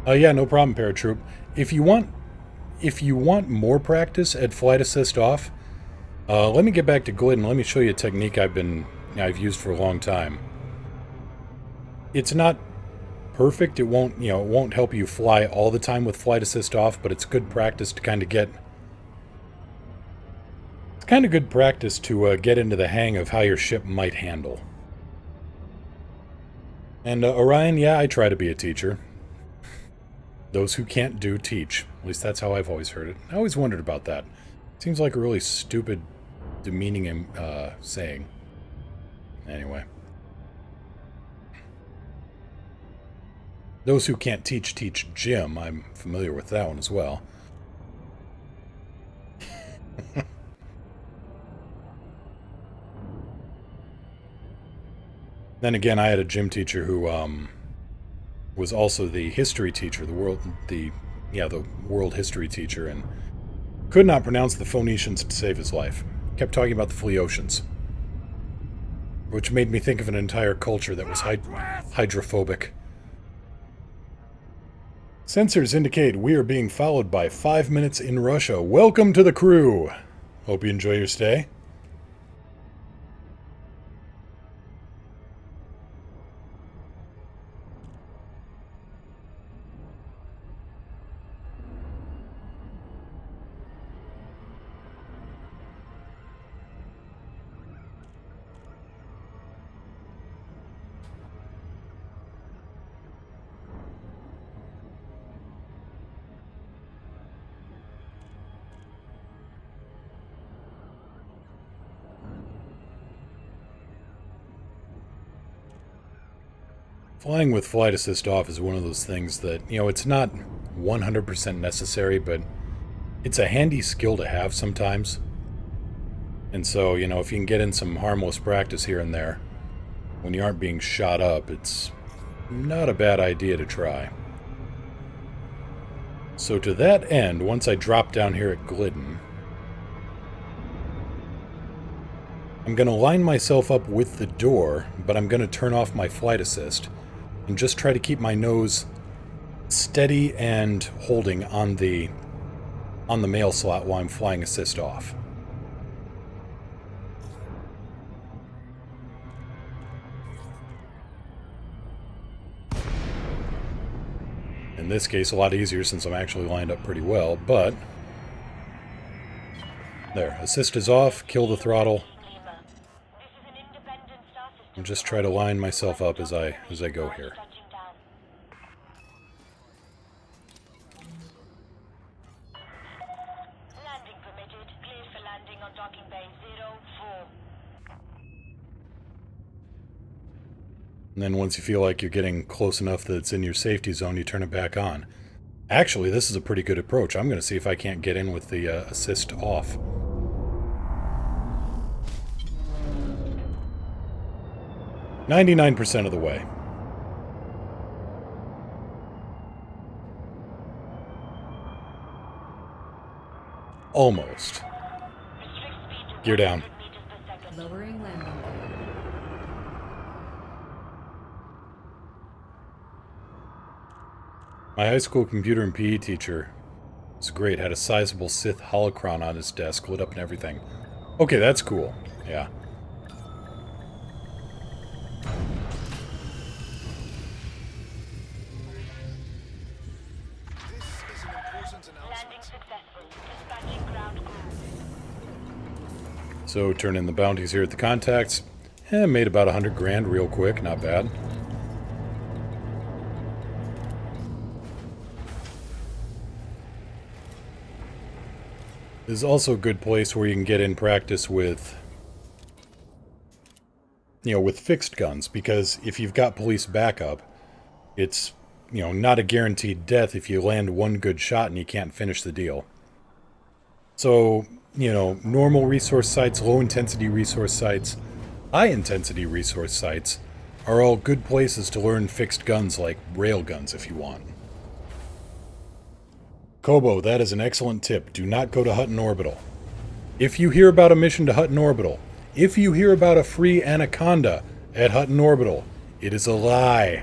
Yeah, no problem, Paratroop. If you want more practice at flight assist off, let me get back to Glidden. Let me show you a technique I've used for a long time. It's not perfect. It won't help you fly all the time with flight assist off, but it's good practice to kind of get. It's kind of good practice to get into the hang of how your ship might handle. And Orion, yeah, I try to be a teacher. Those who can't do, teach. At least that's how I've always heard it. I always wondered about that. Seems like a really stupid, demeaning saying. Anyway. Those who can't teach, teach Jim. I'm familiar with that one as well. Then again, I had a gym teacher who was also the history teacher, the world history teacher, and could not pronounce the Phoenicians to save his life. Kept talking about the Phoenicians, which made me think of an entire culture that was hydrophobic. Sensors indicate we are being followed by 5 minutes in Russia. Welcome to the crew. Hope you enjoy your stay. Flying with flight assist off is one of those things that, it's not 100% necessary, but it's a handy skill to have sometimes. And so, if you can get in some harmless practice here and there, when you aren't being shot up, it's not a bad idea to try. So to that end, once I drop down here at Glidden, I'm going to line myself up with the door, but I'm going to turn off my flight assist and just try to keep my nose steady and holding on the mail slot while I'm flying assist off. In this case, a lot easier since I'm actually lined up pretty well, but... There, assist is off, kill the throttle. And just try to line myself up as I go here. Landing permitted. Cleared for landing on docking bay 04. And then once you feel like you're getting close enough that it's in your safety zone, you turn it back on. Actually, this is a pretty good approach. I'm going to see if I can't get in with the assist off. "99% of the way. Almost. Gear down. Lowering landing gear. My high school computer and PE teacher was great. Had a sizable Sith holocron on his desk, lit up and everything. Okay, that's cool. Yeah. This is an important Landing announcement. successful. Dispatching ground crew. So turn in the bounties here at the contacts. Made about 100 grand real quick. Not bad. This is also a good place where you can get in practice with, with fixed guns, because if you've got police backup, it's, not a guaranteed death if you land one good shot and you can't finish the deal. So, normal resource sites, low-intensity resource sites, high-intensity resource sites are all good places to learn fixed guns like railguns if you want. Kobo, that is an excellent tip. Do not go to Hutton Orbital. If you hear about a mission to Hutton Orbital, if you hear about a free Anaconda at Hutton Orbital, it is a lie.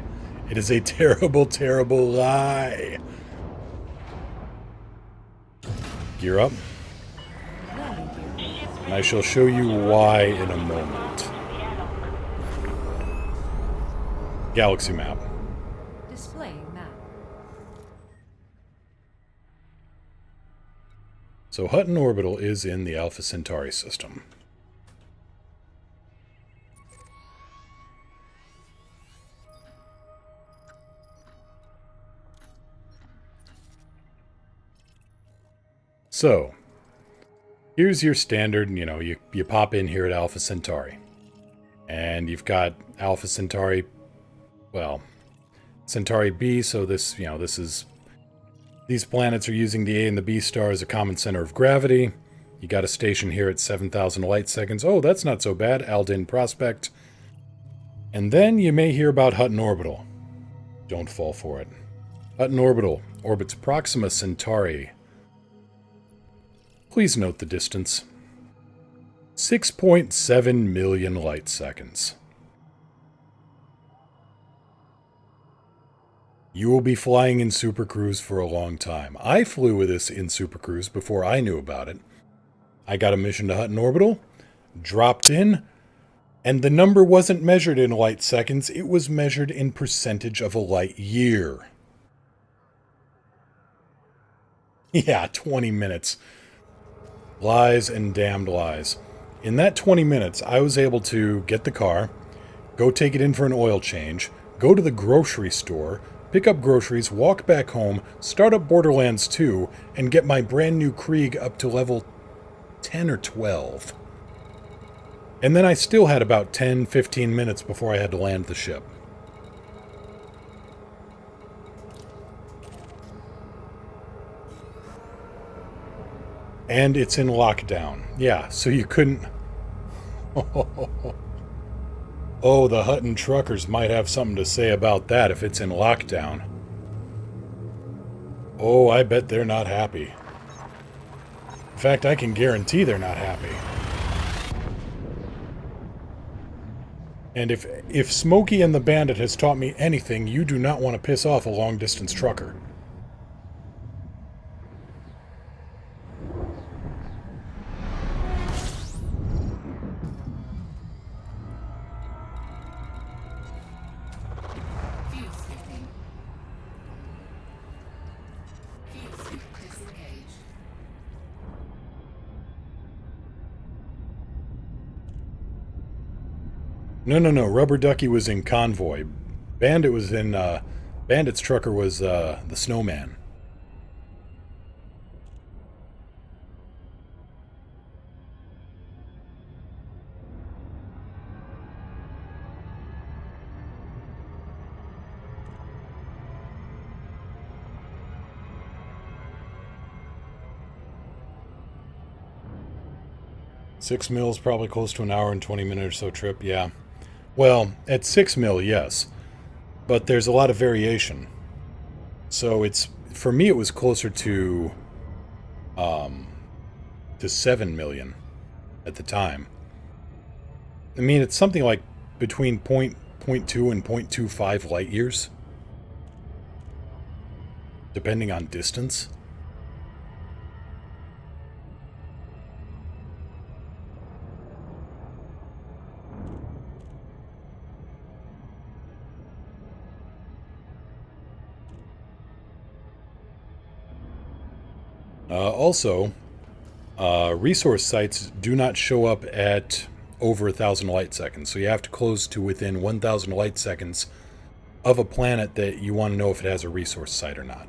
It is a terrible, terrible lie. Gear up. And I shall show you why in a moment. Galaxy map. Displaying map. So Hutton Orbital is in the Alpha Centauri system. So, here's your standard, you pop in here at Alpha Centauri. And you've got Alpha Centauri, Centauri B, so this is... These planets are using the A and the B star as a common center of gravity. You got a station here at 7,000 light seconds. Oh, that's not so bad. Aldin Prospect. And then you may hear about Hutton Orbital. Don't fall for it. Hutton Orbital orbits Proxima Centauri. Please note the distance. 6.7 million light seconds. You will be flying in Super Cruise for a long time. I flew with this in Super Cruise before I knew about it. I got a mission to Hutton Orbital, dropped in, and the number wasn't measured in light seconds, it was measured in percentage of a light year. Yeah, 20 minutes. Lies and damned lies. In that 20 minutes, I was able to get the car, go take it in for an oil change, go to the grocery store, pick up groceries, walk back home, start up Borderlands 2, and get my brand new Krieg up to level 10 or 12. And then I still had about 10-15 minutes before I had to land the ship. And it's in lockdown. Yeah, so you couldn't... Oh, the Hutton truckers might have something to say about that if it's in lockdown. Oh, I bet they're not happy. In fact, I can guarantee they're not happy. And if Smokey and the Bandit has taught me anything, you do not want to piss off a long-distance trucker. No. Rubber Ducky was in Convoy. Bandit was in, Bandit's trucker was, the Snowman. Six mils, probably close to an hour and 20 minute or so trip, yeah. Well, at 6 mil, yes. But there's a lot of variation. So it's, for me, it was closer to 7 million at the time. I mean, it's something like between 0.2 and 0.25 light years, depending on distance. Also, resource sites do not show up at over 1,000 light seconds, so you have to close to within 1,000 light seconds of a planet that you want to know if it has a resource site or not.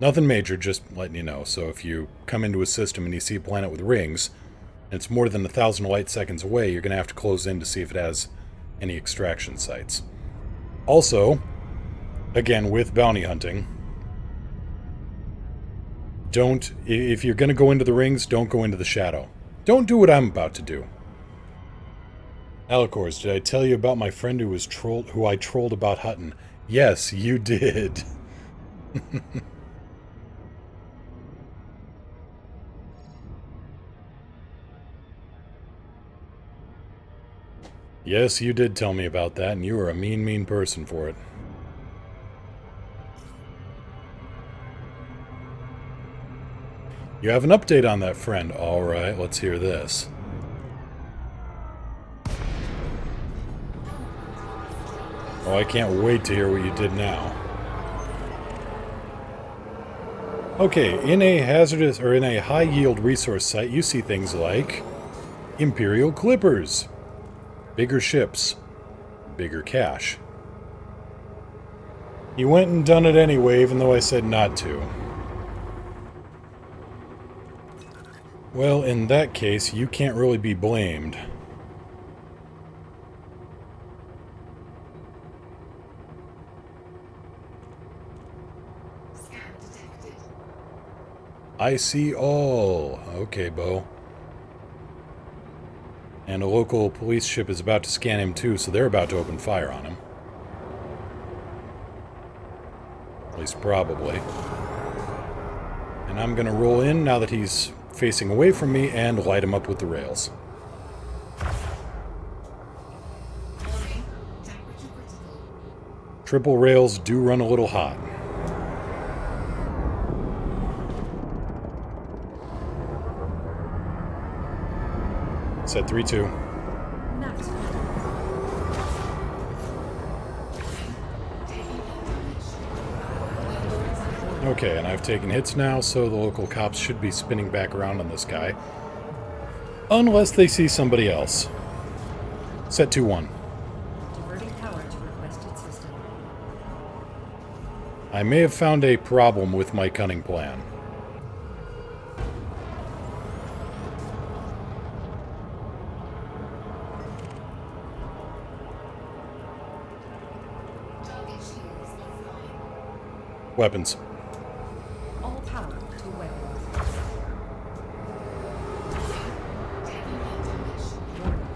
Nothing major, just letting you know. So if you come into a system and you see a planet with rings, and it's more than 1,000 light seconds away, you're going to have to close in to see if it has any extraction sites. Also, again, with bounty hunting, if you're going to go into the rings, don't go into the shadow. Don't do what I'm about to do. Alicors, did I tell you about my friend who I trolled about Hutton? Yes, you did. Yes, you did tell me about that, and you were a mean person for it. You have an update on that friend. Alright, let's hear this. Oh, I can't wait to hear what you did now. Okay, in a high-yield resource site, you see things like Imperial Clippers, bigger ships, bigger cash. You went and done it anyway, even though I said not to. Well, in that case, you can't really be blamed. Scan detected. I see all. Okay, Bo. And a local police ship is about to scan him too, so they're about to open fire on him. At least probably. And I'm gonna roll in now that he's facing away from me and light him up with the rails. Warning. Temperature critical. Triple rails do run a little hot. Set 3-2. Max. Okay, and I've taken hits now, so the local cops should be spinning back around on this guy. Unless they see somebody else. Set 2-1. Diverting power to requested system. I may have found a problem with my cunning plan. Target shields offline. Weapons. All power to weapons. Taking heat damage. Warning.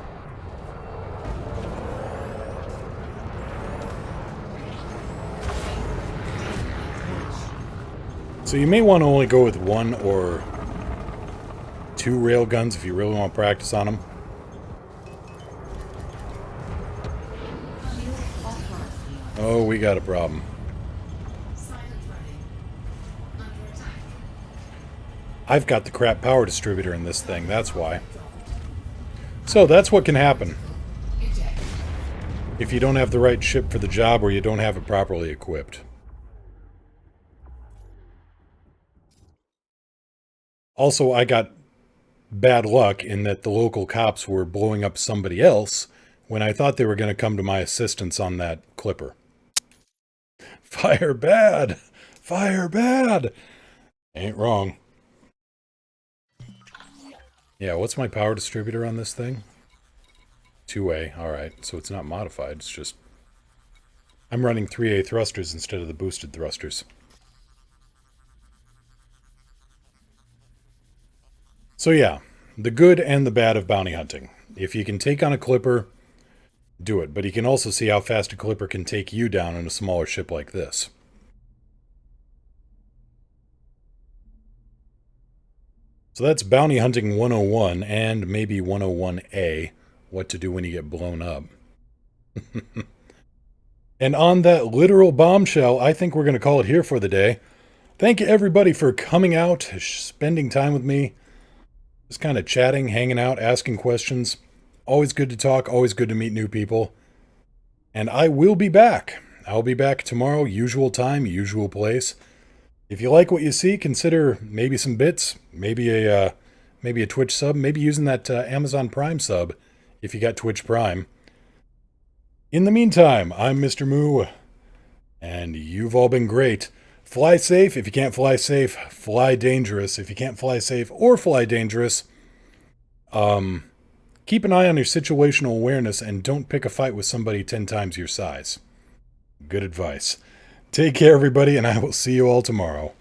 So you may want to only go with 1 or 2 railguns if you really want to practice on them. Shield offline. Oh, we got a problem. Silent running. Under attack. I've got the crap power distributor in this thing, that's why. So that's what can happen Eject. if you don't have the right ship for the job or you don't have it properly equipped. Also, I got bad luck in that the local cops were blowing up somebody else when I thought they were going to come to my assistance on that clipper. Fire bad! Fire bad! Ain't wrong. Yeah, what's my power distributor on this thing? 2A, alright, so it's not modified, it's just... I'm running 3A thrusters instead of the boosted thrusters. So yeah, the good and the bad of bounty hunting. If you can take on a clipper, do it, but you can also see how fast a clipper can take you down in a smaller ship like this. So that's Bounty Hunting 101 and maybe 101A, what to do when you get blown up. And on that literal bombshell, I think we're going to call it here for the day. Thank you everybody for coming out, spending time with me, just kind of chatting, hanging out, asking questions. Always good to talk, always good to meet new people. And I will be back. I'll be back tomorrow, usual time, usual place. If you like what you see, consider maybe some bits, maybe a Twitch sub, maybe using that Amazon Prime sub if you got Twitch Prime. In the meantime, I'm Mr. Moo, and you've all been great. Fly safe. If you can't fly safe, fly dangerous. If you can't fly safe or fly dangerous, keep an eye on your situational awareness and don't pick a fight with somebody 10 times your size. Good advice. Take care, everybody, and I will see you all tomorrow.